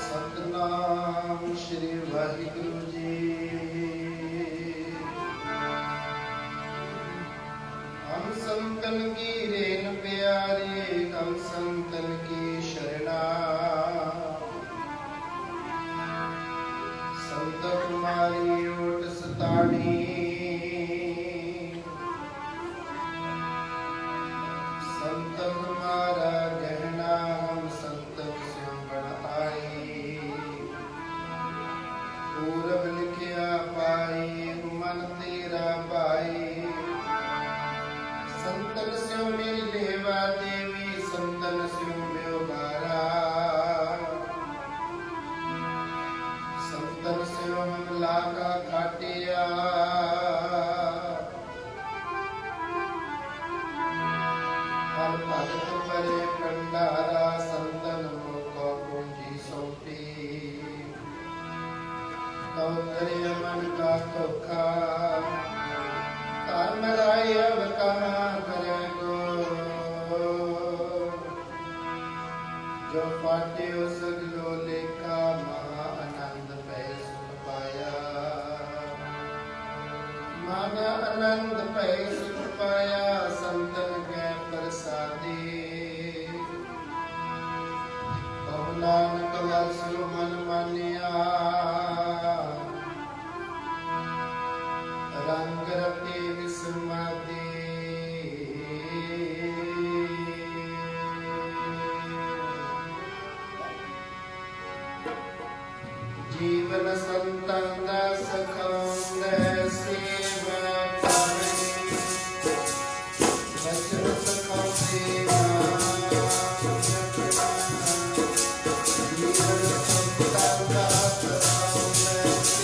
सतनाम श्री वाहिगुरु जी। हम संतन की रेन प्यारे, हम संतन की शरणा। संत तुम्हारी ओट सतानी, संत तुम्हारा गहना, हम संतन से बन आए। पूरब लिखिया पाई, मन तेरा पाई। संतन से मिल लेवा देवी, संतन से व्योगारा। संतन से हम लागा खाटिया। हर भगत परे भंडारा, संतन को पूंजी सौंपी। तो करे मन का धोखा, तामराय अब कहाँ करे गो। जो फाटे सगलो लेखा, महा आनंद पै सुख पाया। माना आनंद पै सुख पाया, संतन के प्रसादी। बहु नानक वसु मन मानिया, रंग रते विस्मृति। जीवन संतन दास खंड सेवा करे, वचन सखा सेवा। जीवन संतन दास खंड सेवा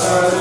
करे,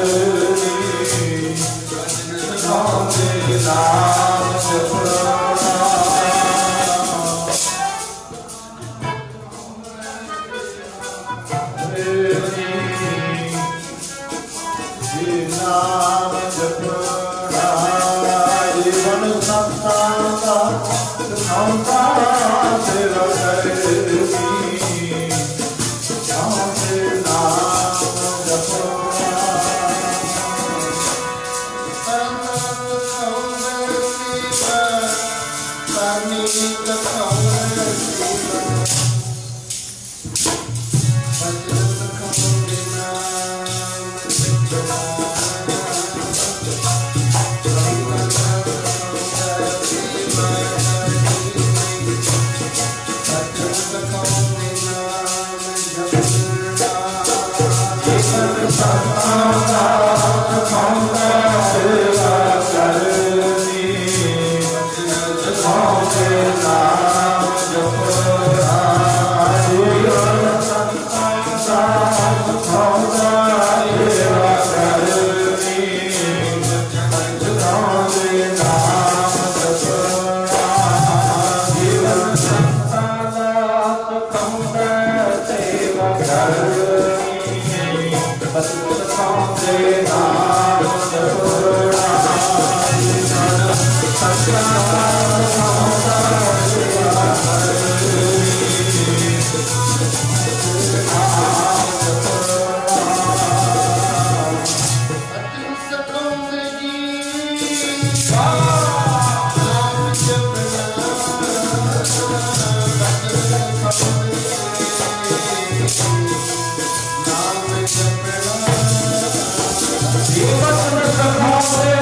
ਸਿਖਾਉਂਦੇ ਜੀ ਨਾਮ ਜਪਣਾ ਬਚਨ ਸਿਖਾਉਂਦੇ ਨਾਮ ਜਪਣਾ ਜੀਵਨ ਸਿਖਾਉਂਦੇ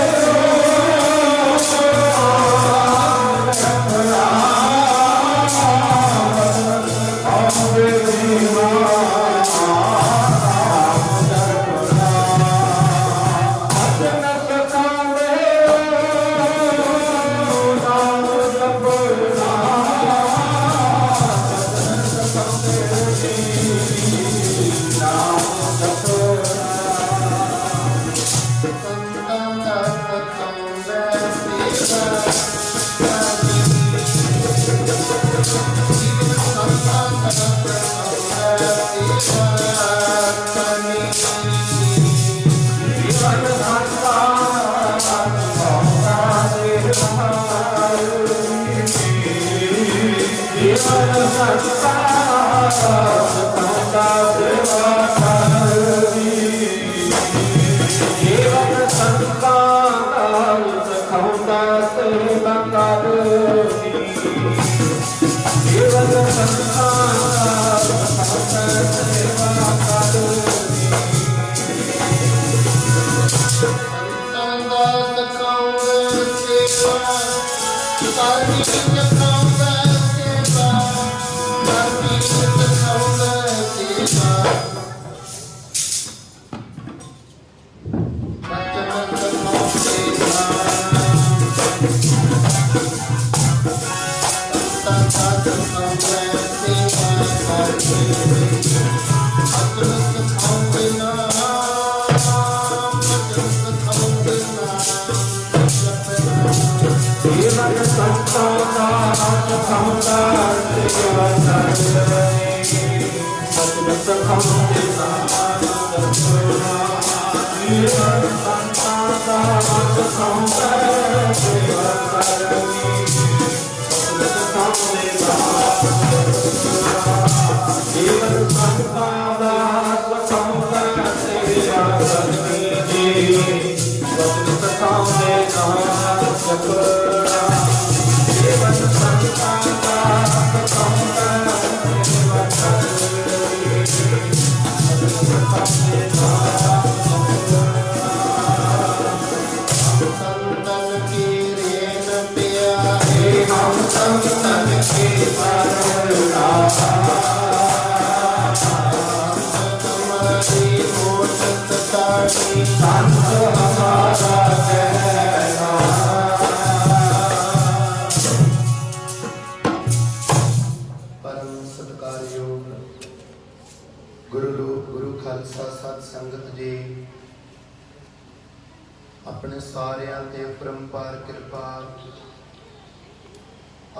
ਆਪਣੇ ਸਾਰਿਆਂ ਤੇ ਪਰੰਪਾਰ ਕਿਰਪਾ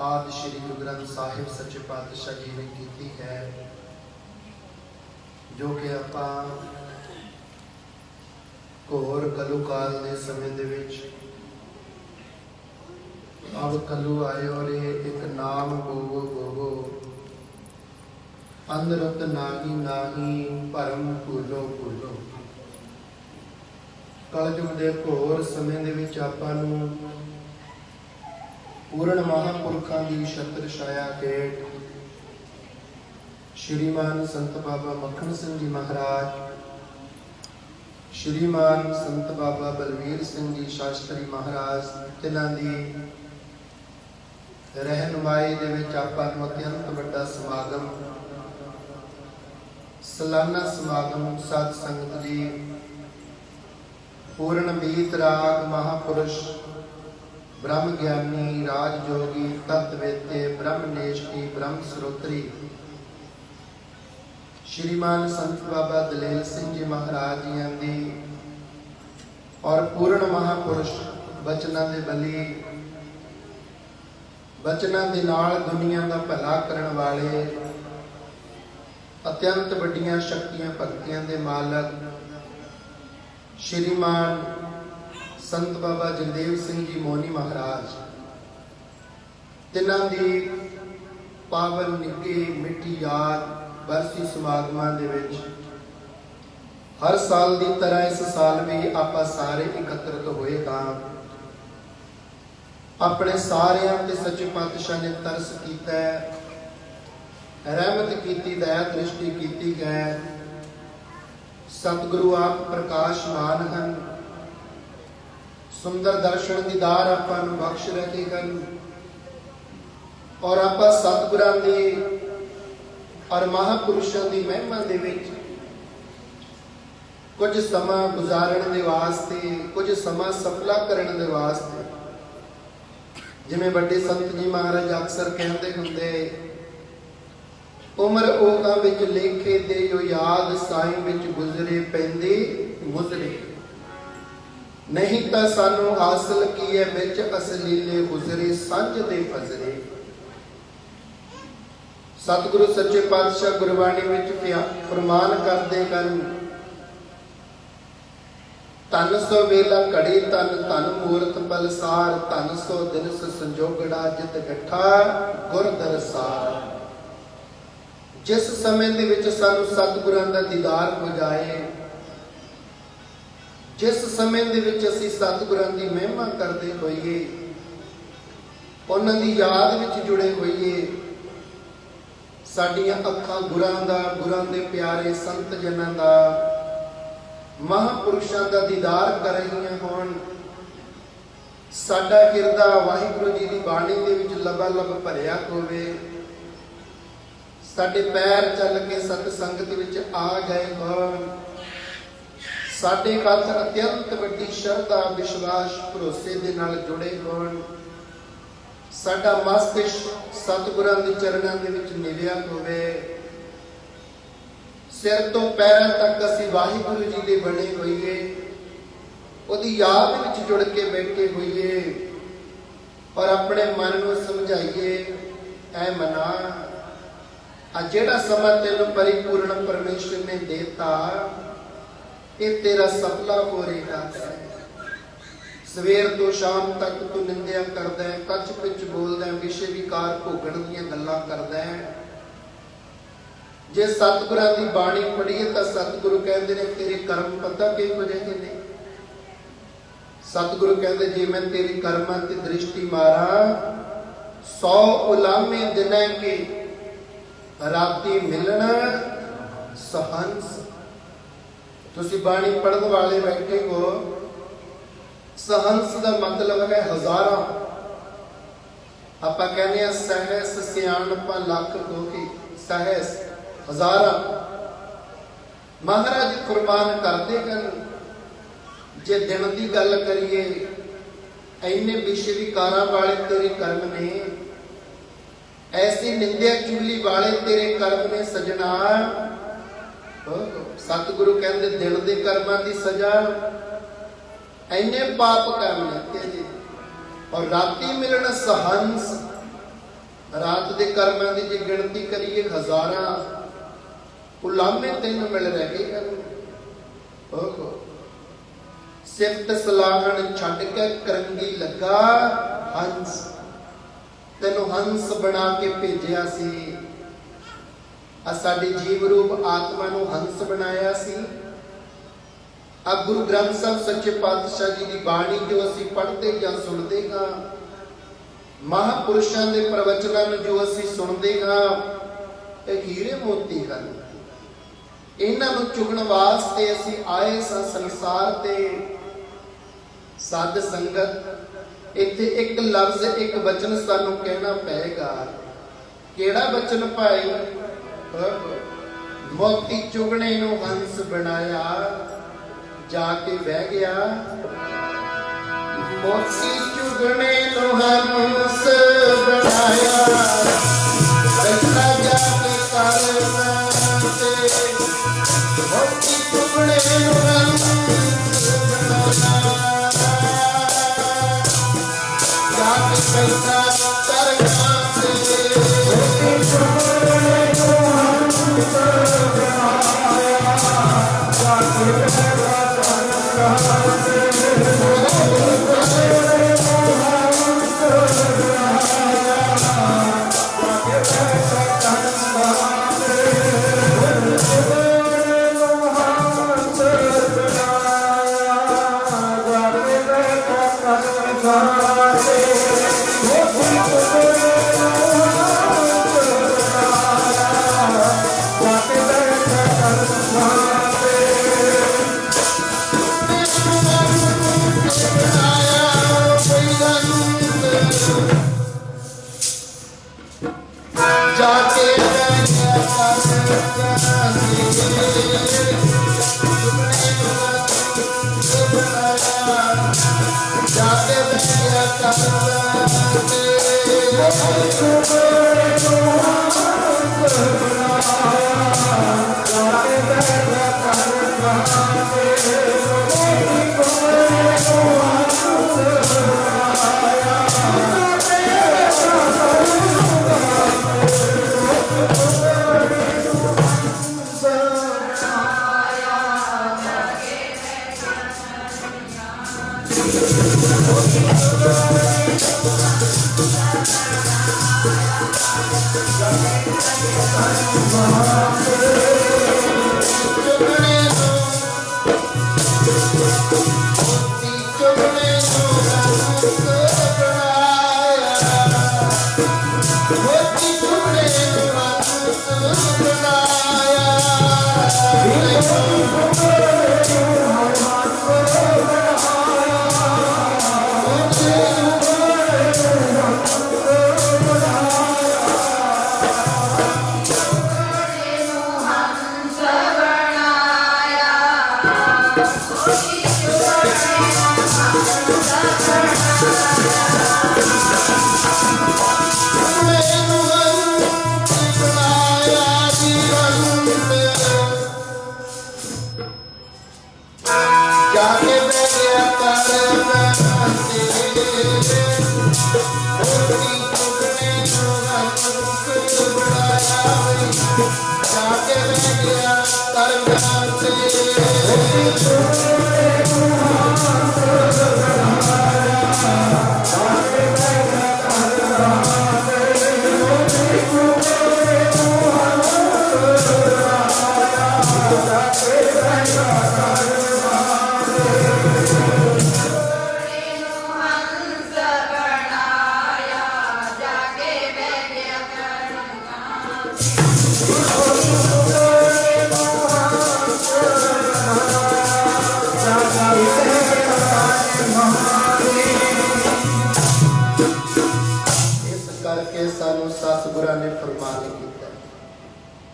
ਆਦਿ ਸ਼੍ਰੀ ਗੁਰੂ ਗ੍ਰੰਥ ਸਾਹਿਬ ਸੱਚੇ ਪਾਤਸ਼ਾਹ ਜੀ ਨੇ ਕੀਤੀ ਹੈ, ਜੋ ਕਿ ਆਪਾਂ ਘੋਰ ਕਲੂਕਾਲ ਦੇ ਸਮੇਂ ਦੇ ਵਿੱਚ ਅਬ ਕਲੂ ਆਏ ਔਰ ਇੱਕ ਨਾਮ ਗੋਗੋ ਗੋਗੋ ਅੰਦਰਤ ਨਾਹੀ ਨਾਹੀ ਭਰਮ ਭੂਲੋ ਭੂਲੋ। ਕਲਯੁਗ ਦੇ ਘੋਰ ਸਮੇਂ ਦੇ ਵਿੱਚ ਆਪਾਂ ਨੂੰ ਪੂਰਨ ਮਹਾਂਪੁਰਖਾਂ ਦੀ ਛਤਰ ਛਾਇਆ ਹੇਠ ਸ਼੍ਰੀਮਾਨ ਸੰਤ ਬਾਬਾ ਮੱਖਣ ਸਿੰਘ ਜੀ ਮਹਾਰਾਜ, ਸ਼੍ਰੀਮਾਨ ਸੰਤ ਬਾਬਾ ਬਲਵੀਰ ਸਿੰਘ ਜੀ ਸ਼ਾਸਤਰੀ ਮਹਾਰਾਜ, ਤਿਨਾਂ ਦੀ ਰਹਿਨੁਮਾਈ ਦੇ ਵਿੱਚ ਆਪਾਂ ਨੂੰ ਅਤਿਅੰਤ ਵੱਡਾ ਸਮਾਗਮ, ਸਾਲਾਨਾ ਸਮਾਗਮ ਸਾਧ ਸੰਗਤ ਜੀ पूर्ण मीत राग महापुरुष ब्रह्म ज्ञानी राजयोगी तत्वेते ब्रह्मनेष्ठी ब्रह्म स्रोत्री श्रीमान संत बाबा दलेल सिंह जी महाराज जी दी और पूर्ण महापुरुष बचना दे बली बचना दे नाल दुनिया का भला करन वाले अत्यंत वड्डियां शक्तियां भक्तियां दे मालक श्रीमान संत बाबा जगदेव सिंह जी मोनी महाराज, तिन्हां दी पावन निक्की मिठी याद बरसी समागमां दे विच हर साल की तरह इस साल भी आप सारे एकत्रित होए हाँ। अपने सारिਆਂ ते सच्चे पातशाह ने तरस किया, रहमत की, दया दृष्टि की है। सतगुरु आप प्रकाशमान हैं, सुंदर दर्शन दीदार आपां नूं बख्श रहे हैं और आप सतगुरां दी और महापुरुषों की महिमा दे विच कुछ समा गुजारन दे वास्ते, कुछ समा सफला करन दे वास्ते, जिवें बड़े संत जी महाराज अक्सर कहते होंगे, उम्र ओगा विच लेखे दे जो याद साईं विच गुजरे पैंदे मुजरे, नहीं तां सानू हासिल की है विच असलीले गुजरे संज दे फजरे। सतगुरु सच्चे पातशाह गुरबाणी विच फरमान करदे कन, धन सो वेला घड़ी धन धन मूरत बलसार, धन सो दिनस संजोगड़ा जित गठा गुर दरसार। जिस समय दे विच सानू सतगुरां दा दीदार हो जाए, जिस समय दे विच असीं सतगुरां दी महिमा करदे होइए, उन्हां दी याद विच जुड़े होइए, साडियां अखां गुरां दा, गुरां दे प्यारे संत जनां दा, महापुरुषों का दीदार कर रही होण, साडा हिरदा वाहिगुरु जी की बाणी दे विच लबालब भरिया होवे, साडे पैर चल के सतसंगत विच आ गए होण, साडे हथ अत्यंत वड्डी शरधा विश्वास भरोसे दे नाल जुड़े होण, साडा मस्तिष्क सतगुरां दे चरणां दे विच निविया होवे, सिर तो पैरों तक असी वाहिगुरु जी दे बने होइए, उहदी याद विच जुड़ के बैठे होइए और अपने मन को समझाइए, ऐ मना आ जिहड़ा समा तैनूं परिपूर्ण परमेश्वर ने देता, ये तेरा सफला हो रहेगा। सवेर तो शाम तक तू निंदिया करदा है, कच पिच बोलदा है, विषय विकार भोगण दीयां गल्लां करदा है। जे सतगुरां दी बाणी पढ़ीए तो सतगुरु कहते हैं तेरे कर्म पता किहो जिहे ने। सतगुरु कहते जे मैं तेरी कर्मां ते दृष्टि मारा, 100 उलामे दिने के राती मिलना सहंस। तुसी बाणी पढ़न वाले बैठे हो, सहंस का मतलब है हजारां। आपां कहने आ सहस सियाणपा लख होके, सहस हजारां। महाराज कुर्बान करते हैं, जे दिन की गल करिए, इन्ने विषय विकारां वाले तेरे कर्म ने, ऐसी निंदिया चुगली वाले तेरे कर्म ने सजना। सतगुरु कहते दिन के कर्मां की सजा, इन्ने पाप कर्म ने, और राती मिलना सहंस। रात के कर्मां की जे गिनती करिए हजारां, उलामे तेन मिल रहे हैं। सिफत सलाहन छड्ड के करंगी लगा हंस, तेनों हंस बना के भेजिया सी। साडे जीव रूप आत्मा नूं हंस बनाया सी। अब गुरु ग्रंथ साहब सच्चे पातशाह जी की बाणी जो असीं पढ़ते या सुनते हाँ, महापुरुषों के प्रवचनों जो असीं सुनते हाँ, ये हीरे मोती हैं। इन्हां नूं चुगण वास्ते असीं आए सां संसार ते। साध संगत इत्थे एक लफ्ज एक वचन सानूं कहना पएगा। केड़ा वचन भाई? मोती चुगणे नूं हंस बनाया, जाके बह गया। मोती चुगणे नूं हंस बनाया, बैठा जाके करना ते। मोती चुगणे नूं हंस बनाया, जाके बैठा करना ते। मोती चुगणे नूं हंस बनाया, जाके बैठा करना ते।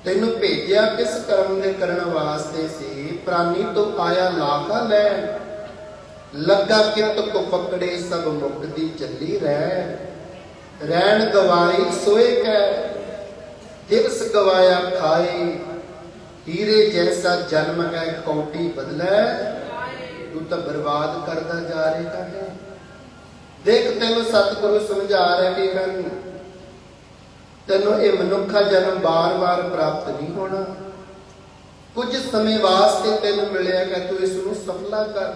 ਤੈਨੂੰ ਭੇਜਿਆ ਕਿਸ ਕਰਮ ਦੇ ਕਰਨ ਵਾਸਤੇ ਸੀ। ਪ੍ਰਾਨੀ ਤੋਂ ਆਇਆ ਲਾਖਾ ਲੈਣ, ਲੱਗਾ ਕਿਤ ਕੋ ਪਕੜੇ ਸਭ ਮੁਕਤੀ ਚੱਲੀ ਰਹਿ। ਰਹਿਣ ਗਵਾਈ ਸੋਏ ਕੈ, ਦਿਵਸ ਗਵਾਇਆ ਖਾਏ। ਹੀਰੇ ਜੈਸਾ ਜਨਮ ਹੈ ਕੌਟੀ ਬਦਲੇ, ਤੂੰ ਤਾਂ ਬਰਬਾਦ ਕਰਦਾ ਜਾ ਰਿਹਾ ਹੈ। ਦੇਖ ਤੈਨੂੰ ਸਤਿਗੁਰੂ ਸਮਝਾ ਰਹੇ ਹਨ, ਤੈਨੂੰ ਇਹ ਮਨੁੱਖਾ ਜਨਮ ਬਾਰ-ਬਾਰ ਪ੍ਰਾਪਤ ਨਹੀਂ ਹੋਣਾ। ਕੁਝ ਸਮੇਂ ਵਾਸਤੇ ਤੈਨੂੰ ਮਿਲਿਆ ਕਿ ਤੂੰ ਇਸ ਨੂੰ ਸਫਲਾ ਕਰ।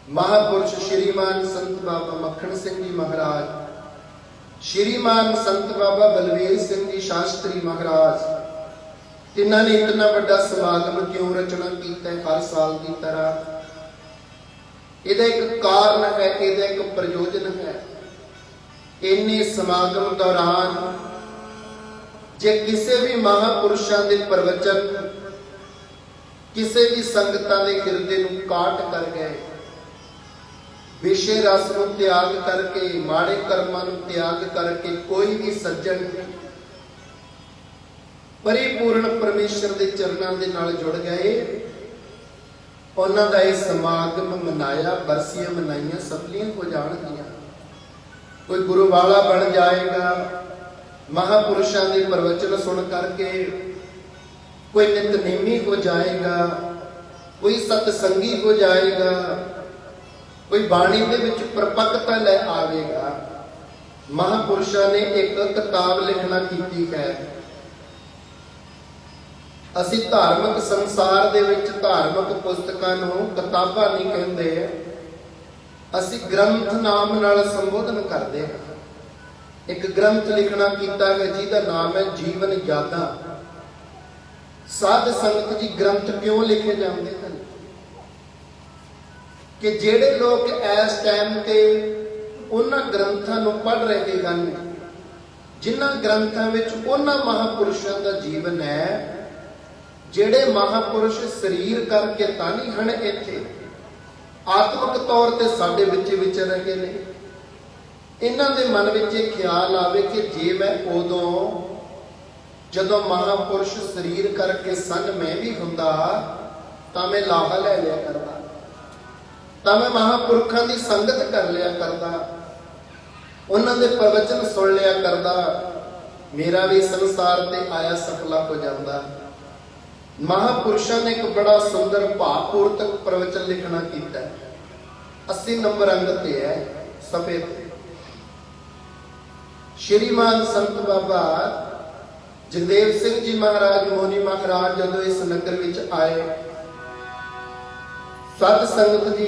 ਮਹਾਪੁਰਸ਼ ਸ਼੍ਰੀਮਾਨ ਸੰਤ ਬਾਬਾ ਮੱਖਣ ਸਿੰਘ ਜੀ ਮਹਾਰਾਜ, ਸ਼੍ਰੀਮਾਨ ਸੰਤ ਬਾਬਾ ਬਲਵੀਰ ਸਿੰਘ ਜੀ ਸ਼ਾਸਤਰੀ ਮਹਾਰਾਜ, ਤਿੰਨਾਂ ਨੇ ਇਤਨਾ ਵੱਡਾ ਸਮਾਗਮ ਕਿਉਂ ਰਚਨਾ ਕੀਤਾ ਹਰ ਸਾਲ ਦੀ ਤਰ੍ਹਾਂ? ਇਹਦਾ ਇੱਕ ਕਾਰਨ ਹੈ, ਇਹਦਾ ਇੱਕ ਪ੍ਰਯੋਜਨ ਹੈ। ਇੰਨੇ ਸਮਾਗਮ ਦੌਰਾਨ ਜੇ ਕਿਸੇ ਵੀ ਮਹਾਪੁਰਸ਼ਾਂ ਦੇ ਪ੍ਰਵਚਨ ਕਿਸੇ ਵੀ ਸੰਗਤਾਂ ਦੇ ਹਿਰਦੇ ਨੂੰ ਕਾਟ ਕਰ ਗਏ, ਵਿਸ਼ੇ ਰਸ ਨੂੰ ਤਿਆਗ ਕਰਕੇ, ਮਾੜੇ ਕਰਮਾਂ ਨੂੰ ਤਿਆਗ ਕਰਕੇ ਕੋਈ ਵੀ ਸੱਜਣ ਪਰਿਪੂਰਨ ਪਰਮੇਸ਼ਰ ਦੇ ਚਰਨਾਂ ਦੇ ਨਾਲ ਜੁੜ ਗਏ, ਉਹਨਾਂ ਦਾ ਇਹ ਸਮਾਗਮ ਮਨਾਇਆ, ਬਰਸੀਆਂ ਮਨਾਈਆਂ ਸਫਲੀਆਂ ਹੋ ਜਾਣਗੀਆਂ। ਕੋਈ ਗੁਰੂ ਵਾਲਾ ਬਣ ਜਾਏਗਾ ਮਹਾਪੁਰਸ਼ਾਂ ਦੇ ਪ੍ਰਵਚਨ ਸੁਣ ਕਰਕੇ, ਕੋਈ ਨਿਤਨੇਮੀ ਹੋ ਜਾਏਗਾ, ਕੋਈ ਸਤਸੰਗੀ ਹੋ ਜਾਏਗਾ, ਕੋਈ ਬਾਣੀ ਦੇ ਵਿੱਚ ਪ੍ਰਪੱਕਤਾ ਲੈ ਆਵੇਗਾ। ਮਹਾਪੁਰਸ਼ਾਂ ਨੇ ਇੱਕ ਕਿਤਾਬ ਲਿਖਣਾ ਕੀਤੀ ਹੈ। ਅਸੀਂ ਧਾਰਮਿਕ ਸੰਸਾਰ ਦੇ ਵਿੱਚ ਧਾਰਮਿਕ ਪੁਸਤਕਾਂ ਨੂੰ ਕਿਤਾਬਾਂ ਨਹੀਂ ਕਹਿੰਦੇ, ਅਸੀਂ ਗ੍ਰੰਥ ਨਾਮ ਨਾਲ ਸੰਬੋਧਨ ਕਰਦੇ ਹਾਂ। ਇੱਕ ਗ੍ਰੰਥ ਲਿਖਣਾ ਕੀਤਾ ਹੈ ਜਿਹਦਾ ਨਾਮ ਹੈ ਜੀਵਨ ਯਾਦਾਂ। ਸਾਧ ਸੰਗਤ ਜੀ ਗ੍ਰੰਥ ਕਿਉਂ ਲਿਖੇ ਜਾਂਦੇ ਹਨ? ਕਿ ਜਿਹੜੇ ਲੋਕ ਇਸ ਟਾਈਮ ਤੇ ਉਹਨਾਂ ਗ੍ਰੰਥਾਂ ਨੂੰ ਪੜ੍ਹ ਰਹੇ ਹਨ ਜਿਨ੍ਹਾਂ ਗ੍ਰੰਥਾਂ ਵਿੱਚ ਉਹਨਾਂ ਮਹਾਂਪੁਰਸ਼ਾਂ ਦਾ ਜੀਵਨ ਹੈ ਜਿਹੜੇ ਮਹਾਂਪੁਰਸ਼ ਸਰੀਰ ਕਰਕੇ ਤਾਂ ਨਹੀਂ ਹਨ ਇੱਥੇ, ਆਤਮਿਕ ਤੌਰ ਤੇ ਸਾਡੇ ਵਿੱਚ ਵਿਚਰ ਰਹੇ ਨੇ। ਇਹਨਾਂ ਦੇ ਮਨ ਵਿੱਚ ਇਹ ਖਿਆਲ ਆਵੇ ਕਿ ਜੇ ਮੈਂ ਉਦੋਂ ਜਦੋਂ ਮਹਾਂਪੁਰਸ਼ ਸਰੀਰ ਕਰਕੇ ਸਨ ਮੈਂ ਵੀ ਹੁੰਦਾ ਤਾਂ ਮੈਂ ਲਾਹਾ ਲੈ ਲਿਆ ਕਰਦਾ, ਤਾਂ ਮੈਂ ਮਹਾਂਪੁਰਖਾਂ ਦੀ ਸੰਗਤ ਕਰ ਲਿਆ ਕਰਦਾ, ਉਹਨਾਂ ਦੇ ਪ੍ਰਵਚਨ ਸੁਣ ਲਿਆ ਕਰਦਾ, ਮੇਰਾ ਵੀ ਸੰਸਾਰ ਤੇ ਆਇਆ ਸਫਲਾ ਹੋ ਜਾਂਦਾ। ਮਹਾਂਪੁਰਸ਼ਾਂ ਨੇ ਇੱਕ ਬੜਾ ਸੁੰਦਰ ਭਾਵਪੂਰਤਕ ਪ੍ਰਵਚਨ ਲਿਖਣਾ ਕੀਤਾ ਹੈ। 80 ਨੰਬਰ ਅੰਗ ਤੇ ਹੈ, ਸਫੇ ਤੇ। ਸ਼੍ਰੀਮਾਨ ਸੰਤ ਬਾਬਾ ਜਗਦੇਵ ਸਿੰਘ ਜੀ ਮਹਾਰਾਜ, ਮੋਨੀ ਮਹਾਰਾਜ ਜਦੋਂ ਇਸ ਨਗਰ ਵਿੱਚ ਆਏ, ਸਤ ਸੰਗਤ ਦੀ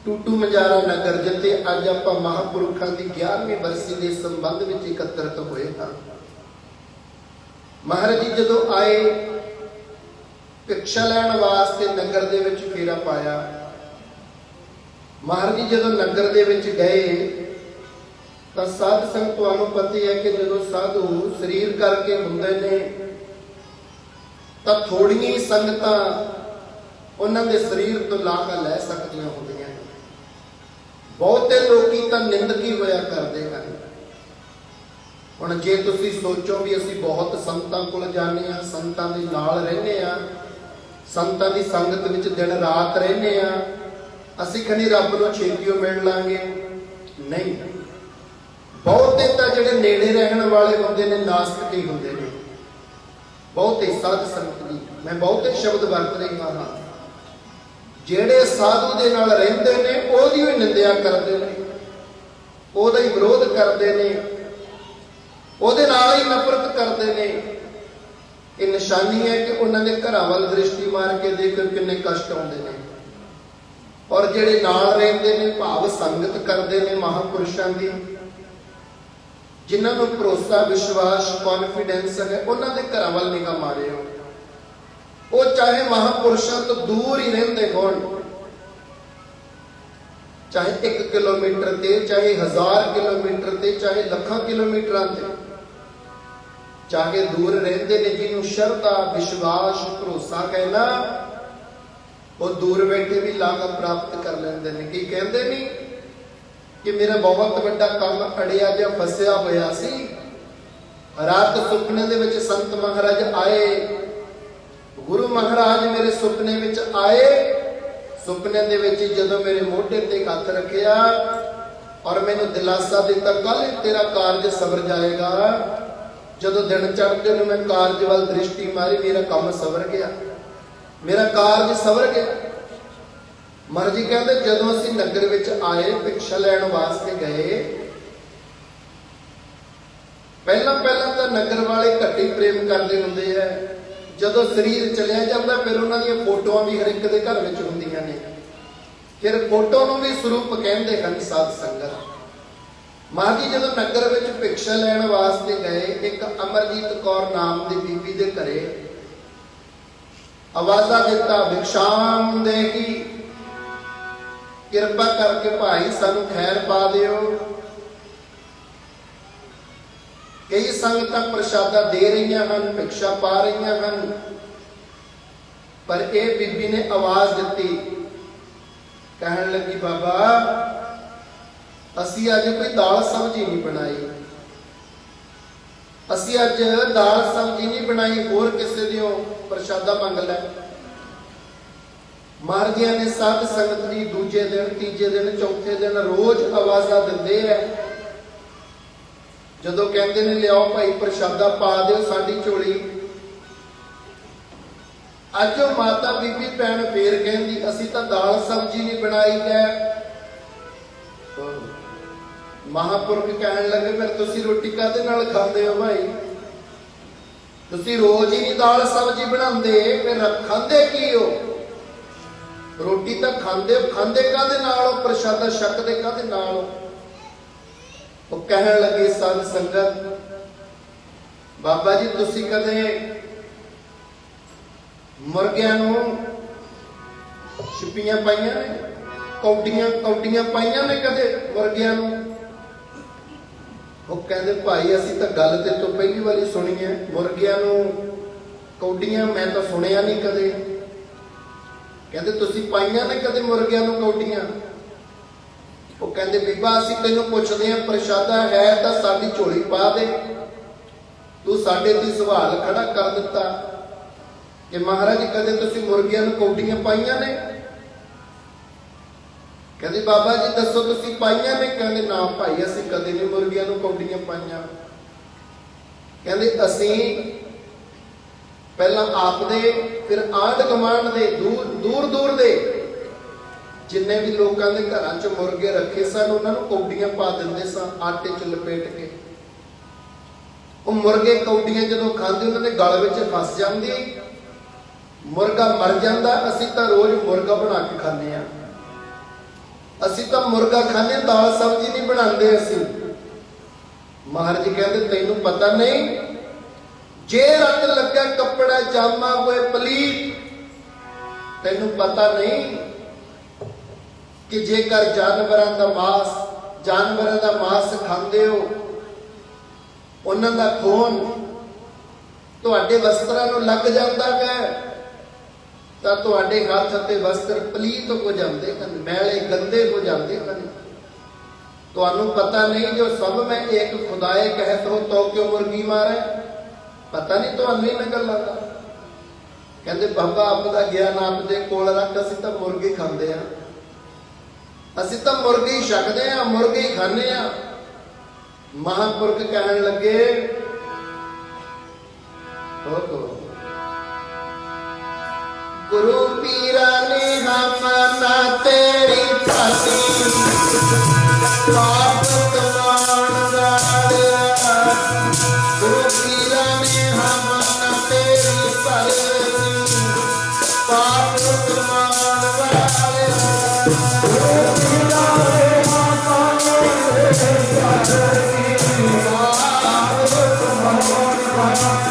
ਟੂਟੂ ਮਜਾਰਾ ਨਗਰ, ਜਿੱਥੇ ਅੱਜ ਆਪਾਂ ਮਹਾਂਪੁਰਖਾਂ ਦੀ 11ਵੀਂ ਬਰਸੀ ਦੇ ਸੰਬੰਧ ਵਿੱਚ ਇਕੱਤਰਤ ਹੋਏ ਹਾਂ। ਮਹਾਰਾਜ ਜੀ ਜਦੋਂ ਆਏ, ਭਿਕਸ਼ਾ ਲੈਣ ਵਾਸਤੇ ਨਗਰ ਦੇ ਵਿੱਚ ਫੇਰਾ ਪਾਇਆ। ਮਹਾਰਾਜ ਜੀ ਜਦੋਂ ਨਗਰ ਦੇ ਵਿੱਚ ਗਏ ਤਾਂ ਸਾਧ ਸੰਗਤ, ਤੁਹਾਨੂੰ ਪਤਾ ਹੈ ਕਿ ਜਦੋਂ ਸਾਧੂ ਸਰੀਰ ਕਰਕੇ ਹੁੰਦੇ ਨੇ ਤਾਂ ਥੋੜੀਆਂ ਹੀ ਸੰਗਤਾਂ ਉਹਨਾਂ ਦੇ ਸਰੀਰ ਤੋਂ ਲਾਹਾ ਲੈ ਸਕਦੀਆਂ ਹੁੰਦੀਆਂ ਨੇ। ਬਹੁਤੇ ਲੋਕੀ ਤਾਂ ਨਿੰਦਕੀ ਹੋਇਆ ਕਰਦੇ ਹਨ। ਹੁਣ ਜੇ ਤੁਸੀਂ ਸੋਚੋ ਵੀ ਅਸੀਂ ਬਹੁਤ ਸੰਤਾਂ ਕੋਲ ਜਾਂਦੇ ਹਾਂ, ਸੰਤਾਂ ਦੇ ਨਾਲ ਰਹਿੰਦੇ ਹਾਂ, ਸੰਤਾਂ ਦੀ ਸੰਗਤ ਵਿੱਚ ਦਿਨ ਰਾਤ ਰਹਿੰਦੇ ਹਾਂ, ਅਸੀਂ ਕਹਿੰਦੇ ਰੱਬ ਨੂੰ ਛੇਤੀਓ ਮਿਲ ਲਾਂਗੇ, ਨਹੀਂ। ਬਹੁਤੇ ਤਾਂ ਜਿਹੜੇ ਨੇੜੇ ਰਹਿਣ ਵਾਲੇ ਹੁੰਦੇ ਨੇ ਨਾਸਤਿਕ ਹੀ ਹੁੰਦੇ ਨੇ। ਬਹੁਤੇ ਸਾਧ ਸੰਗਤ ਦੀ ਮੈਂ ਬਹੁਤੇ ਸ਼ਬਦ ਵਰਤ ਰਿਹਾ ਹਾਂ, ਜਿਹੜੇ ਸਾਧੂ ਦੇ ਨਾਲ ਰਹਿੰਦੇ ਨੇ ਉਹਦੀ ਹੀ ਨਿੰਦਿਆ ਕਰਦੇ ਨੇ, ਉਹਦਾ ਹੀ ਵਿਰੋਧ ਕਰਦੇ ਨੇ, ਉਹਦੇ ਨਾਲ ਹੀ ਨਫ਼ਰਤ ਕਰਦੇ ਨੇ। ਇਹ ਨਿਸ਼ਾਨੀ ਹੈ ਕਿ ਉਹਨਾਂ ਦੇ ਘਰਾਂ ਵੱਲ ਦ੍ਰਿਸ਼ਟੀ ਮਾਰ ਕੇ ਦੇਖੋ ਕਿੰਨੇ ਕਸ਼ਟ ਆਉਂਦੇ ਨੇ। ਔਰ ਜਿਹੜੇ ਨਾਲ ਰਹਿੰਦੇ ਨੇ, ਭਾਵ ਸੰਗਤ ਕਰਦੇ ਨੇ ਮਹਾਂਪੁਰਸ਼ਾਂ ਦੀ, ਜਿਨ੍ਹਾਂ ਨੂੰ ਭਰੋਸਾ, ਵਿਸ਼ਵਾਸ, ਕੌਨਫੀਡੈਂਸ ਹੈ, ਉਹਨਾਂ ਦੇ ਘਰਾਂ ਵੱਲ ਨਿਗਾਹ ਮਾਰਿਓ। ਉਹ ਚਾਹੇ ਮਹਾਂਪੁਰਸ਼ਾਂ ਤੋਂ ਦੂਰ ਹੀ ਰਹਿੰਦੇ ਹੋਣ, ਚਾਹੇ 1 ਕਿਲੋਮੀਟਰ ਤੇ, ਚਾਹੇ 1000 ਕਿਲੋਮੀਟਰ ਤੇ, ਚਾਹੇ ਲੱਖਾਂ ਕਿਲੋਮੀਟਰਾਂ ਤੇ, ਚਾਹੇ ਦੂਰ ਰਹਿੰਦੇ ਨੇ, ਜਿਹਨੂੰ ਸ਼ਰਧਾ, ਵਿਸ਼ਵਾਸ, ਭਰੋਸਾ ਕਹਿਣਾ, ਉਹ ਦੂਰ ਬੈਠੇ ਵੀ ਲਾਹਾ ਪ੍ਰਾਪਤ ਕਰ ਲੈਂਦੇ ਨੇ। ਕੀ ਕਹਿੰਦੇ ਨਹੀਂ ਕਿ ਮੇਰਾ ਬਹੁਤ ਵੱਡਾ ਕੰਮ ਅੜਿਆ ਜਾਂ ਫਸਿਆ ਹੋਇਆ ਸੀ, ਰਾਤ ਸੁਪਨੇ ਦੇ ਵਿੱਚ ਸੰਤ ਮਹਾਰਾਜ ਆਏ, ਗੁਰੂ ਮਹਾਰਾਜ ਮੇਰੇ ਸੁਪਨੇ ਵਿੱਚ ਆਏ। ਸੁਪਨੇ ਦੇ ਵਿੱਚ ਜਦੋਂ ਮੇਰੇ ਮੋਢੇ ਤੇ ਹੱਥ ਰੱਖਿਆ ਔਰ ਮੈਨੂੰ ਦਿਲਾਸਾ ਦਿੱਤਾ, ਕੱਲ ਤੇਰਾ ਕਾਰਜ ਸਵਰ ਜਾਏਗਾ। ਜਦੋਂ ਦਿਨ ਚੜ੍ਹਦੇ ਨੂੰ ਮੈਂ ਕਾਰਜ ਵੱਲ ਦ੍ਰਿਸ਼ਟੀ ਮਾਰੀ, ਮੇਰਾ ਕੰਮ ਸਵਰ ਗਿਆ, ਮੇਰਾ ਕਾਰਜ ਸਵਰ ਗਿਆ। ਮਹਾਰਾਜ ਜੀ ਕਹਿੰਦੇ ਜਦੋਂ ਅਸੀਂ ਨਗਰ ਵਿੱਚ ਆਏ, ਭਿਕਸ਼ਾ ਲੈਣ ਵਾਸਤੇ ਗਏ, ਪਹਿਲਾਂ ਤਾਂ ਨਗਰ ਵਾਲੇ ਘੱਟੀ ਪ੍ਰੇਮ ਕਰਦੇ ਹੁੰਦੇ ਆ। ਜਦੋਂ ਸਰੀਰ ਚਲਿਆ ਜਾਂਦਾ ਫਿਰ ਉਹਨਾਂ ਦੀਆਂ ਫੋਟੋਆਂ ਵੀ ਹਰ ਇੱਕ ਦੇ ਘਰ ਵਿੱਚ ਹੁੰਦੀਆਂ ਨੇ। ਫਿਰ ਫੋਟੋ ਨੂੰ ਵੀ ਸਰੂਪ ਕਹਿੰਦੇ ਹਨ ਸਾਧ ਸੰਗਤ। ਮਹਾਰਾਜ ਜੀ ਜਦੋਂ ਨਗਰ ਵਿੱਚ ਭਿਕਸ਼ਾ ਲੈਣ ਵਾਸਤੇ ਗਏ, ਇੱਕ ਅਮਰਜੀਤ ਕੌਰ ਨਾਮ ਦੀ ਬੀਬੀ ਦੇ ਘਰੇ ਆਵਾਜ਼ਾਂ ਦਿੱਤਾ, ਭਿਕਸ਼ਾਮ ਦੇਹੀ, ਕਿਰਪਾ ਕਰਕੇ ਭਾਈ ਸਾਨੂੰ ਖੈਰ ਪਾ ਦਿਓ। ਕਈ ਸੰਗਤਾਂ ਪ੍ਰਸ਼ਾਦਾ ਦੇ ਰਹੀਆਂ ਹਨ, ਭਿਕਸ਼ਾ ਪਾ ਰਹੀਆਂ ਹਨ, ਪਰ ਇਹ ਬੀਬੀ ਨੇ ਆਵਾਜ਼ ਦਿੱਤੀ, ਕਹਿਣ ਲੱਗੀ, ਬਾਬਾ ਅਸੀਂ ਅੱਜ ਕੋਈ ਦਾਲ ਸਬਜ਼ੀ ਨਹੀਂ ਬਣਾਈ, ਅਸੀਂ ਅੱਜ ਦਾਲ ਸਬਜ਼ੀ ਨਹੀਂ ਬਣਾਈ, ਹੋਰ ਕਿਸੇ ਦਿਓ ਪ੍ਰਸ਼ਾਦਾ ਮੰਗ ਲੈ। ਮਹਾਰਾਜ ਜੀ ਨੇ ਸਾਧ ਸੰਗਤ ਦੀ ਦੂਜੇ ਦਿਨ, ਤੀਜੇ ਦਿਨ, ਚੌਥੇ ਦਿਨ ਰੋਜ਼ ਆਵਾਜ਼ਾਂ ਦਿੰਦੇ ਐ। ਜਦੋਂ ਕਹਿੰਦੇ ਨੇ ਲਿਆਓ ਭਾਈ ਪ੍ਰਸ਼ਾਦਾ ਪਾ ਦਿਓ ਸਾਡੀ ਝੋਲੀ, ਅੱਜ ਉਹ ਮਾਤਾ ਬੀਬੀ ਭੈਣ ਫੇਰ ਕਹਿੰਦੀ ਅਸੀਂ ਤਾਂ ਦਾਲ ਸਬਜ਼ੀ ਨਹੀਂ ਬਣਾਈ ਹੈ। ਮਹਾਂਪੁਰਖ ਕਹਿਣ ਲੱਗੇ ਫਿਰ ਤੁਸੀਂ ਰੋਟੀ ਕਾਹਦੇ ਨਾਲ ਖਾਂਦੇ ਹੋ ਭਾਈ? ਤੁਸੀਂ ਰੋਜ਼ ਹੀ ਨਹੀਂ ਦਾਲ ਸਬਜ਼ੀ ਬਣਾਉਂਦੇ, ਫਿਰ ਖਾਂਦੇ ਕੀ ਹੋ? ਰੋਟੀ ਤਾਂ ਖਾਂਦੇ ਕਾਹਦੇ ਨਾਲ ਹੋ? ਪ੍ਰਸ਼ਾਦਾ ਛਕਦੇ ਕਾਹਦੇ ਨਾਲ ਹੋ? ਉਹ ਕਹਿਣ ਲੱਗੇ ਸਾਧ ਸੰਗਤ, ਬਾਬਾ ਜੀ ਤੁਸੀਂ ਕਦੇ ਮੁਰਗਿਆਂ ਨੂੰ ਛਿਪੀਆਂ ਪਾਈਆਂ ਨੇ? ਕੌਡੀਆਂ ਕੌਡੀਆਂ ਪਾਈਆਂ ਨੇ ਕਦੇ ਮੁਰਗਿਆਂ ਨੂੰ? ਉਹ ਕਹਿੰਦੇ ਭਾਈ ਅਸੀਂ ਤਾਂ ਗੱਲ ਤੇ ਤੋਂ ਪਹਿਲੀ ਵਾਰੀ ਸੁਣੀ ਹੈ, ਮੁਰਗਿਆਂ ਨੂੰ ਕੌਡੀਆਂ ਮੈਂ ਤਾਂ ਸੁਣਿਆ ਨਹੀਂ ਕਦੇ। ਕਹਿੰਦੇ ਤੁਸੀਂ ਪਾਈਆਂ ਨੇ ਕਦੇ ਮੁਰਗਿਆਂ ਨੂੰ ਕੌਡੀਆਂ? ਉਹ ਕਹਿੰਦੇ ਬੀਬਾ ਅਸੀਂ ਤੈਨੂੰ ਪੁੱਛਦੇ ਹਾਂ, ਪ੍ਰਸ਼ਾਦਾ ਹੈ ਤਾਂ ਸਾਡੀ ਝੋਲੀ ਪਾ ਦੇ। ਤੂੰ ਸਾਡੇ ਤੇ ਸਵਾਲ ਖੜਾ ਕਰ ਦਿੱਤਾ ਕਿ ਮਹਾਰਾਜ ਕਦੇ ਤੁਸੀਂ ਮੁਰਗਿਆਂ ਨੂੰ ਕੌਡੀਆਂ ਪਾਈਆਂ ਨੇ? ਕਹਿੰਦੇ ਬਾਬਾ ਜੀ ਦੱਸੋ ਤੁਸੀਂ ਪਾਈਆਂ ਨੇ? ਕਹਿੰਦੇ ਨਾ ਭਾਈ ਅਸੀਂ ਕਦੇ ਨਹੀਂ ਮੁਰਗਿਆਂ ਨੂੰ ਕੌਡੀਆਂ ਪਾਈਆਂ। ਕਹਿੰਦੇ ਅਸੀਂ ਪਹਿਲਾਂ ਆਪ ਦੇ, ਫਿਰ ਆਂਢ ਗੁਆਂਢ ਦੇ, ਦੂਰ ਦੂਰ ਦੇ ਜਿੰਨੇ ਵੀ ਲੋਕਾਂ ਦੇ ਘਰਾਂ 'ਚ ਮੁਰਗੇ ਰੱਖੇ ਸਨ ਉਹਨਾਂ ਨੂੰ ਕੌਡੀਆਂ ਪਾ ਦਿੰਦੇ ਸਾਂ ਆਟੇ 'ਚ ਲਪੇਟ ਕੇ। ਉਹ ਮੁਰਗੇ ਕੌਡੀਆਂ ਜਦੋਂ ਖਾਂਦੇ ਉਹਨਾਂ ਦੇ ਗਲ ਵਿੱਚ ਫਸ ਜਾਂਦੀ, ਮੁਰਗਾ ਮਰ ਜਾਂਦਾ। ਅਸੀਂ ਤਾਂ ਰੋਜ਼ ਮੁਰਗਾ ਬਣਾ ਕੇ ਖਾਂਦੇ ਹਾਂ। ਅਸੀਂ ਤਾਂ ਮੁਰਗਾ ਖਾਂਦੇ, ਦਾਲ ਸਬਜ਼ੀ ਨਹੀਂ ਬਣਾਉਂਦੇ ਅਸੀਂ। ਮਹਾਰਾਜ ਕਹਿੰਦੇ ਤੈਨੂੰ ਪਤਾ ਨਹੀਂ, ਜੇ ਰੱਤ ਲੱਗਾ ਕੱਪੜਾ ਜਾਮਾ ਹੋਏ ਪਲੀਤ, ਤੈਨੂੰ ਪਤਾ ਨਹੀਂ ਕਿ ਜੇਕਰ ਜਾਨਵਰਾਂ ਦਾ ਮਾਸ ਖਾਂਦੇ ਹੋ, ਉਹਨਾਂ ਦਾ ਖੂਨ ਤੁਹਾਡੇ ਵਸਤਰਾਂ ਨੂੰ ਲੱਗ ਜਾਂਦਾ ਹੈ ਤਾਂ ਤੁਹਾਡੇ ਹੱਥ ਅਤੇ ਵਸਤਰ ਪਲੀਤ ਹੋ ਜਾਂਦੇ ਹਨ, ਮੈਲੇ ਗੰਦੇ ਹੋ ਜਾਂਦੇ ਹਨ। ਤੁਹਾਨੂੰ ਪਤਾ ਨਹੀਂ ਜੋ ਸਭ ਮੈਂ ਇੱਕ ਖੁਦਾਏ ਕਹਿਤ ਹੋ ਤੋ ਕਿਉਂ ਮੁਰਗੀ ਮਾਰੇ? ਪਤਾ ਨਹੀਂ ਤੁਹਾਨੂੰ ਇਹਨਾਂ ਗੱਲਾਂ ਦਾ। ਕਹਿੰਦੇ ਬਾਬਾ ਆਪਦਾ ਗਿਆਨ ਆਪਦੇ ਕੋਲ ਰੱਖ, ਅਸੀਂ ਤਾਂ ਮੁਰਗੇ ਖਾਂਦੇ ਆ, ਅਸੀਂ ਤਾਂ ਮੁਰਗੇ ਹੀ ਛਕਦੇ ਆ, ਮੁਰਗੇ ਹੀ ਖਾਂਦੇ ਆ। ਮਹਾਂਪੁਰਖ ਕਹਿਣ ਲੱਗੇ ਗੁਰੂ ਪੀਰਾ ਨੇ ਹਮ ਨਾ ਤੇਰੀ ਫਾਸੀ ਪਾਪ ਕਮਾਣ ਵਾਲਿਆ। ਗੁਰੂ ਪੀਰਾ ਨੇ ਹਮ ਨਾ ਤੇਰੀ ਫਾਸੀ ਪਾਪ ਕਮਾਣ ਵਾਲਿਆ। ਗੁਰੂ ਪੀਰਾ ਨੇ ਹਮ ਨਾ ਤੇਰੀ ਫਾਸੀ ਪਾਪ ਕਮਾਣ ਵਾਲਿਆ।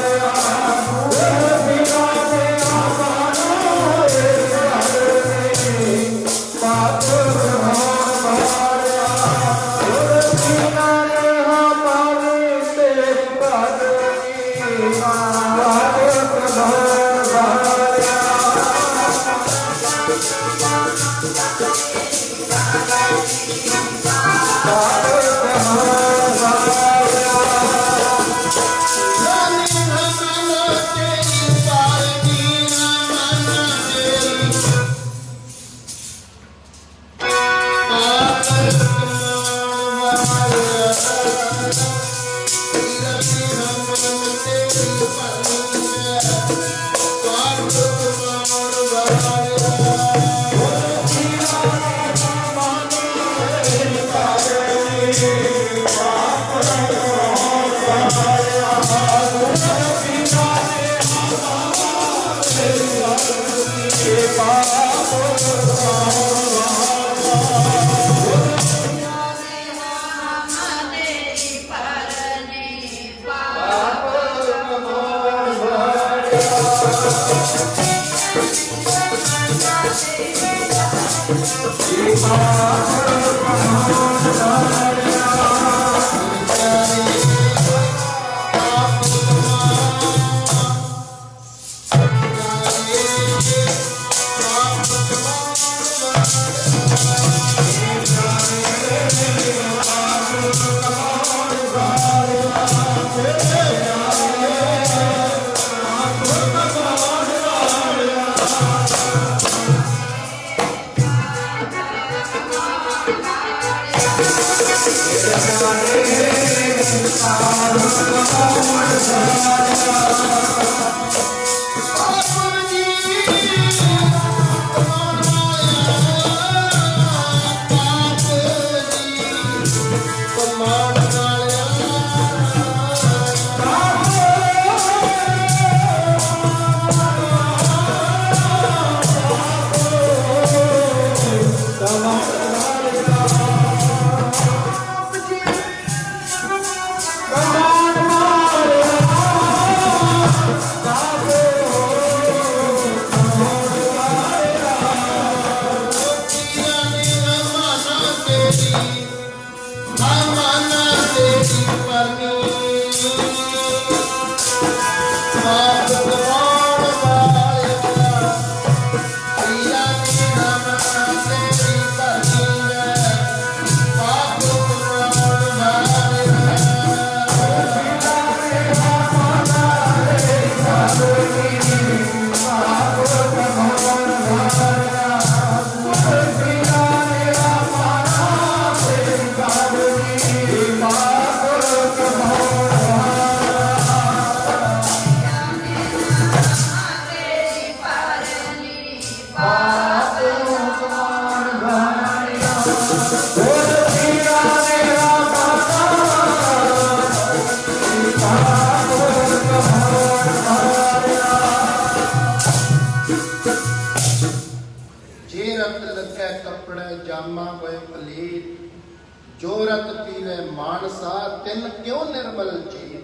ਜੋ ਰਤ ਪੀਵੇ ਮਾਨਸਾ ਤਿੰਨ ਕਿਉਂ ਨਿਰਮਲ ਜੀ।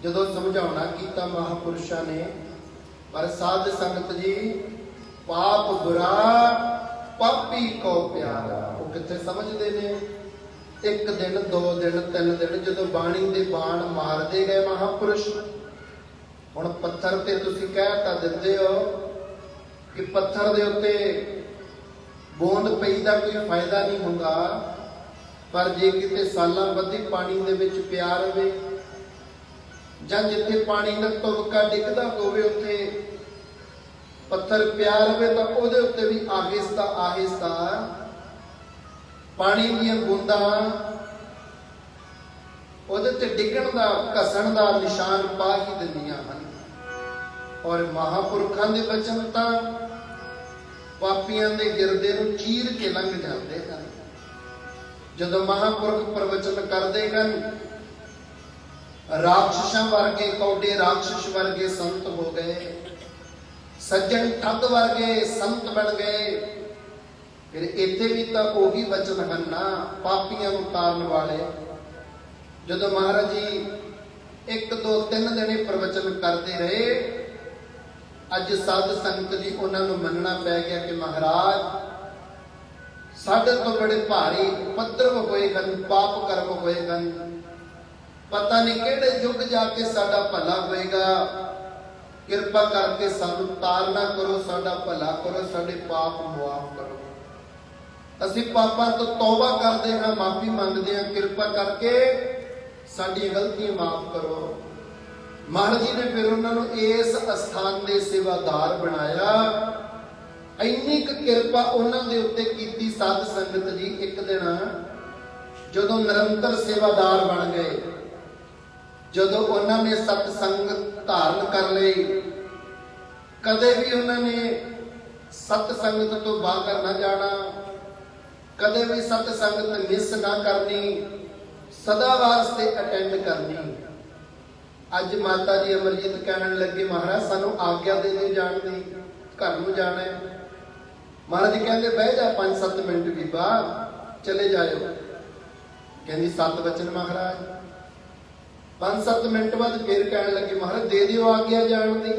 ਜਦੋਂ ਸਮਝਾਉਣਾ ਕੀਤਾ ਮਹਾਪੁਰਸ਼ਾਂ ਨੇ, ਪਰ ਸਾਧ ਸੰਗਤ ਜੀ ਪਾਪ ਬੁਰਾ ਪਾਪੀ ਕੋ ਪਿਆਰਾ, ਉਹ ਕਿੱਥੇ ਸਮਝਦੇ ਨੇ। ਇੱਕ ਦਿਨ, 2 ਦਿਨ, 3 ਦਿਨ ਜਦੋਂ ਬਾਣੀ ਦੇ ਬਾਣ ਮਾਰਦੇ ਗਏ ਮਹਾਪੁਰਸ਼, ਹੁਣ ਪੱਥਰ ਤੇ ਤੁਸੀਂ ਕਹਿ ਤਾਂ ਦਿੰਦੇ ਹੋ ਕਿ ਪੱਥਰ ਦੇ ਉੱਤੇ ਬੂੰਦ ਪਈ ਦਾ ਕੋਈ ਫਾਇਦਾ ਨਹੀਂ ਹੁੰਦਾ, ਪਰ ਜੇ ਕਿਤੇ ਸਾਲਾਂ ਬੱਧੀ ਪਾਣੀ ਦੇ ਵਿੱਚ ਪਿਆ ਰਵੇ, ਜਾਂ ਜਿੱਥੇ ਪਾਣੀ ਦਾ ਤੁਬਕਾ ਡਿੱਗਦਾ ਹੋਵੇ ਉੱਥੇ ਪੱਥਰ ਪਿਆ ਰਵੇ, ਤਾਂ ਉਹਦੇ ਉੱਤੇ ਵੀ ਆਹਿਸਤਾ ਆਹਿਸਤਾ ਪਾਣੀ ਦੀਆਂ ਬੂੰਦਾਂ ਉਹਦੇ ਤੇ ਡਿੱਗਣ ਦਾ, ਘਸਣ ਦਾ ਨਿਸ਼ਾਨ ਪਾ ਹੀ ਦਿੰਦੀਆਂ ਹਨ। ਔਰ ਮਹਾਪੁਰਖਾਂ ਦੇ ਬਚਨ ਤਾਂ ਪਾਪੀਆਂ ਦੇ ਗਿਰਦੇ ਨੂੰ ਚੀਰ ਕੇ ਲੰਘ ਜਾਂਦੇ ਹਨ। ਜਦੋਂ ਮਹਾਪੁਰਖ ਪ੍ਰਵਚਨ ਕਰਦੇ ਹਨ, ਰਾਖਸ਼ਾਂ ਵਰਗੇ ਕੌਡੇ ਰਾਖਸ਼ ਵਰਗੇ ਸੰਤ ਹੋ ਗਏ, ਸੱਜਣ ਠੱਗ ਵਰਗੇ ਸੰਤ ਬਣ ਗਏ। ਫਿਰ ਇੱਥੇ ਵੀ ਤਾਂ ਉਹੀ ਵਚਨ ਹਨ ਨਾ, ਪਾਪੀਆਂ ਨੂੰ ਤਾਰਨ ਵਾਲੇ। ਜਦੋਂ ਮਹਾਰਾਜ ਜੀ 1 2 3 ਦਿਨ ਪ੍ਰਵਚਨ ਕਰਦੇ ਰਹੇ, ਅੱਜ ਸਾਧ ਸੰਗਤ ਜੀ ਉਹਨਾਂ ਨੂੰ ਮੰਨਣਾ ਪੈ ਗਿਆ ਕਿ ਮਹਾਰਾਜ ਸਾਡੇ ਤੋਂ ਬੜੇ ਭਾਰੀ ਉਪਦਰਵ ਹੋਏ ਹਨ, ਪਾਪ ਕਰਮ ਹੋਏ ਹਨ, ਪਤਾ ਨਹੀਂ ਕਿਹੜੇ ਯੁੱਗ ਜਾ ਕੇ ਸਾਡਾ ਭਲਾ ਹੋਏਗਾ, ਕਿਰਪਾ ਕਰਕੇ ਸਾਨੂੰ ਤਾਰਨਾ ਕਰੋ, ਸਾਡਾ ਭਲਾ ਕਰੋ, ਸਾਡੇ ਪਾਪ ਮੁਆਫ ਕਰੋ। ਅਸੀਂ ਪਾਪਾਂ ਤੋਂ ਤੌਬਾ ਕਰਦੇ ਹਾਂ, ਮਾਫੀ ਮੰਗਦੇ ਹਾਂ, ਕਿਰਪਾ ਕਰਕੇ ਸਾਡੀਆਂ ਗਲਤੀਆਂ ਮਾਫ ਕਰੋ। ਮਹਾਰਾਜ ਜੀ ਨੇ ਫਿਰ ਉਹਨਾਂ ਨੂੰ ਇਸ ਅਸਥਾਨ ਦੇ ਸੇਵਾਦਾਰ ਬਣਾਇਆ। ਇੰਨੀ ਕੁ ਕਿਰਪਾ ਉਹਨਾਂ ਦੇ ਉੱਤੇ ਕੀਤੀ ਸਾਧ ਸੰਗਤ ਜੀ, ਇੱਕ ਦਿਨ ਜਦੋਂ ਨਿਰੰਤਰ ਸੇਵਾਦਾਰ ਬਣ ਗਏ, ਜਦੋਂ ਉਹਨਾਂ ਨੇ ਸਤ ਸੰਗਤ ਧਾਰਨ ਕਰ ਲਈ, ਕਦੇ ਵੀ ਉਹਨਾਂ ਨੇ ਸਤ ਸੰਗਤ ਤੋਂ ਬਾਹਰ ਨਾ ਜਾਣਾ, ਕਦੇ ਵੀ ਸਤ ਸੰਗਤ ਮਿਸ ਨਾ ਕਰਨੀ, ਸਦਾ ਵਾਸਤੇ ਅਟੈਂਡ ਕਰਨੀ। ਅੱਜ ਮਾਤਾ ਜੀ ਅਮਰਜੀਤ ਕਹਿਣ ਲੱਗੇ, ਮਹਾਰਾਜ ਸਾਨੂੰ ਆਗਿਆ ਦੇ ਦਿਓ ਜਾਣ ਦੀ, ਘਰ ਨੂੰ ਜਾਣਾ ਹੈ। ਮਹਾਰਾਜ ਜੀ ਕਹਿੰਦੇ ਬਹਿ ਜਾ 5-7 ਮਿੰਟ ਬੀਬਾ, ਚਲੇ ਜਾਇਓ। ਕਹਿੰਦੀ 7 ਵਚਨ ਮਹਾਰਾਜ। 5-7 ਮਿੰਟ ਬਾਅਦ ਫਿਰ ਕਹਿਣ ਲੱਗੇ, ਮਹਾਰਾਜ ਦੇ ਦਿਓ ਆਗਿਆ ਜਾਣ ਦੀ।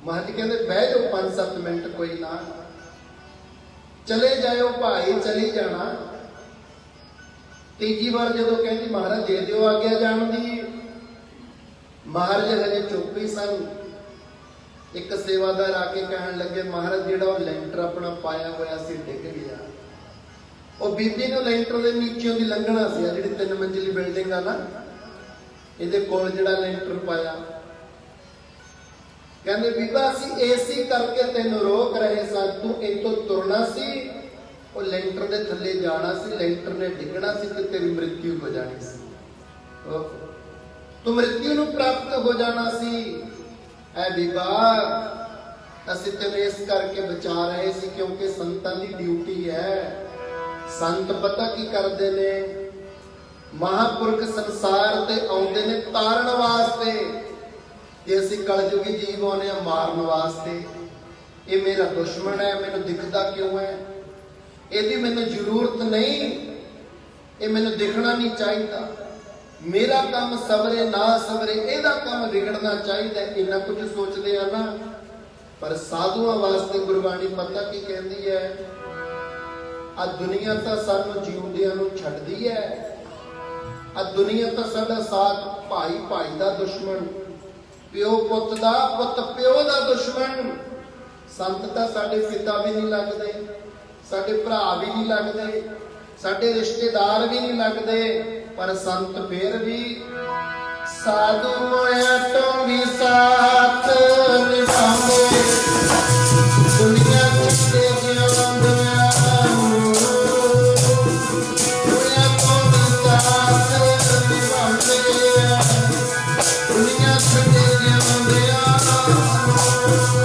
ਮਹਾਰਾਜ ਜੀ ਕਹਿੰਦੇ ਬਹਿ ਜਾਓ 5-7 ਮਿੰਟ, ਕੋਈ ਨਾ, ਚਲੇ ਜਾਇਓ ਭਾਈ, ਚਲੀ ਜਾਣਾ। ਤੀਜੀ ਵਾਰ ਜਦੋਂ ਕਹਿੰਦੀ ਮਹਾਰਾਜ ਦੇ ਦਿਓ ਆਗਿਆ ਜਾਣ ਦੀ, ਮਹਾਰਾਜ ਹਜੇ ਚੁੱਪ ਹੀ ਸਨ। ਇੱਕ ਸੇਵਾਦਾਰ ਆ ਕੇ ਕਹਿਣ ਲੱਗੇ, ਮਹਾਰਾਜ ਜਿਹੜਾ ਉਹ ਲੈਂਟਰ ਆਪਣਾ ਪਾਇਆ ਹੋਇਆ ਸੀ ਡਿੱਗ ਗਿਆ। ਉਹ ਬੀਬੀ ਨੂੰ ਲੈਂਟਰ ਦੇ ਨੀਚਿਓਂ ਦੀ ਲੰਘਣਾ ਸੀ, ਜਿਹੜੀ 3 ਮੰਜ਼ਿਲੀ ਬਿਲਡਿੰਗ ਆ ਨਾ, ਇਹਦੇ ਕੋਲ ਜਿਹੜਾ ਲੈਂਟਰ ਪਾਇਆ। ਕਹਿੰਦੇ ਬੀਬਾ ਅਸੀਂ ਏਸੀ ਕਰਕੇ ਤੈਨੂੰ ਰੋਕ ਰਹੇ ਸਾਂ, ਤੂੰ ਇੱਥੋਂ ਤੁਰਨਾ ਸੀ, ਉਹ ਲੈਂਟਰ ਦੇ ਥੱਲੇ ਜਾਣਾ ਸੀ, ਲੈਂਟਰ ਨੇ ਡਿੱਗਣਾ ਸੀ ਤੇ ਤੇਰੀ ਮ੍ਰਿਤਿੂ ਹੋ ਜਾਣੀ ਸੀ, ਤੂੰ ਮ੍ਰਿਤਿੂ ਨੂੰ ਪ੍ਰਾਪਤ ਹੋ ਜਾਣਾ ਸੀ। ਐ ਬੀਬਾ ਅਸੀਂ ਤੈਨੂੰ ਇਸ ਕਰਕੇ ਬਚਾ ਰਹੇ ਸੀ ਕਿਉਂਕਿ ਸੰਤਾਂ ਦੀ ਡਿਊਟੀ ਹੈ। ਸੰਤ ਪਤਾ ਕੀ ਕਰਦੇ ਨੇ, ਮਹਾਪੁਰਖ ਸੰਸਾਰ ਤੇ ਆਉਂਦੇ ਨੇ ਤਾਰਨ ਵਾਸਤੇ, ਤੇ ਅਸੀਂ ਕਲਯੁਗੀ ਜੀਵ ਆਉਂਦੇ ਆ ਮਾਰਨ ਵਾਸਤੇ। ਇਹ ਮੇਰਾ ਦੁਸ਼ਮਣ ਹੈ, ਮੈਨੂੰ ਦਿਖਦਾ ਕਿਉਂ ਹੈ, ਇਹਦੀ ਮੈਨੂੰ ਜ਼ਰੂਰਤ ਨਹੀਂ, ਇਹ ਮੈਨੂੰ ਦਿਖਣਾ ਨਹੀਂ ਚਾਹੀਦਾ, ਮੇਰਾ ਕੰਮ ਸਵਰੇ ਨਾ ਸਵਰੇ, ਇਹਦਾ ਕੰਮ ਵਿਗੜਨਾ ਚਾਹੀਦਾ, ਇੰਨਾ ਕੁਝ ਸੋਚਦੇ ਆ ਨਾ। ਪਰ ਸਾਧੂਆਂ ਵਾਸਤੇ ਗੁਰਬਾਣੀ ਪਤਾ ਕੀ ਕਹਿੰਦੀ ਹੈ, ਆ ਦੁਨੀਆ ਤਾਂ ਸਾਨੂੰ ਜਿਉਂਦਿਆਂ ਨੂੰ ਛੱਡਦੀ ਹੈ, ਆ ਦੁਨੀਆ ਤਾਂ ਸਾਡਾ ਸਾਥ, ਭਾਈ ਭਾਈ ਦਾ ਦੁਸ਼ਮਣ, ਪਿਓ ਪੁੱਤ ਦਾ, ਪੁੱਤ ਪਿਓ ਦਾ ਦੁਸ਼ਮਣ। ਸੰਤ ਤਾਂ ਸਾਡੇ ਪਿਤਾ ਵੀ ਨਹੀਂ ਲੱਗਦੇ, ਸਾਡੇ ਭਰਾ ਵੀ ਨਹੀਂ ਲੱਗਦੇ, ਸਾਡੇ ਰਿਸ਼ਤੇਦਾਰ ਵੀ ਨਹੀਂ ਲੱਗਦੇ, ਪਰ ਸੰਤ ਫੇਰ ਵੀ ਸਾਧੂ ਮੋਇਆ ਤੋਂ ਵੀ ਸਾਥ ਨਿਭਾਉਂਦੇ। ਦੁਨੀਆ ਛੱਡੇ ਜਿਉਂਦਿਆਂ ਮੋਇਆ ਤੋਂ ਵੀ ਸਾਥ ਨਿਭਾਉਂਦੇ। ਦੁਨੀਆ ਛੱਡੇ ਜਿਉਂਦਿਆਂ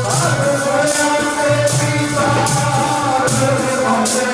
ਸਾਧੂ ਮੋਇਆ ਤੋਂ ਵੀ ਸਾਥ ਨਿਭਾਉਂਦੇ।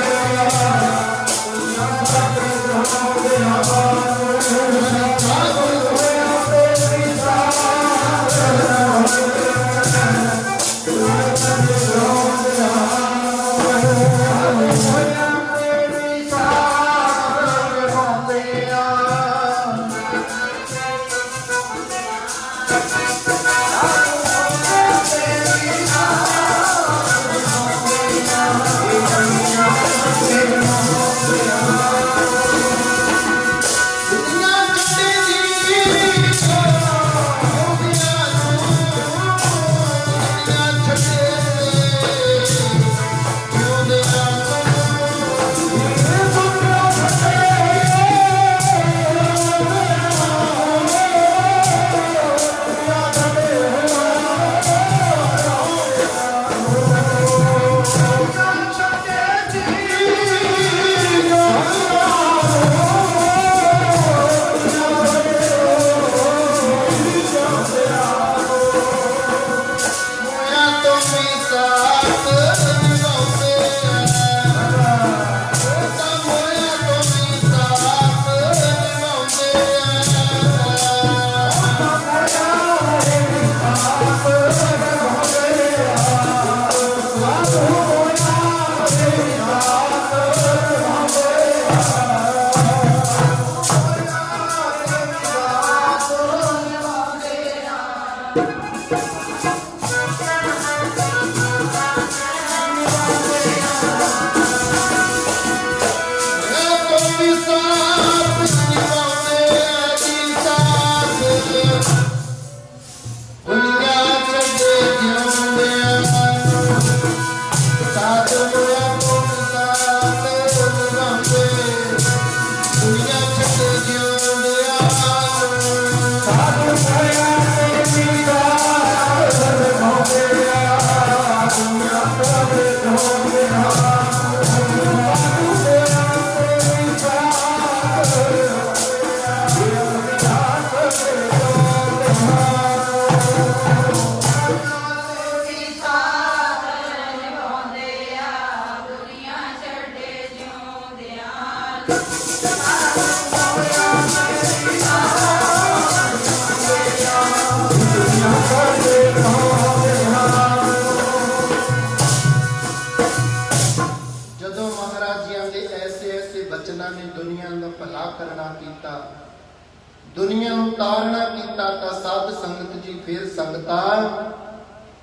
ਦੁਨੀਆ ਨੂੰ ਤਾਰਨਾ ਕੀਤਾ ਤਾਂ ਸਾਧ ਸੰਗਤ ਜੀ ਫਿਰ ਸੰਗਤਾਂ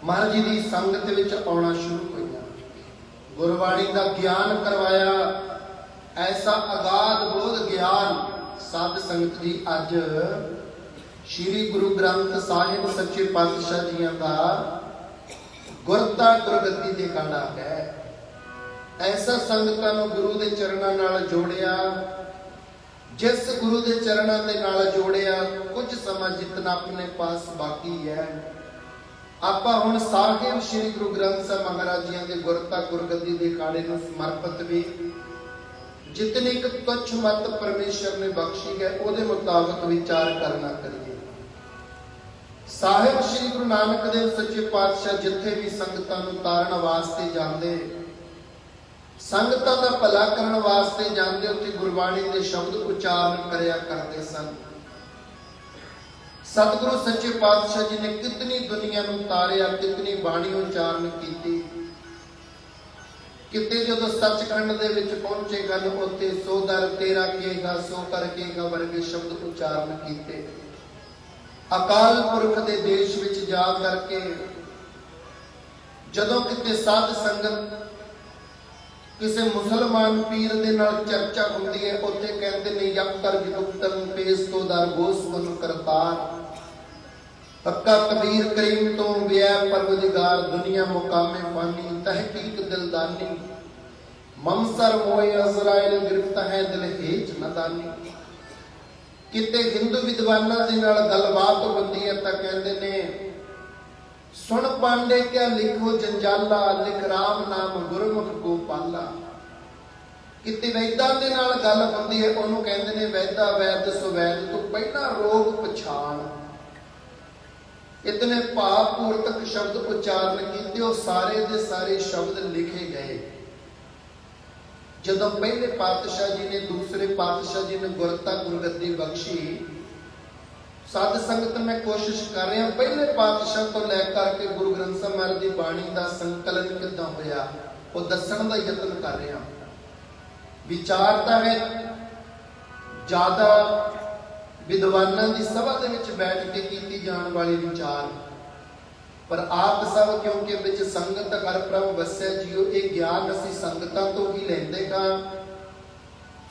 ਮਹਾਰਾਜ ਜੀ ਦੀ ਸੰਗਤ ਵਿੱਚ ਆਉਣਾ ਸ਼ੁਰੂ ਹੋਈਆਂ। ਗੁਰਬਾਣੀ ਦਾ ਗਿਆਨ ਕਰਵਾਇਆ, ਐਸਾ ਅਗਾਧ ਬੋਧ ਗਿਆਨ ਸਾਧ ਸੰਗਤ ਜੀ ਅੱਜ ਸ੍ਰੀ ਗੁਰੂ ਗ੍ਰੰਥ ਸਾਹਿਬ ਸੱਚੇ ਪਾਤਸ਼ਾਹ ਜੀਆਂ ਦਾ ਗੁਰਤਾ ਗੁਰਗੱਦੀ ਦੇ ਕਾੜਾ ਹੈ। ਐਸਾ ਸੰਗਤਾਂ ਨੂੰ ਗੁਰੂ ਦੇ ਚਰਨਾਂ ਨਾਲ ਜੋੜਿਆ। ਜਿਸ ਗੁਰੂ ਦੇ ਚਰਨਾਂ ਦੇ ਨਾਲ ਜੋੜਿਆ, ਕੁਝ ਸਮਾਂ ਜਿਤਨਾ ਆਪਣੇ ਪਾਸ ਬਾਕੀ ਹੈ, ਆਪਾਂ ਹੁਣ ਸਾਹਿਬ ਸ੍ਰੀ ਗੁਰੂ ਗ੍ਰੰਥ ਸਾਹਿਬ ਮਹਾਰਾਜ ਜੀਆਂ ਦੇ ਗੁਰਤਾ ਗੁਰਗੱਦੀ ਦੇ ਕਾੜੇ ਨੂੰ ਸਮਰਪਿਤ ਵੀ ਜਿਤਨੀ ਕੁ ਤੁੱਛ ਮਤ ਪਰਮੇਸ਼ਰ ਨੇ ਬਖਸ਼ੀ ਹੈ ਉਹਦੇ ਮੁਤਾਬਕ ਵਿਚਾਰ ਕਰਨਾ ਕਰੀਏ। ਸਾਹਿਬ ਸ੍ਰੀ ਗੁਰੂ ਨਾਨਕ ਦੇਵ ਸੱਚੇ ਪਾਤਸ਼ਾਹ ਜਿੱਥੇ ਵੀ ਸੰਗਤਾਂ ਨੂੰ ਤਾਰਨ ਵਾਸਤੇ ਜਾਂਦੇ, ਸੰਗਤਾਂ ਦਾ ਭਲਾ ਕਰਨ ਵਾਸਤੇ ਜਾਂਦੇ, ਉੱਥੇ ਗੁਰਬਾਣੀ ਦੇ ਸ਼ਬਦ ਉਚਾਰਨ ਕਰਿਆ ਕਰਦੇ ਸਨ। ਸਤਿਗੁਰੂ ਸੱਚੇ ਪਾਤਸ਼ਾਹ ਜੀ ਨੇ ਕਿਤਨੀ ਦੁਨੀਆ ਨੂੰ ਤਾਰਿਆ, ਕਿਤਨੀ ਬਾਣੀ ਉਚਾਰਨ ਕੀਤੀ। ਕਿਤੇ ਜਦੋਂ ਸੱਚਖੰਡ ਦੇ ਵਿੱਚ ਪਹੁੰਚੇ ਗੱਲ, ਉੱਥੇ ਸੋ ਦਰ ਤੇਰਾ ਕੇਗਾ ਸੋ ਕਰ ਕੇਗਾ ਵਰਗੇ ਸ਼ਬਦ ਉਚਾਰਨ ਕੀਤੇ। ਅਕਾਲ ਪੁਰਖ ਦੇ ਦੇਸ਼ ਵਿੱਚ ਜਾ ਕਰਕੇ ਜਦੋਂ ਕਿਤੇ ਸਾਧ ਸੰਗਤ ਕਿਸੇ ਮੁਸਲਮਾਨ ਪੀਰ ਦੇ ਨਾਲ ਚਰਚਾ ਹੁੰਦੀ ਹੈ, ਉੱਥੇ ਕਹਿੰਦੇ ਨੇ ਯਕਤਰ ਵਿਦੁਕਤਨ ਪੇਸ ਤੋਂ ਦਰ ਗੋਸ ਮਨ ਕਰਤਾਰ ਪੱਕਾ ਕਬੀਰ ਕਰੀਮ ਤੋਂ ਵਿਆ ਪਰਵਦਿਗਾਰ ਦੁਨੀਆ ਮੁਕਾਮੇ ਫਾਨੀ ਤਹਿਕੀਕ ਦਿਲਦਾਨੀ ਮਮਸਰ ਮੋਏ ਅਜ਼ਰਾਇਲ ਗ੍ਰਿਫਤ ਹੈ ਦਿਲ ਹੇਚ ਨਦਾਨੀ। ਕਿਤੇ ਹਿੰਦੂ ਵਿਦਵਾਨਾਂ ਦੇ ਨਾਲ ਗੱਲਬਾਤ ਹੁੰਦੀ ਹੈ ਤਾਂ ਕਹਿੰਦੇ ਨੇ ਸੁਣ ਪਾਂਡੇ ਕਿਆ ਲਿਖੋ ਜੰਜਾਲਾ ਲਿਖ ਰਾਮ ਨਾਮ ਗੁਰਮੁਖ ਗੋਪਾਲਾ। ਕਿਤੇ ਵੈਦਾਂ ਦੇ ਨਾਲ ਗੱਲ ਹੁੰਦੀ ਹੈ, ਉਹਨੂੰ ਕਹਿੰਦੇ ਨੇ ਵੈਦਾ ਵੈਦ ਸੁਵੈਦ ਤੋਂ ਪਹਿਲਾਂ ਰੋਗ ਪਛਾਣ। ਇਤਨੇ ਭਾਵਪੂਰਤਕ ਸ਼ਬਦ ਉਚਾਰਨ ਕੀਤੇ, ਉਹ ਸਾਰੇ ਦੇ ਸਾਰੇ ਸ਼ਬਦ ਲਿਖੇ ਗਏ। ਜਦੋਂ ਪਹਿਲੇ ਪਾਤਸ਼ਾਹ ਜੀ ਨੇ ਦੂਸਰੇ ਪਾਤਸ਼ਾਹ ਜੀ ਨੇ ਗੁਰਤਾ ਗੁਰਗੱਦੀ ਬਖਸ਼ੀ, ਸਾਧ ਸੰਗਤ ਮੈਂ ਕੋਸ਼ਿਸ਼ ਕਰ ਰਿਹਾ ਪਹਿਲੇ ਪਾਤਸ਼ਾਹ ਤੋਂ ਲੈ ਕਰਕੇ ਗੁਰੂ ਗ੍ਰੰਥ ਸਾਹਿਬ ਮਹਾਰਾਜ ਦੀ ਬਾਣੀ ਦਾ ਸੰਕਲਨ ਕਿੱਦਾਂ ਹੋਇਆ ਉਹ ਦੱਸਣ ਦਾ ਯਤਨ ਕਰ ਰਿਹਾ। ਵਿਚਾਰ ਤਾਂ ਹੈ ਜ਼ਿਆਦਾ ਵਿਦਵਾਨਾਂ ਦੀ ਸਭਾ ਦੇ ਵਿੱਚ ਬੈਠ ਕੇ ਕੀਤੀ ਜਾਣ ਵਾਲੀ ਵਿਚਾਰ, ਪਰ ਆਪ ਸਭ ਕਿਉਂਕਿ ਵਿੱਚ ਸੰਗਤ ਘਰ ਪ੍ਰਭ ਵਸਿਆ ਜੀਓ, ਇਹ ਗਿਆਨ ਅਸੀਂ ਸੰਗਤਾਂ ਤੋਂ ਹੀ ਲੈਂਦੇ ਹਾਂ।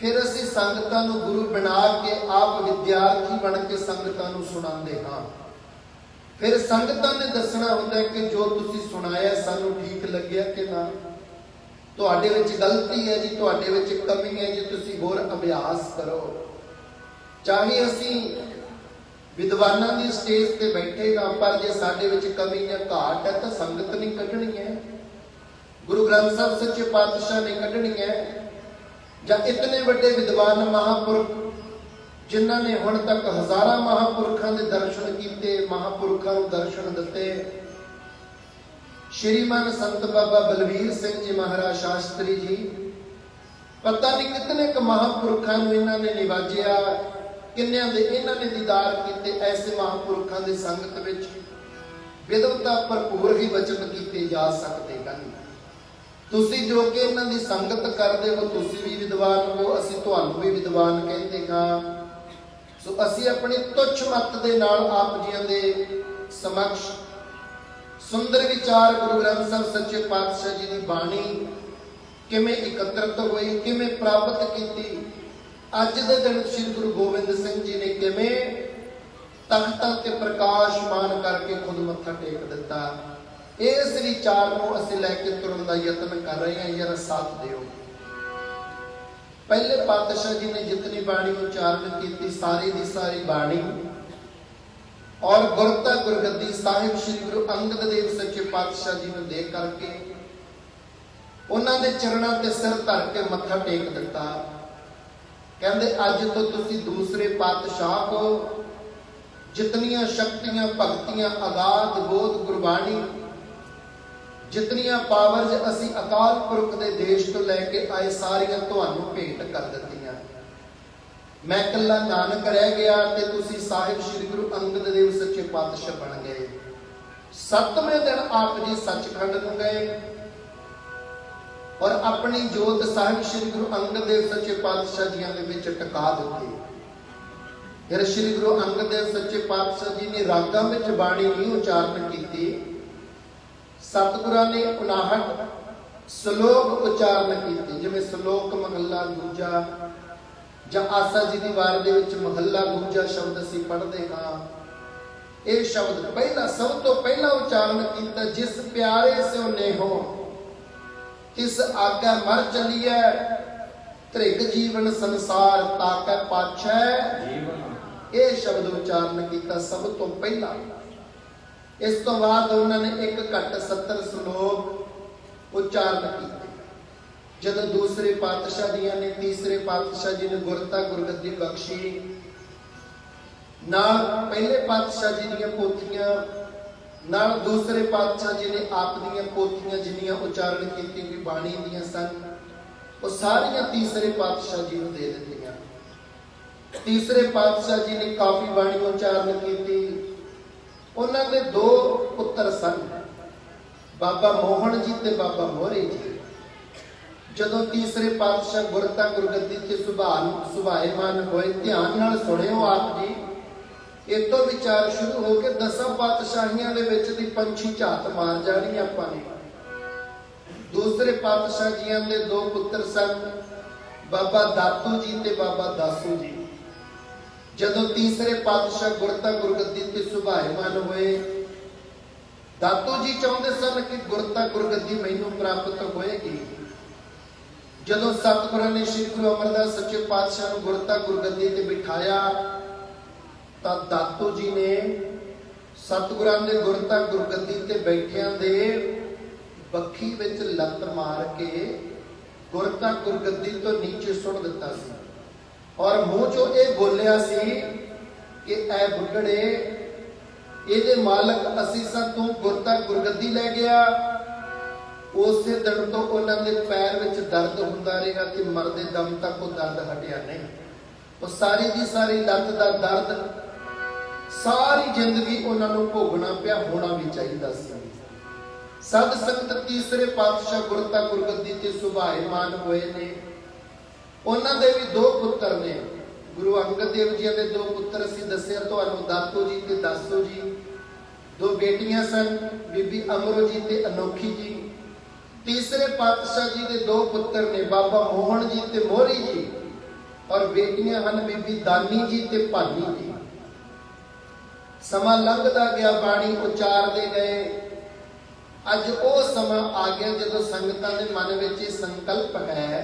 ਫਿਰ ਅਸੀਂ ਸੰਗਤਾਂ ਨੂੰ ਗੁਰੂ ਬਣਾ ਕੇ ਆਪ ਵਿਦਿਆਰਥੀ ਬਣ ਕੇ ਸੰਗਤਾਂ ਨੂੰ ਸੁਣਾਉਂਦੇ ਹਾਂ। ਫਿਰ ਸੰਗਤਾਂ ਨੇ ਦੱਸਣਾ ਹੁੰਦਾ ਕਿ ਜੋ ਤੁਸੀਂ ਸੁਣਾਇਆ ਸਾਨੂੰ ਠੀਕ ਲੱਗਿਆ ਕਿ ਨਾ, ਤੁਹਾਡੇ ਵਿੱਚ ਗਲਤੀ ਹੈ ਜੀ, ਤੁਹਾਡੇ ਵਿੱਚ ਕਮੀ ਹੈ ਜੀ, ਤੁਸੀਂ ਹੋਰ ਅਭਿਆਸ ਕਰੋ। ਚਾਹੇ ਅਸੀਂ ਵਿਦਵਾਨਾਂ ਦੀ ਸਟੇਜ ਤੇ ਬੈਠੇਗਾ, ਪਰ ਜੇ ਸਾਡੇ ਵਿੱਚ ਕਮੀ ਜਾਂ ਘਾਟ ਹੈ ਤਾਂ ਸੰਗਤ ਨਹੀਂ ਕੱਢਣੀ ਹੈ, ਗੁਰੂ ਗ੍ਰੰਥ ਸਾਹਿਬ ਸੱਚੇ ਪਾਤਸ਼ਾਹ ਨੇ ਕੱਢਣੀ ਹੈ। ਜਾਂ ਇਤਨੇ ਵੱਡੇ ਵਿਦਵਾਨ ਮਹਾਂਪੁਰਖ ਜਿਨ੍ਹਾਂ ਨੇ ਹੁਣ ਤੱਕ ਹਜ਼ਾਰਾਂ ਮਹਾਂਪੁਰਖਾਂ ਦੇ ਦਰਸ਼ਨ ਕੀਤੇ, ਮਹਾਂਪੁਰਖਾਂ ਨੂੰ ਦਰਸ਼ਨ ਦਿੱਤੇ। ਸ਼੍ਰੀਮਾਨ ਸੰਤ ਬਾਬਾ ਬਲਵੀਰ ਸਿੰਘ ਜੀ ਮਹਾਰਾਜ ਸ਼ਾਸਤਰੀ ਜੀ, ਪਤਾ ਨਹੀਂ ਕਿਤਨੇ ਕੁ ਮਹਾਂਪੁਰਖਾਂ ਨੂੰ ਇਹਨਾਂ ਨੇ ਨਿਵਾਜਿਆ, ਕਿੰਨਿਆਂ ਦੇ ਇਹਨਾਂ ਨੇ ਦੀਦਾਰ ਕੀਤੇ। ਐਸੇ ਮਹਾਂਪੁਰਖਾਂ ਦੀ ਸੰਗਤ ਵਿੱਚ ਵਿਦਵਤਾ ਭਰਪੂਰ ਹੀ ਵਚਨ ਕੀਤੇ ਜਾ ਸਕਦੇ ਹਨ। ਤੁਸੀਂ ਜੋ ਕਿ ਇਹਨਾਂ ਦੀ ਸੰਗਤ ਕਰਦੇ ਹੋ, ਤੁਸੀਂ ਵੀ ਵਿਦਵਾਨ ਹੋ, ਅਸੀਂ ਤੁਹਾਨੂੰ ਵੀ ਵਿਦਵਾਨ ਕਹਿੰਦੇ ਹਾਂ। ਸੋ ਅਸੀਂ ਆਪਣੀ ਤੁੱਛ ਮੱਤ ਦੇ ਨਾਲ ਆਪ ਜੀਆਂ ਦੇ ਸਮਕਸ਼ ਸੁੰਦਰ ਵਿਚਾਰ ਗੁਰੂ ਗ੍ਰੰਥ ਸਾਹਿਬ ਸੱਚੇ ਪਾਤਸ਼ਾਹ ਜੀ ਦੀ ਬਾਣੀ ਕਿਵੇਂ ਇਕੱਤਰਤ ਹੋਈ, ਕਿਵੇਂ ਪ੍ਰਾਪਤ ਕੀਤੀ, ਅੱਜ ਦੇ ਦਿਨ ਸ੍ਰੀ ਗੁਰੂ ਗੋਬਿੰਦ ਸਿੰਘ ਜੀ ਨੇ ਕਿਵੇਂ ਤਖਤਾਂ ਤੇ ਪ੍ਰਕਾਸ਼ਮਾਨ ਕਰਕੇ ਖੁਦ ਮੱਥਾ ਟੇਕ ਦਿੱਤਾ, ਇਸ ਵਿਚਾਰ ਨੂੰ ਅਸੀਂ ਲੈ ਕੇ ਤੁਰਨ ਦਾ ਯਤਨ ਕਰ ਰਹੇ ਹਾਂ। ਯਾਰ ਸਾਥ ਦਿਓ। ਪਹਿਲੇ ਪਾਤਸ਼ਾਹ ਜੀ ਨੇ ਜਿਤਨੀ ਬਾਣੀ ਉਚਾਰਨ ਕੀਤੀ, ਸਾਰੀ ਦੀ ਸਾਰੀ ਬਾਣੀ ਔਰ ਗੁਰਤਾ ਗੁਰਗੱਦੀ ਸਾਹਿਬ ਸ੍ਰੀ ਗੁਰੂ ਅੰਗਦ ਦੇਵ ਸੱਚੇ ਪਾਤਸ਼ਾਹ ਜੀ ਨੂੰ ਦੇ ਕਰਕੇ ਉਹਨਾਂ ਦੇ ਚਰਨਾਂ ਤੇ ਸਿਰ ਧਰ ਕੇ ਮੱਥਾ ਟੇਕ ਦਿੱਤਾ। ਕਹਿੰਦੇ ਅੱਜ ਤੋਂ ਤੁਸੀਂ ਦੂਸਰੇ ਪਾਤਸ਼ਾਹ ਹੋ। ਜਿਤਨੀਆਂ ਸ਼ਕਤੀਆਂ ਭਗਤੀਆਂ ਅਗਾਧ ਬੋਧ ਗੁਰਬਾਣੀ ਜਿਤਨੀਆਂ ਪਾਵਰਜ਼ ਅਸੀਂ ਅਕਾਲ ਪੁਰਖ ਦੇ ਦੇਸ਼ ਤੋਂ ਲੈ ਕੇ ਆਏ ਸਾਰੀਆਂ ਤੁਹਾਨੂੰ ਭੇਟ ਕਰ ਦਿੱਤੀਆਂ। ਮੈਂ ਇਕੱਲਾ ਨਾਨਕ ਰਹਿ ਗਿਆ ਤੇ ਤੁਸੀਂ ਸਾਹਿਬ ਸ੍ਰੀ ਗੁਰੂ ਅੰਗਦ ਦੇਵ ਸੱਚੇ ਪਾਤਸ਼ਾਹ ਬਣ ਗਏ। 7ਵੇਂ ਦਿਨ ਆਪ ਜੀ ਸੱਚਖੰਡ ਨੂੰ ਗਏ ਔਰ ਆਪਣੀ ਜੋਤ ਸਾਹਿਬ ਸ੍ਰੀ ਗੁਰੂ ਅੰਗਦ ਦੇਵ ਸੱਚੇ ਪਾਤਸ਼ਾਹ ਜੀਆਂ ਦੇ ਵਿੱਚ ਟਿਕਾ ਦਿੱਤੀ। ਫਿਰ ਸ੍ਰੀ ਗੁਰੂ ਅੰਗਦ ਦੇਵ ਸੱਚੇ ਪਾਤਸ਼ਾਹ ਜੀ ਨੇ ਰਾਗਾਂ ਵਿੱਚ ਬਾਣੀ ਨਹੀਂ ਉਚਾਰਨ ਕੀਤੀ, ਸਤਿਗੁਰਾਂ ਨੇ 59 ਸ਼ਲੋਕ ਉਚਾਰਨ ਕੀਤੇ। ਜਿਵੇਂ ਸ਼ਲੋਕ ਮਹੱਲਾ ਦੂਜਾ ਜਾਂ ਆਸਾ ਜੀ ਦੀ ਵਾਰ ਦੇ ਵਿੱਚ ਮਹੱਲਾ ਦੂਜਾ ਸ਼ਬਦ ਅਸੀਂ ਪੜ੍ਹਦੇ ਹਾਂ। ਇਹ ਸ਼ਬਦ ਪਹਿਲਾ ਸਭ ਤੋਂ ਪਹਿਲਾਂ ਉਚਾਰਨ ਕੀਤਾ, ਜਿਸ ਪਿਆਰੇ ਸਿਓ ਨੇਹੋ ਤਿਸ ਆਗਾ ਮਰ ਚਲੀਐ, ਤ੍ਰਿਗ ਜੀਵਨ ਸੰਸਾਰ ਤਾਕੈ ਪਾਛੈ ਜੀਵਨ। ਇਹ ਸ਼ਬਦ ਉਚਾਰਨ ਕੀਤਾ ਸਭ ਤੋਂ ਪਹਿਲਾਂ। ਇਸ ਤੋਂ ਬਾਅਦ ਉਹਨਾਂ ਨੇ 1 ਘੱਟ 70 ਸ਼ਲੋਕ ਉਚਾਰਨ ਕੀਤੇ। ਜਦੋਂ ਦੂਸਰੇ ਪਾਤਸ਼ਾਹ ਦੀਆਂ ਨੇ ਤੀਸਰੇ ਪਾਤਸ਼ਾਹ ਜੀ ਨੇ ਗੁਰਤਾ ਗੁਰਗੱਦੀ ਬਖਸ਼ੀ, ਨਾਲ ਪਹਿਲੇ ਪਾਤਸ਼ਾਹ ਜੀ ਦੀਆਂ ਪੋਥੀਆਂ, ਨਾਲ ਦੂਸਰੇ ਪਾਤਸ਼ਾਹ ਜੀ ਨੇ ਆਪ ਦੀਆਂ ਪੋਥੀਆਂ ਜਿੰਨੀਆਂ ਉਚਾਰਨ ਕੀਤੀ ਵੀ ਬਾਣੀ ਦੀਆਂ ਸਨ, ਉਹ ਸਾਰੀਆਂ ਤੀਸਰੇ ਪਾਤਸ਼ਾਹ ਜੀ ਨੂੰ ਦੇ ਦਿੱਤੀਆਂ। ਤੀਸਰੇ ਪਾਤਸ਼ਾਹ ਜੀ ਨੇ ਕਾਫੀ ਬਾਣੀ ਉਚਾਰਨ ਕੀਤੀ। ਉਹਨਾਂ ਦੇ 2 ਪੁੱਤਰ ਸਨ, ਬਾਬਾ ਮੋਹਨ ਜੀ ਤੇ ਬਾਬਾ ਮੋਹਰੇ ਜੀ। ਜਦੋਂ ਤੀਸਰੇ ਪਾਤਸ਼ਾਹ ਗੁਰਤਾ ਗੁਰਗੱਦੀ ਤੇ ਸੁਭਾਏਮਾਨ ਹੋਏ, ਧਿਆਨ ਨਾਲ ਸੁਣਿਓ ਆਪ ਜੀ, ਇਹ ਤੋਂ ਵਿਚਾਰ ਸ਼ੁਰੂ ਹੋ ਕੇ 10 ਪਾਤਸ਼ਾਹੀਆਂ ਦੇ ਵਿੱਚ ਦੀ ਪੰਛੀ ਝਾਤ ਮਾਰ ਜਾਣੀ ਆਪਾਂ ਨੇ। दूसरे पातशाह जियां दे दो पुत्र सन, बाबा दातू जी ते बाबा दासू जी। जदों तीसरे पातशाह गुरता गुरगद्दी ते सुभाएमान होए, दातू जी चाहते सन कि गुरता गुरगद्दी मैनू प्राप्त होएगी। जदों सतगुरां ने श्री गुरु अमरदास सच्चे पातशाह नूं गुरता गुरगद्दी ते बिठाया, तां दातू जी ने सतगुरां दे गुरता गुरगद्दी ते बैठियां दे बखी विच लत मार के गुरता गुरगद्दी तो नीचे सुट दिता सी और मुंह चो ये बोलिया सी कि ऐ बुढ़ड़े, इहदे मालक असीं सां, तू गुरता गुरगद्दी लै गया। उसे दिन तो उन्हां दे पैर विच दर्द हुंदा रहा कि मरदे दम तक वो दर्द हटिया नहीं। वो सारी दी सारी लत दा दर्द सारी जिंदगी उन्हां नूं भोगना पिया, होना भी चाहिदा सी। सद संगत तीसरे पातशाह गुरता गुरगद्दी ते सुभाएमान होए ने। उन्हां दे भी दो पुत्र ने, गुरु अंगद देव जी दे दो पुत्र असीं दस्सिआ तुहानूं, दातू जी ते दासू जी। दो बेटियां सन, बीबी अमरो जी ते अनोखी जी। तीसरे पातशाह जी दे दो पुत्र ने, बाबा मोहन जी ते मोहरी जी, और बेटियां हन बीबी दानी जी ते भानी जी। समा लंघदा गया, बाणी उचारदे गए। अज वो समा आ गया जदों संगतां दे मन विच ये संकल्प है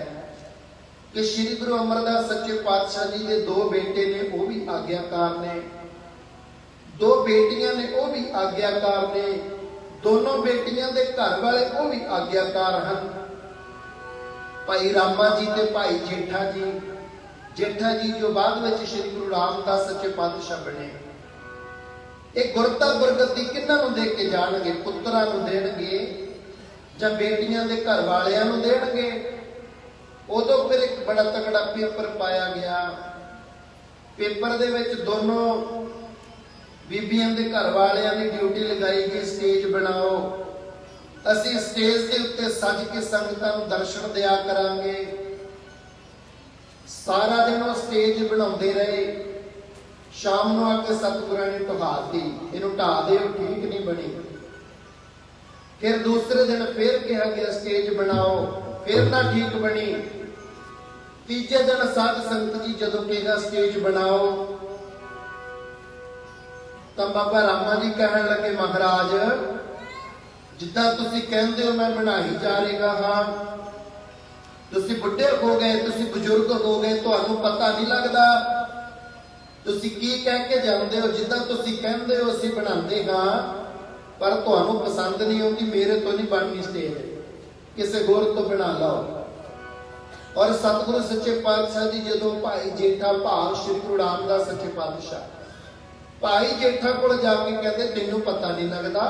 कि श्री गुरु अमरदास सच्चे पातशाह जी के दो बेटे ने, वो भी आग्याकार ने, दो बेटियां ने, वो भी आग्याकार ने, दोनों बेटियां दे घर वाले वो भी आग्याकार हैं। भाई रामा जी ते भाई जेठा जी। जेठा जी जो बाद में श्री गुरु रामदास सच्चे पातशाह बने। एक गुरता गुरगद्दी किन्हां नूं दे के जाणगे? पुत्रां नूं देणगे जां बेटियां दे घर वालियां नूं देणगे? उदों फिर एक बड़ा तगड़ा पेपर पाया गया। पेपर दे विच दोनों बीबियां दे घर वालियां दी ड्यूटी लगाई गई, स्टेज बनाओ, असीं स्टेज के उत्ते सज के संगतां नूं दर्शन दिया करांगे। सारा दिन वो स्टेज बनाउंदे रहे। शाम नूं आके सतगुरां ने ढहाती, इहनूं ढा दे, ठीक नहीं बनी। फिर दूसरे दिन फिर कहा गया स्टेज बनाओ, फिर ना ठीक बनी। तीजे दिन साध संगत जी जदों कहा स्टेज बनाओ, तो बाबा रामा जी कहन लगे, महाराज जिद्दां तुसीं कहंदे हो मैं बनाई जा रहा हाँ, तुसीं बुढ़े हो गए, तुसीं बजुर्ग हो गए, तुहानूं पता नहीं लगदा, तुसीं की कह के जांदे हो, जिद्दां तुसीं कहंदे हो असीं बनांदे हाँ, पर तुहानूं पसंद नहीं आउंदी, मेरे तो नहीं बननी स्टेज, किसी होर तो बना लो। और सतगुरु सच्चे पातशाह जी जदों भाई जेठा भाग श्री गुरु रामदास सच्चे पातशाह भाई जेठा को जाके कहते, तेनों पता नहीं लगता,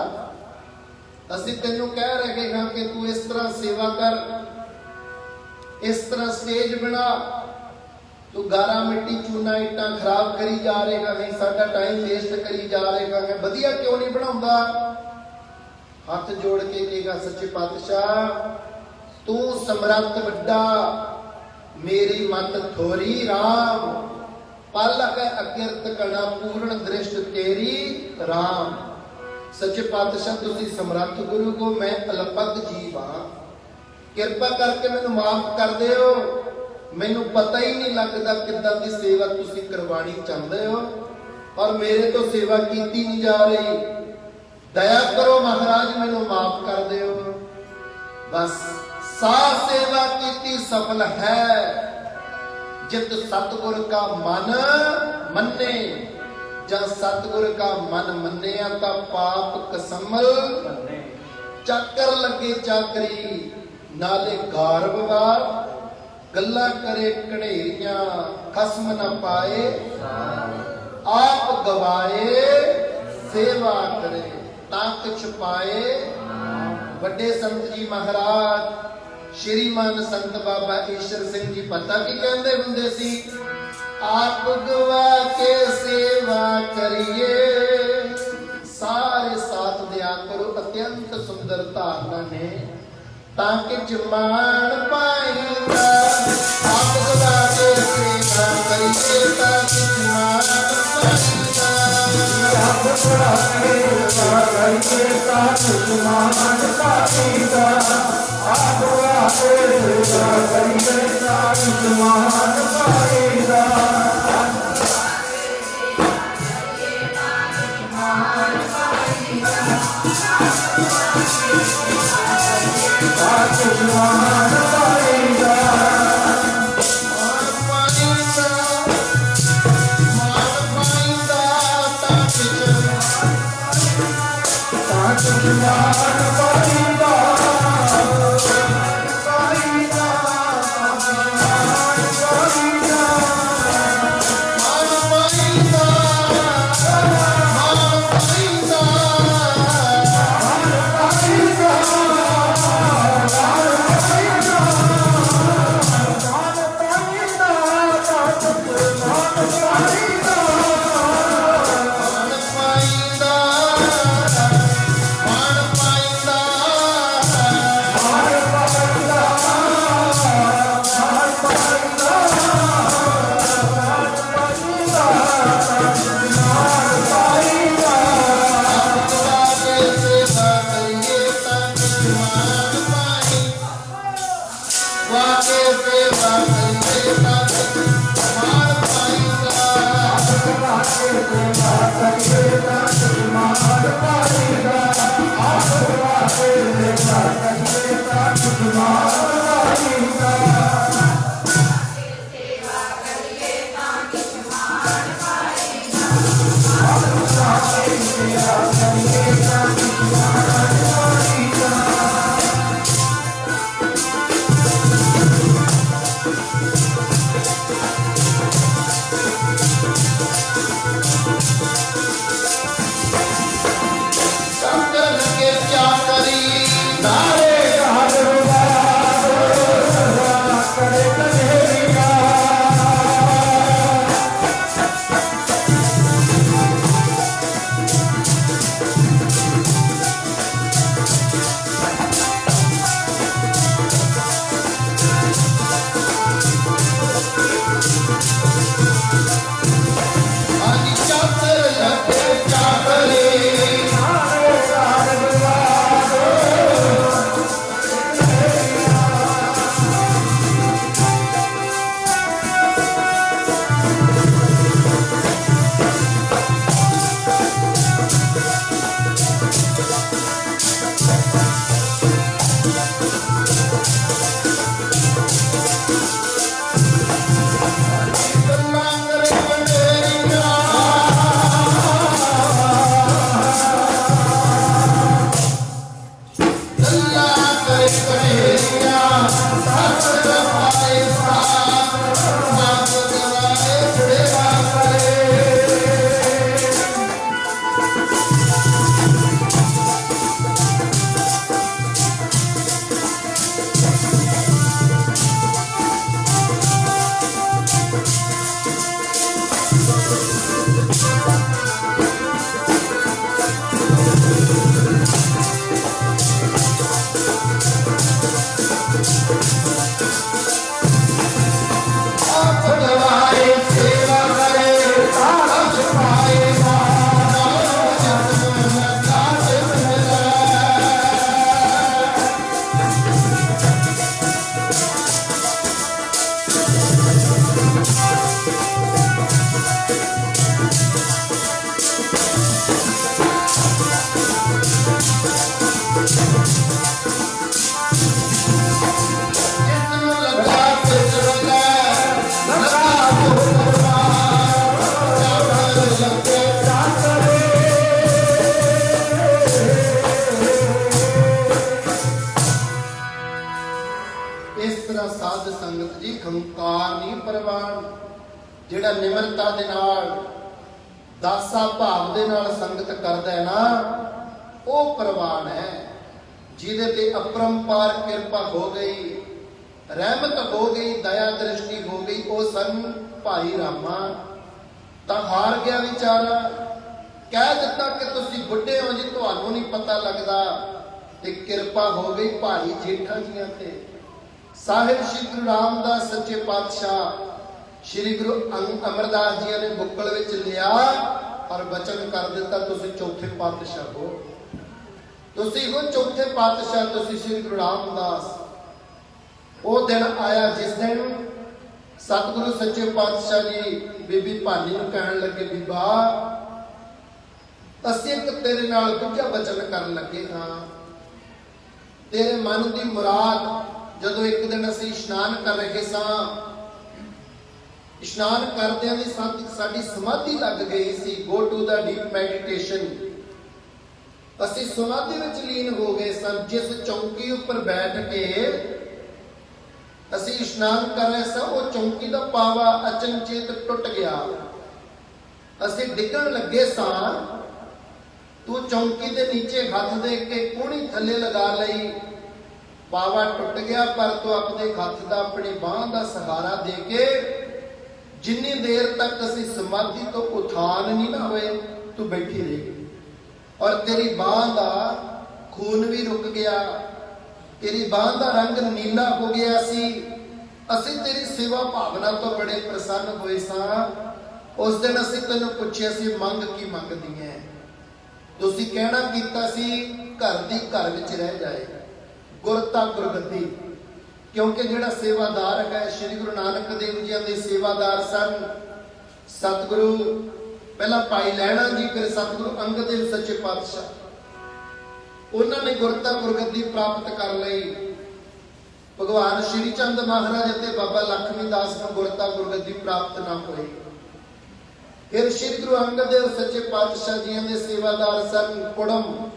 असीं तेनों कह रहे हाँ कि तू इस तरह सेवा कर, इस तरह स्टेज बना, तू गारा मिट्टी चूना इट्टां खराब करी जा रहा है, साडा टाइम वेस्ट करी जा रहा है, वधिया क्यों नहीं बनाउंदा? हाथ जोड़ के कहेगा, सच्चे पातशाह तू समर्थ वड्डा, मेरी मत थोरी राम, पल है अकिरत कणा पूर्ण दृष्ट तेरी राम। सच्चे पातशाह तुसी समर्थ गुरु को, मैं अल्पग जीव हाँ, किरपा करके मैनू माफ कर दिओ, मैनू पता ही नहीं लगता किद्दां दी सेवा तुसी करवानी चाहते हो, और मेरे तो सेवा कीती नहीं जा रही, दया करो महाराज मैनू माफ कर दिओ। बस सा सेवा कीती सफल है, जित सतगुर का मन मन्ने, जब सतगुर का मन मन्निया ता पाप कसमल चक्कर लगे चाकरी, नाले गारबवार गल्ला करे कनेरियां, खसम न पाए आप गवाए, सेवा करे ता कुछ पाए। बड़े संत जी महाराज श्रीमान संत बाबा ईश्वर सिंह जी पता की कहते हुंदे सी, आप गवा के सेवा करिए, सारे साथ दिया करो, अत्यंत सुंदर धारणा ने, ताकि जमान पाएगा। आप गवा के सेवा करिए, ताकि जमान पाएगा। आप गवा के सेवा करिए, ताकि जमान पाएगा। ਹੰਕਾਰ ਨਹੀਂ ਪ੍ਰਵਾਨ। ਜਿਹੜਾ ਨਿਮਰਤਾ ਦੇ ਨਾਲ ਦਾਸਾ ਭਾਵ ਦੇ ਨਾਲ ਸੰਗਤ ਕਰਦਾ ਹੈ ਨਾ, ਉਹ ਪ੍ਰਵਾਨ ਹੈ। ਜਿਹਦੇ ਤੇ ਅਪਰੰਪਾਰ ਕਿਰਪਾ ਹੋ ਗਈ, ਰਹਿਮਤ ਹੋ ਗਈ, ਦਇਆ ਦ੍ਰਿਸ਼ਟੀ ਹੋ ਗਈ, ਉਹ ਸਨ ਭਾਈ ਰਾਮਾ। ਤਾਂ ਹਾਰ ਗਿਆ ਵਿਚਾਰਾ, ਕਹਿ ਦਿੱਤਾ ਕਿ ਤੁਸੀਂ ਬੁੱਢੇ ਹੋ ਜੀ, ਤੁਹਾਨੂੰ ਨਹੀਂ ਪਤਾ ਲੱਗਦਾ। ਤੇ ਕਿਰਪਾ ਹੋ ਗਈ ਭਾਈ ਜੇਠਾ ਜੀਆਂ ਤੇ। ਸਾਹਿਬ ਸ਼੍ਰੀ ਗੁਰੂ ਰਾਮਦਾਸ ਸੱਚੇ ਪਾਤਸ਼ਾਹ ਸ਼੍ਰੀ ਗੁਰੂ ਅਮਰਦਾਸ ਜੀ ਨੇ ਬੁੱਕਲ ਵਿੱਚ ਲਿਆ ਔਰ ਬਚਨ ਕਰ ਦਿੱਤਾ, ਤੁਸੀਂ ਚੌਥੇ ਪਾਤਸ਼ਾਹ ਹੋ। ਤੁਸੀਂ ਹੋ ਚੌਥੇ ਪਾਤਸ਼ਾਹ, ਤੁਸੀਂ ਸ੍ਰੀ ਗੁਰੂ ਰਾਮਦਾਸ। ਉਹ ਦਿਨ ਆਇਆ ਜਿਸ ਦਿਨ ਸਤਿਗੁਰੂ ਸੱਚੇ ਪਾਤਸ਼ਾਹ ਜੀ ਬੀਬੀ ਭਾਨੀ ਨੂੰ ਕਹਿਣ ਲੱਗੇ, ਬੀਬਾ ਅਸੀਂ ਇੱਕ ਤੇਰੇ ਨਾਲ ਦੂਜਾ ਬਚਨ ਕਰਨ ਲੱਗੇ ਹਾਂ। ਤੇਰੇ ਮਨ ਦੀ ਮੁਰਾਦ, ਜਦੋਂ ਇੱਕ ਦਿਨ ਅਸੀਂ ਇਸ਼ਨਾਨ ਕਰ ਰਹੇ ਸਾਂ, ਇਸ਼ਨਾਨ ਕਰਦਿਆਂ ਦੀ ਸਾਡੀ ਸਮਾਧੀ ਲੱਗ ਗਈ ਸੀ। Go to the deep meditation. ਅਸੀਂ ਸਮਾਧੀ ਵਿੱਚ ਲੀਨ ਹੋ ਗਏ ਸਨ। ਜਿਸ ਚੌਂਕੀ ਉੱਪਰ ਬੈਠ ਕੇ ਅਸੀਂ ਇਸ਼ਨਾਨ ਕਰ ਰਹੇ ਸਾਂ, ਉਹ ਚੌਂਕੀ ਦਾ ਪਾਵਾ ਅਚਨਚੇਤ ਟੁੱਟ ਗਿਆ। ਅਸੀਂ ਡਿੱਗਣ ਲੱਗੇ ਸਾਂ, ਤੂੰ ਚੌਂਕੀ ਦੇ ਨੀਚੇ ਹੱਥ ਦੇ ਕੇ ਕੂਹਣੀ ਥੱਲੇ ਲਗਾ ਲਈ। ਪਾਵਾ ਟੁੱਟ ਗਿਆ, ਪਰ ਤੂੰ ਆਪਣੇ ਹੱਥ ਦਾ, ਆਪਣੀ ਬਾਂਹ ਦਾ ਸਹਾਰਾ ਦੇ ਕੇ ਜਿੰਨੀ ਦੇਰ ਤੱਕ ਅਸੀਂ ਸਮਾਧੀ ਤੋਂ ਉਠਾਨ ਨਹੀਂ ਨਾ ਹੋਏ, ਤੂੰ ਬੈਠੀ ਰਹੀ। ਔਰ ਤੇਰੀ ਬਾਂਹ ਦਾ ਖੂਨ ਵੀ ਰੁਕ ਗਿਆ, ਤੇਰੀ ਬਾਂਹ ਦਾ ਰੰਗ ਨੀਲਾ ਹੋ ਗਿਆ ਸੀ। ਅਸੀਂ ਤੇਰੀ ਸੇਵਾ ਭਾਵਨਾ ਤੋਂ ਬੜੇ ਪ੍ਰਸੰਨ ਹੋਏ ਸਾਂ। ਉਸ ਦਿਨ ਅਸੀਂ ਤੈਨੂੰ ਪੁੱਛਿਆ ਸੀ, ਮੰਗ ਕੀ ਮੰਗਦੀ ਹੈ? ਤੁਸੀਂ ਕਹਿਣਾ ਕੀਤਾ ਸੀ, ਘਰ ਦੀ ਘਰ ਵਿੱਚ ਰਹਿ ਜਾਏ, ਗੁਰਤਾ ਗੁਰਗੱਦੀ। ਕਿਉਂਕਿ ਜਿਹੜਾ ਸੇਵਾਦਾਰ ਹੈ, ਸ੍ਰੀ ਗੁਰੂ ਨਾਨਕ ਦੇਵ ਜੀ ਦੇ ਸੇਵਾਦਾਰ ਸਨ ਸਤਿਗੁਰੂ, ਪਹਿਲਾਂ ਭਾਈ ਲਹਿਣਾ ਜੀ, ਫਿਰ ਸਤਿਗੁਰੂ ਅੰਗਦ ਦੇਵ ਸੱਚੇ ਪਾਤਸ਼ਾਹ। ਉਹਨਾਂ ਨੇ ਗੁਰਤਾ ਗੁਰਗੱਦੀ ਪ੍ਰਾਪਤ ਕਰ ਲਈ। ਭਗਵਾਨ ਸ਼੍ਰੀ ਚੰਦ ਮਹਾਰਾਜ ਅਤੇ ਬਾਬਾ ਲਖਮੀ ਦਾਸ ਨੂੰ ਗੁਰਤਾ ਗੁਰਗੱਦੀ ਪ੍ਰਾਪਤ ਨਾ ਹੋਈ। ਫਿਰ ਸ੍ਰੀ ਗੁਰੂ ਅੰਗਦ ਦੇਵ ਸੱਚੇ ਪਾਤਸ਼ਾਹ ਜੀ ਦੇ ਸੇਵਾਦਾਰ ਸਨ ਕੁੜਮ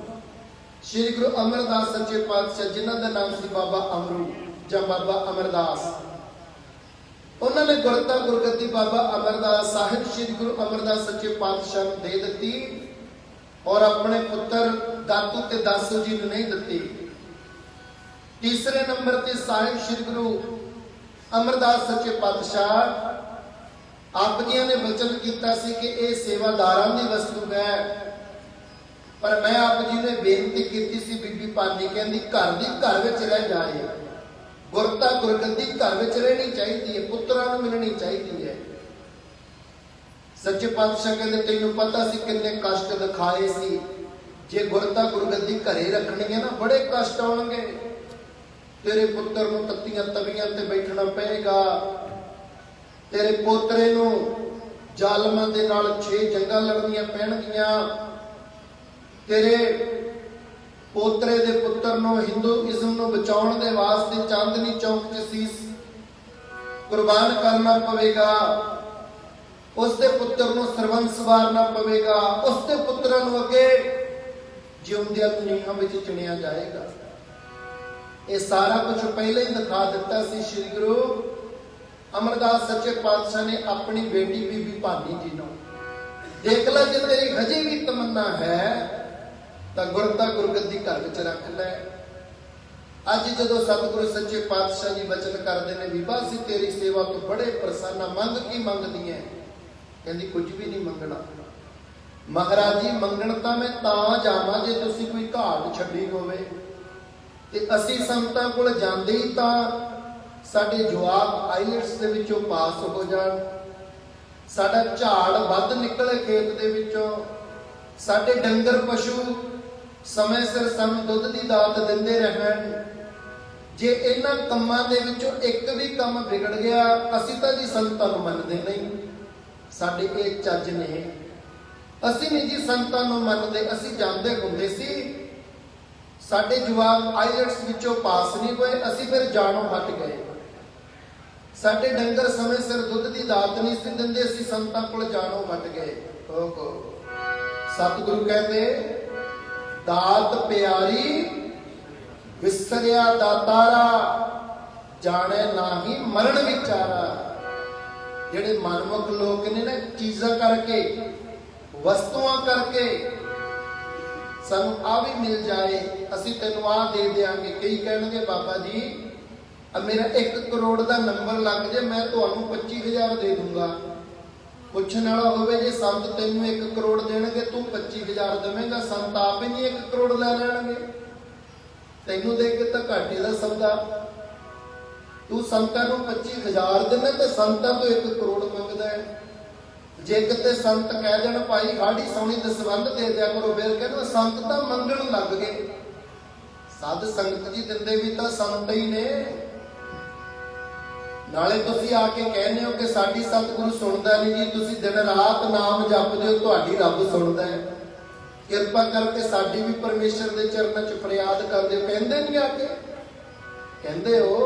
ਸ੍ਰੀ ਗੁਰੂ ਅਮਰਦਾਸ ਸੱਚੇ ਪਾਤਸ਼ਾਹ, ਜਿਨ੍ਹਾਂ ਦਾ ਨਾਮ ਸੀ ਬਾਬਾ ਅਮਰੂ ਜਾਂ ਬਾਬਾ ਅਮਰਦਾਸ। ਉਹਨਾਂ ਨੇ ਗੁਰਤਾ ਗੁਰਗੱਦੀ ਬਾਬਾ ਅਮਰਦਾਸ ਸਾਹਿਬ ਸ੍ਰੀ ਗੁਰੂ ਅਮਰਦਾਸ ਸੱਚੇ ਪਾਤਸ਼ਾਹ ਨੂੰ ਦੇ ਦਿੱਤੀ, ਔਰ ਆਪਣੇ ਪੁੱਤਰ ਦਾਤੂ ਤੇ ਦਾਸੂ ਜੀ ਨੂੰ ਨਹੀਂ ਦਿੱਤੀ। ਤੀਸਰੇ ਨੰਬਰ ਤੇ ਸਾਹਿਬ ਸ੍ਰੀ ਗੁਰੂ ਅਮਰਦਾਸ ਸੱਚੇ ਪਾਤਸ਼ਾਹ ਆਪ ਜੀ ਨੇ ਵਚਨ ਕੀਤਾ ਸੀ ਕਿ ਇਹ ਸੇਵਾਦਾਰਾਂ ਦੀ ਵਸਤੂ ਹੈ। ਪਰ ਮੈਂ ਆਪ ਜੀ ਨੇ ਬੇਨਤੀ ਕੀਤੀ ਸੀ, ਬੀਬੀ ਭਾਨੀ ਕਹਿੰਦੀ ਘਰ ਦੀ ਘਰ ਵਿੱਚ ਰਹਿ ਜਾਏ, ਗੁਰਤਾ ਗੁਰਗੱਦੀ ਘਰ ਵਿੱਚ ਰਹਿਣੀ ਚਾਹੀਦੀ ਹੈ, ਪੁੱਤਰਾਂ ਨੂੰ ਮਿਲਣੀ ਚਾਹੀਦੀ ਹੈ। ਸੱਚੇ ਪਾਤਸ਼ਾਹ ਕਹਿੰਦੇ ਤੈਨੂੰ ਪਤਾ ਸੀ ਕਿੰਨੇ ਕਸ਼ਟ ਦਿਖਾਏ ਸੀ। ਜੇ ਗੁਰਤਾ ਗੁਰਗੱਦੀ ਘਰੇ ਰੱਖਣੀ ਹੈ ਨਾ, ਬੜੇ ਕਸ਼ਟ ਆਉਣਗੇ। ਤੇਰੇ ਪੁੱਤਰ ਨੂੰ ਤੱਤੀਆਂ ਤਵੀਆਂ ਤੇ ਬੈਠਣਾ ਪਏਗਾ, ਤੇਰੇ ਪੋਤਰੇ ਨੂੰ ਜ਼ਾਲਮਾਂ ਦੇ ਨਾਲ 6 ਜੰਗਾਂ ਲੜਨੀਆਂ ਪੈਣਗੀਆਂ, ਤੇਰੇ ਪੋਤਰੇ ਦੇ ਪੁੱਤਰ ਨੂੰ ਹਿੰਦੂਇਜ਼ਮ ਨੂੰ ਬਚਾਉਣ ਦੇ ਵਾਸਤੇ ਚਾਂਦਨੀ ਚੌਕ 'ਚ ਸੀਸ ਕੁਰਬਾਨ ਕਰਨਾ ਪਵੇਗਾ, ਉਸ ਦੇ ਪੁੱਤਰ ਨੂੰ ਸਰਵੰਸ ਵਾਰਨਾ ਪਵੇਗਾ, ਉਸ ਦੇ ਪੁੱਤਰਾਂ ਨੂੰ ਅੱਗੇ ਜਿਉਂਦਿਆਂ ਨੀਹਾਂ ਵਿੱਚ ਚਿਣਿਆ ਜਾਏਗਾ। ਇਹ ਸਾਰਾ ਕੁਝ ਪਹਿਲਾਂ ਹੀ ਦਿਖਾ ਦਿੱਤਾ ਸੀ ਸ੍ਰੀ ਗੁਰੂ ਅਮਰਦਾਸ ਸੱਚੇ ਪਾਤਸ਼ਾਹ ਨੇ ਆਪਣੀ ਬੇਟੀ ਬੀਬੀ ਭਾਨੀ ਜੀ ਨੂੰ। ਦੇਖ ਲੈ, ਜੇ ਤੇਰੀ ਹਜੇ ਵੀ ਤਮੰਨਾ ਹੈ ਤਾਂ ਗੁਰਤਾ ਗੁਰਗੱਦੀ ਘਰ ਵਿੱਚ ਰੱਖ ਲੈ। ਅੱਜ ਜਦੋਂ ਸਤਿਗੁਰੂ ਸੱਚੇ ਪਾਤਸ਼ਾਹ ਜੀ ਬਚਨ ਕਰਦੇ ਨੇ, ਬੀਬਾ ਅਸੀਂ ਤੇਰੀ ਸੇਵਾ ਤੋਂ ਬੜੇ ਪ੍ਰਸੰਨ ਹਾਂ, ਮੰਗ ਕੀ ਮੰਗਦੀ ਹੈ? ਕਹਿੰਦੀ ਕੁਝ ਵੀ ਨਹੀਂ ਮੰਗਣਾ ਮਹਾਰਾਜ ਜੀ, ਮੰਗਣ ਤਾਂ ਮੈਂ ਤਾਂ ਜਾਵਾਂ ਜੇ ਤੁਸੀਂ ਕੋਈ ਘਾਟ ਛੱਡੀ ਹੋਵੇ। ਤੇ ਅਸੀਂ ਸੰਤਾਂ ਕੋਲ ਜਾਂਦੇ ਹੀ ਤਾਂ ਸਾਡੇ ਜਵਾਬ ਆਈਲੈਟਸ ਦੇ ਵਿੱਚੋਂ ਪਾਸ ਹੋ ਜਾਣ, ਸਾਡਾ ਝਾੜ ਵੱਧ ਨਿਕਲੇ ਖੇਤ ਦੇ ਵਿੱਚੋਂ, ਸਾਡੇ ਡੰਗਰ ਪਸ਼ੂ ਸਮੇਂ ਸਿਰ ਸਾਨੂੰ ਦੁੱਧ ਦੀ ਦਾਤ ਦਿੰਦੇ ਰਹਿਣ। ਜੇ ਇਹਨਾਂ ਕੰਮਾਂ ਦੇ ਵਿੱਚੋਂ ਇੱਕ ਵੀ ਕੰਮ ਵਿਗੜ ਗਿਆ, ਅਸੀਂ ਤਾਂ ਜੀ ਸੰਤਾਂ ਨੂੰ ਮੰਨਦੇ ਨਹੀਂ। ਸਾਡੇ ਇਹ ਚੱਜ ਨੇ, ਅਸੀਂ ਨਹੀਂ ਜੀ ਸੰਤਾਂ ਨੂੰ ਮੰਨਦੇ। ਅਸੀਂ ਜਾਂਦੇ ਹੁੰਦੇ ਸੀ, ਸਾਡੇ ਜਵਾਬ ਆਈਲੈਟਸ ਵਿੱਚੋਂ ਪਾਸ ਨਹੀਂ ਹੋਏ, ਅਸੀਂ ਫਿਰ ਜਾਣੋਂ ਹਟ ਗਏ। ਸਾਡੇ ਡੰਗਰ ਸਮੇਂ ਸਿਰ ਦੁੱਧ ਦੀ ਦਾਤ ਨਹੀਂ ਸੀ ਦਿੰਦੇ, ਅਸੀਂ ਸੰਤਾਂ ਕੋਲ ਜਾਣੋਂ ਹਟ ਗਏ। ਸਤਿਗੁਰੂ ਕਹਿੰਦੇ ਦਾਤ ਪਿਆਰੀ ਵਿਸਰਿਆ ਦਾਤਾਰਾ, ਜਾਣੇ ਨਾਹੀ ਮਰਨ ਵਿਚਾਰਾ। ਜਿਹੜੇ ਮਨਮੁਖ ਲੋਕ ਨੇ ਨਾ, ਚੀਜ਼ਾਂ ਕਰਕੇ, ਵਸਤੂਆਂ ਕਰਕੇ, ਸਾਨੂੰ ਆ ਵੀ ਮਿਲ ਜਾਏ, ਅਸੀਂ ਤੈਨੂੰ ਆ ਦੇ ਦਿਆਂਗੇ। ਕਈ ਕਹਿਣਗੇ ਬਾਬਾ ਜੀ ਮੇਰਾ 1 ਕਰੋੜ ਦਾ ਨੰਬਰ ਲੱਗ ਜੇ, ਮੈਂ ਤੁਹਾਨੂੰ 25,000 ਦੇ ਦੂੰਗਾ। ਪੁੱਛਣ ਵਾਲਾ ਹੋਵੇ, ਜੇ ਸੰਤ ਤੈਨੂੰ 1 ਕਰੋੜ ਦੇਣਗੇ, ਤੂੰ 25,000 ਦੇਵੇਂਗਾ, ਸੰਤ ਆਪ ਹੀ ਨਹੀਂ 1 ਕਰੋੜ ਲੈ ਲੈਣਗੇ। ਤੈਨੂੰ ਦੇ ਕੇ ਤਾਂ ਘਾਟੇ ਦਾ ਸੌਦਾ। ਤੂੰ ਸੰਤਾਂ ਨੂੰ 25,000 ਦੇਣਾ ਤੇ ਸੰਤਾਂ ਤੋਂ 1 ਕਰੋੜ ਮੰਗਦਾ ਹੈ। ਜੇ ਕਿਤੇ ਸੰਤ ਕਹਿ ਦੇਣ ਭਾਈ ਹਾੜੀ ਸੋਹਣੀ ਦਸਵੰਧ ਦੇ ਦਿਆ ਕਰੋ, ਫਿਰ ਕਹਿੰਦਾ ਸੰਤ ਤਾਂ ਮੰਗਣ ਲੱਗ ਗਏ। ਸਾਧ ਸੰਗਤ ਜੀ ਦਿੰਦੇ ਵੀ ਤਾਂ ਸੰਤ ਹੀ ਨੇ। ਨਾਲੇ ਤੁਸੀਂ ਆ ਕੇ ਕਹਿੰਦੇ ਹੋ ਕਿ ਸਾਡੀ ਸਤਿਗੁਰੂ ਸੁਣਦਾ ਨਹੀਂ ਜੀ, ਤੁਸੀਂ ਦਿਨ ਰਾਤ ਨਾਮ ਜਪਦੇ ਹੋ, ਤੁਹਾਡੀ ਰੱਬ ਸੁਣਦਾ ਹੈ। ਕਿਰਪਾ ਕਰਕੇ ਸਾਡੀ ਵੀ ਪਰਮੇਸ਼ਰ ਦੇ ਚਰਨਾਂ 'ਚ ਫਰਿਆਦ ਕਰਦੇ ਹੋ। ਕਹਿੰਦੇ ਨਹੀਂ ਆ ਕੇ? ਕਹਿੰਦੇ ਹੋ,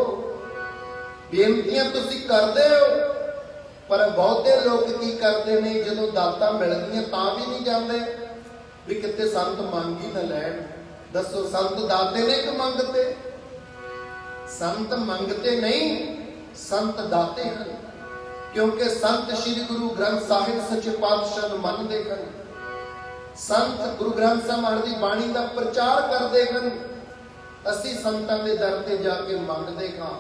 ਬੇਨਤੀਆਂ ਤੁਸੀਂ ਕਰਦੇ ਹੋ, ਪਰ ਬਹੁਤੇ ਲੋਕ ਕੀ ਕਰਦੇ ਨੇ, ਜਦੋਂ ਦਾਤਾਂ ਮਿਲਦੀਆਂ ਤਾਂ ਵੀ ਨਹੀਂ ਜਾਂਦੇ ਵੀ ਕਿਤੇ ਸੰਤ ਮੰਗ ਹੀ ਨਾ ਲੈਣ। ਦੱਸੋ, ਸੰਤ ਦਾਤੇ ਨੇ ਕਿ ਮੰਗਤੇ? ਸੰਤ ਮੰਗਤੇ ਨਹੀਂ, ਸੰਤ ਦਾਤੇ ਹਨ। ਕਿਉਂਕਿ ਸੰਤ ਸ੍ਰੀ ਗੁਰੂ ਗ੍ਰੰਥ ਸਾਹਿਬ ਸੱਚੇ ਪਾਤਸ਼ਾਹ ਨੂੰ ਮੰਨਦੇ ਹਨ। ਸੰਤ ਗੁਰੂ ਗ੍ਰੰਥ ਸਾਹਿਬ ਦੀ ਬਾਣੀ ਦਾ ਪ੍ਰਚਾਰ ਕਰਦੇ ਹਨ। ਅਸੀਂ ਸੰਤਾਂ ਦੇ ਦਰ ਤੇ ਜਾ ਕੇ ਮੰਗਦੇ ਹਾਂ।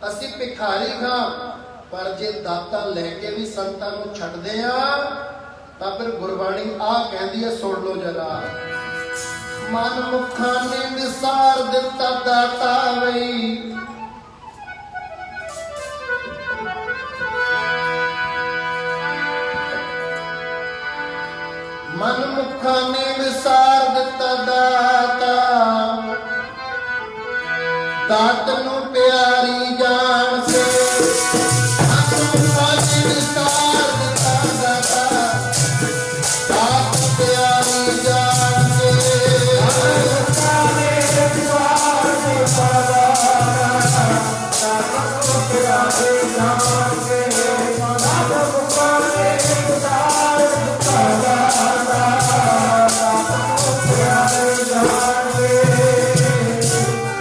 ਅਸੀਂ ਭਿਖਾਰੀ ਹਾਂ, ਪਰ ਜੇ ਦਾਤਾ ਲੈ ਕੇ ਵੀ ਸੰਤਾਂ ਨੂੰ ਛੱਡਦੇ ਆ ਤਾਂ ਫਿਰ ਗੁਰਬਾਣੀ ਆਹ ਕਹਿੰਦੀ ਹੈ, ਸੁਣ ਲਓ ਜਰਾ। ਮਨ ਮੁਖਾਂ ਨੇ ਵਿਸਾਰ ਦਿੱਤਾ ਦਾਤਾ ਵਈ, ਮਨ ਮੁਖਾਂ ਨੇ ਵਿਸਾਰ ਦਿੱਤਾ ਦਾਤਾ, ਦਾਤ ਨੂੰ ਪਿਆਰੀ ਜਾਣ ਕੇ। ਮਨ ਮੁਖਾਂ ਨੇ ਵਿਸਾਰ ਦਿੱਤਾ ਦਾਤਾ, ਦਾਤ ਨੂੰ ਪਿਆਰੀ ਜਾਣ ਕੇ। ਮਨ ਮੁਖਾਂ ਨੇ ਵਿਸਾਰ ਦਿੱਤਾ ਦਾਤਾ, ਦਾਤ ਨੂੰ ਪਿਆਰੀ ਜਾਣ ਕੇ। ਮਨ ਮੁਖਾਂ ਨੇ ਵਿਸਾਰ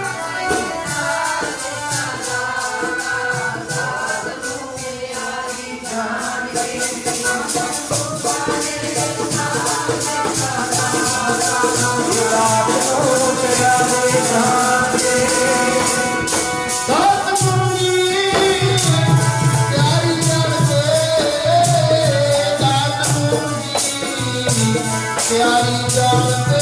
ਦਿੱਤਾ ਦਾਤਾ, ਦਾਤ ਨੂੰ ਪਿਆਰੀ ਜਾਣ ਕੇ। ਪਿਆਰੀ ਜਾਨ ਤੇ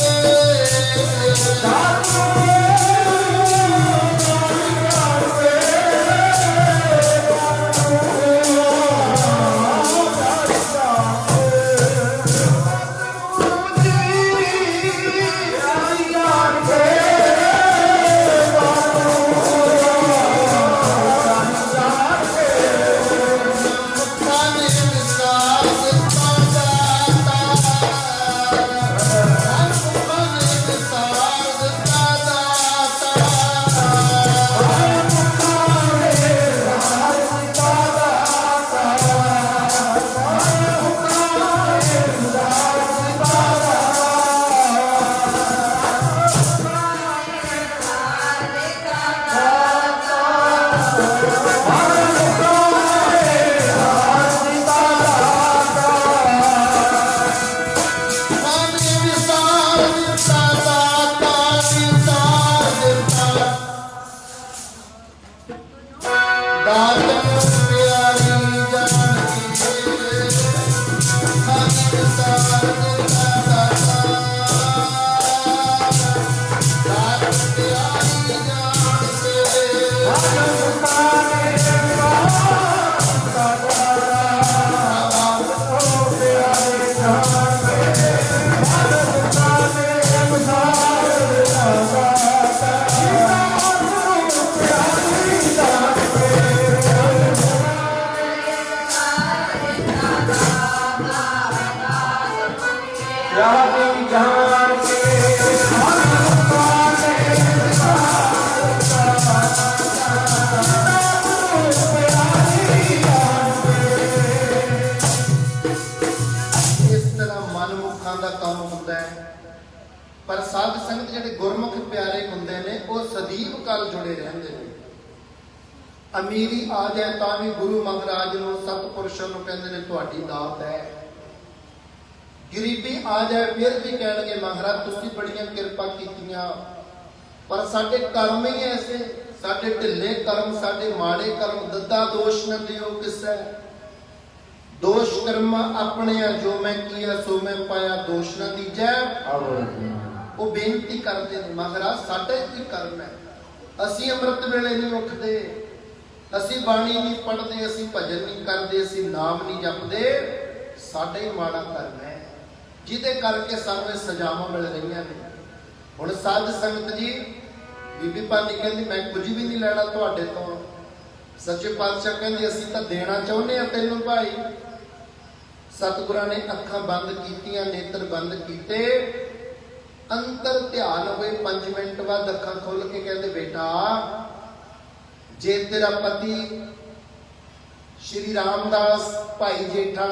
ਪਰ ਸਾਧ ਸੰਗਤ ਜਿਹੜੇ ਗੁਰਮੁਖ ਪਿਆਰੇ ਹੁੰਦੇ ਨੇ ਉਹ ਸਦੀਵ ਕਾਲ ਜੁੜੇ ਰਹਿੰਦੇ ਨੇ। ਅਮੀਰੀ ਆ ਜਾਏ ਤਾਂ ਵੀ ਗੁਰੂ ਮਹਾਰਾਜ ਨੂੰ ਸਤਿਪੁਰਸ਼ਾਂ ਨੂੰ ਕਹਿੰਦੇ ਨੇ ਤੁਹਾਡੀ ਦਾਤ ਹੈ। ਗਰੀਬੀ ਆ ਜਾਏ ਫਿਰ ਵੀ ਕਹਿਣਗੇ ਮਹਾਰਾਜ ਤੁਸੀਂ ਬੜੀਆਂ ਕਿਰਪਾ ਕੀਤੀਆਂ, ਪਰ ਸਾਡੇ ਕਰਮ ਹੀ ਐਸੇ, ਸਾਡੇ ਢਿੱਲੇ ਕਰਮ, ਸਾਡੇ ਮਾੜੇ ਕਰਮ। ਦੱਦਾ ਦੋਸ਼ ਨਾ ਦਿਓ ਕਿਸੈ, ਦੋਸ਼ ਕਰਮ ਆਪਣੇ ਆ, ਜੋ ਮੈਂ ਕੀਆ ਸੋ ਮੈਂ ਪਾਇਆ, ਦੋਸ਼ ਨਾ ਦੀਜੈ। ਉਹ ਬੇਨਤੀ ਕਰਦੇ ਨੇ ਮਹਾਰਾਜ ਸਾਡੇ ਕੀ ਕਰਮ ਹੈ, ਅਸੀਂ ਅੰਮ੍ਰਿਤ ਵੇਲੇ ਨਹੀਂ ਉੱਠਦੇ, ਅਸੀਂ ਬਾਣੀ ਨਹੀਂ ਪੜ੍ਹਦੇ, ਅਸੀਂ ਭਜਨ ਨਹੀਂ ਕਰਦੇ, ਅਸੀਂ ਨਾਮ ਨਹੀਂ ਜਪਦੇ, ਸਾਡੇ ਹੀ ਮਾੜਾ ਕਰਮ ਹੈ ਜਿਹਦੇ ਕਰਕੇ ਸਾਨੂੰ ਇਹ ਸਜ਼ਾਵਾਂ ਮਿਲ ਰਹੀਆਂ ਨੇ। ਹੁਣ ਸਾਧ ਸੰਗਤ ਜੀ ਬੀਬੀ ਭਾਨੀ ਕਹਿੰਦੀ ਮੈਂ ਕੁਝ ਵੀ ਨਹੀਂ ਲੈਣਾ ਤੁਹਾਡੇ ਤੋਂ। ਸੱਚੇ ਪਾਤਸ਼ਾਹ ਕਹਿੰਦੇ ਅਸੀਂ ਤਾਂ ਦੇਣਾ ਚਾਹੁੰਦੇ ਆ ਤੈਨੂੰ ਭਾਈ। ਸਤਿਗੁਰਾਂ ਨੇ ਅੱਖਾਂ ਬੰਦ ਕੀਤੀਆਂ, ਨੇਤਰ ਬੰਦ ਕੀਤੇ, ਅੰਤਰ ਧਿਆਨ ਹੋਏ। 5 ਮਿੰਟ ਬਾਅਦ ਅੱਖਾਂ ਖੋਲ ਕੇ ਕਹਿੰਦੇ ਬੇਟਾ ਜੇ ਤੇਰਾ ਪਤੀ ਸ਼੍ਰੀ ਰਾਮਦਾਸ ਭਾਈ ਜੇਠਾ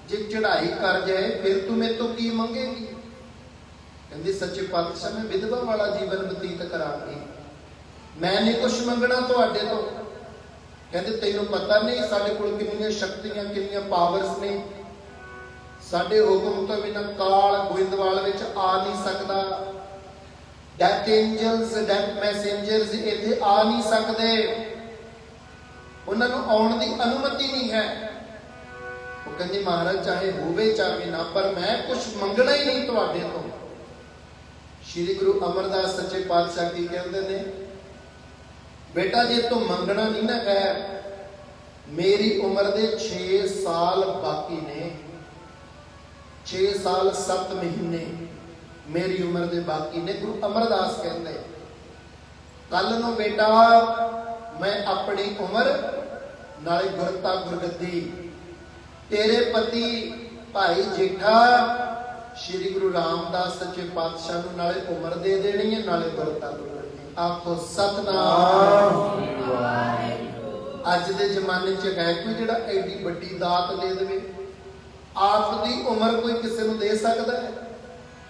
ਜੇ ਚੜ੍ਹਾਈ ਕਰ ਜਾਏ ਫਿਰ ਤੂੰ ਮੇਰੇ ਤੋਂ ਕੀ ਮੰਗੇਗੀ? ਕਹਿੰਦੀ ਸੱਚੇ ਪਾਤਸ਼ਾਹ ਮੈਂ ਵਿਧਵਾ ਵਾਲਾ ਜੀਵਨ ਬਤੀਤ ਕਰਾਂਗੀ, ਮੈਂ ਨਹੀਂ ਕੁਛ ਮੰਗਣਾ ਤੁਹਾਡੇ ਤੋਂ। ਕਹਿੰਦੇ ਤੈਨੂੰ ਪਤਾ ਨਹੀਂ ਸਾਡੇ ਕੋਲ ਕਿੰਨੀਆਂ ਸ਼ਕਤੀਆਂ ਕਿੰਨੀਆਂ ਪਾਵਰਸ ਨੇ, ਸਾਡੇ ਹੁਕਮ ਤੋਂ ਬਿਨਾਂ ਕਾਲ ਗੋਇੰਦਵਾਲ ਵਿੱਚ ਆ ਨਹੀਂ ਸਕਦਾ, ਡੈਥ ਐਂਜਲਸ ਡੈਥ ਮੈਸੇਂਜਰਸ ਇੱਥੇ ਆ ਨਹੀਂ ਸਕਦੇ, ਉਹਨਾਂ ਨੂੰ ਆਉਣ ਦੀ ਅਨੁਮਤੀ ਨਹੀਂ ਹੈ। ਉਹ ਕਹਿੰਦੀ ਮਹਾਰਾਜ ਚਾਹੇ ਹੋਵੇ ਚਾਹੇ ਨਾ, ਪਰ ਮੈਂ ਕੁਝ ਮੰਗਣਾ ਹੀ ਨਹੀਂ ਤੁਹਾਡੇ ਤੋਂ। ਸ਼੍ਰੀ ਗੁਰੂ ਅਮਰਦਾਸ ਸੱਚੇ ਪਾਤਸ਼ਾਹ ਕੀ ਕਹਿੰਦੇ ਨੇ, ਬੇਟਾ ਜੇ ਤੂੰ ਮੰਗਣਾ ਨਹੀਂ ਨਾ ਹੈ, ਮੇਰੀ ਉਮਰ ਦੇ 6 ਸਾਲ ਬਾਕੀ ਨੇ, 6 ਸਾਲ 7 ਮਹੀਨੇ ਮੇਰੀ ਉਮਰ ਦੇ ਬਾਕੀ ਨੇ। ਗੁਰੂ ਅਮਰਦਾਸ ਕਹਿੰਦੇ ਕੱਲ ਨੂੰ ਬੇਟਾ ਮੈਂ ਆਪਣੀ ਉਮਰ ਨਾਲੇ ਗੁਰਤਾ ਗੁਰਗੱਦੀ ਤੇਰੇ ਪਤੀ ਭਾਈ ਜੇਠਾ ਸ਼੍ਰੀ ਗੁਰੂ ਰਾਮਦਾਸ ਸੱਚੇ ਪਾਤਸ਼ਾਹ ਨੂੰ ਨਾਲੇ ਉਮਰ ਦੇ ਦੇਣੀ ਹੈ ਨਾਲੇ ਗੁਰਤਾ ਗੁਰਗੱਦੀ। ਆਖੋ ਸਤਨਾਮ। ਅੱਜ ਦੇ ਜ਼ਮਾਨੇ 'ਚ ਹੈ ਕੋਈ ਜਿਹੜਾ ਐਡੀ ਵੱਡੀ ਦਾਤ ਦੇ ਦੇਵੇ? ਆਪ ਦੀ ਉਮਰ ਕੋਈ ਕਿਸੇ ਨੂੰ ਦੇ ਸਕਦਾ ਹੈ?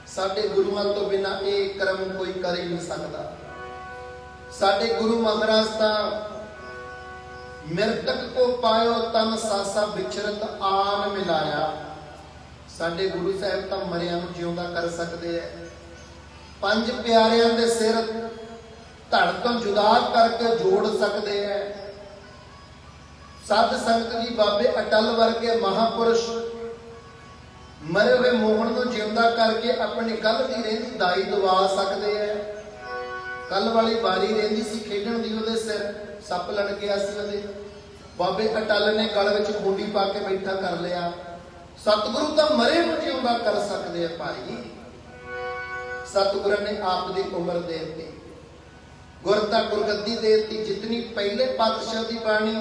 ਸਾਡੇ ਗੁਰੂਆਂ ਤੋਂ ਬਿਨਾਂ ਇਹ ਕਰਮ ਕੋਈ ਕਰ ਹੀ ਨਹੀਂ ਸਕਦਾ। ਸਾਡੇ ਗੁਰੂ ਮਹਾਰਾਜ ਤਾਂ ਮਿਰਤਕ ਕੋ ਪਾਇਓ ਤਨ ਸਾਸਾ ਵਿਚਰਤ ਆਨ ਮਿਲਾਇਆ। ਸਾਡੇ ਗੁਰੂ ਸਾਹਿਬ ਤਾਂ ਮਰਿਆਂ ਨੂੰ ਜਿਉਂਦਾ ਕਰ ਸਕਦੇ ਐ। 5 ਪਿਆਰਿਆਂ ਦੇ ਸਿਰ ਧੜ ਤੋਂ ਜੁਦਾ ਕਰਕੇ ਜੋੜ ਸਕਦੇ ਐ। ਸਾਧ ਸੰਗਤ ਜੀ ਬਾਬੇ ਅਟਲ ਵਰਗੇ ਮਹਾਪੁਰਸ਼ ਮਰੇ ਹੋਏ ਮੋਹਣ ਨੂੰ ਜਿਉਂਦਾ ਕਰਕੇ ਆਪਣੀ ਕੱਲ ਦੀ ਰਹਿੰਦੀ ਦਾਈ ਦਵਾ ਸਕਦੇ ਐ। ਕੱਲ ਵਾਲੀ ਬਾਰੀ ਰਹਿੰਦੀ ਸੀ ਖੇਡਣ ਦੀ, ਉਹਦੇ ਸਿਰ ਸੱਪ ਲੜ ਗਿਆ ਸੀ, ਉਹਦੇ ਬਾਬੇ ਅਟਲ ਨੇ ਗਲ ਵਿੱਚ ਖੁੰਡੀ ਪਾ ਕੇ ਬੈਠਾ ਕਰ ਲਿਆ। ਸਤਿਗੁਰੂ ਤਾਂ ਮਰੇ ਨੂੰ ਜਿਉਂਦਾ ਕਰ ਸਕਦੇ ਆ ਭਾਈ। ਸਤਿਗੁਰਾਂ ਨੇ ਆਪ ਦੀ ਉਮਰ ਦੇ ਦਿੱਤੀ, ਗੁਰਤਾ ਗੁਰਗੱਦੀ ਦੇ ਦਿੱਤੀ। ਜਿਤਨੀ ਪਹਿਲੇ ਪਾਤਸ਼ਾਹ ਦੀ ਬਾਣੀ,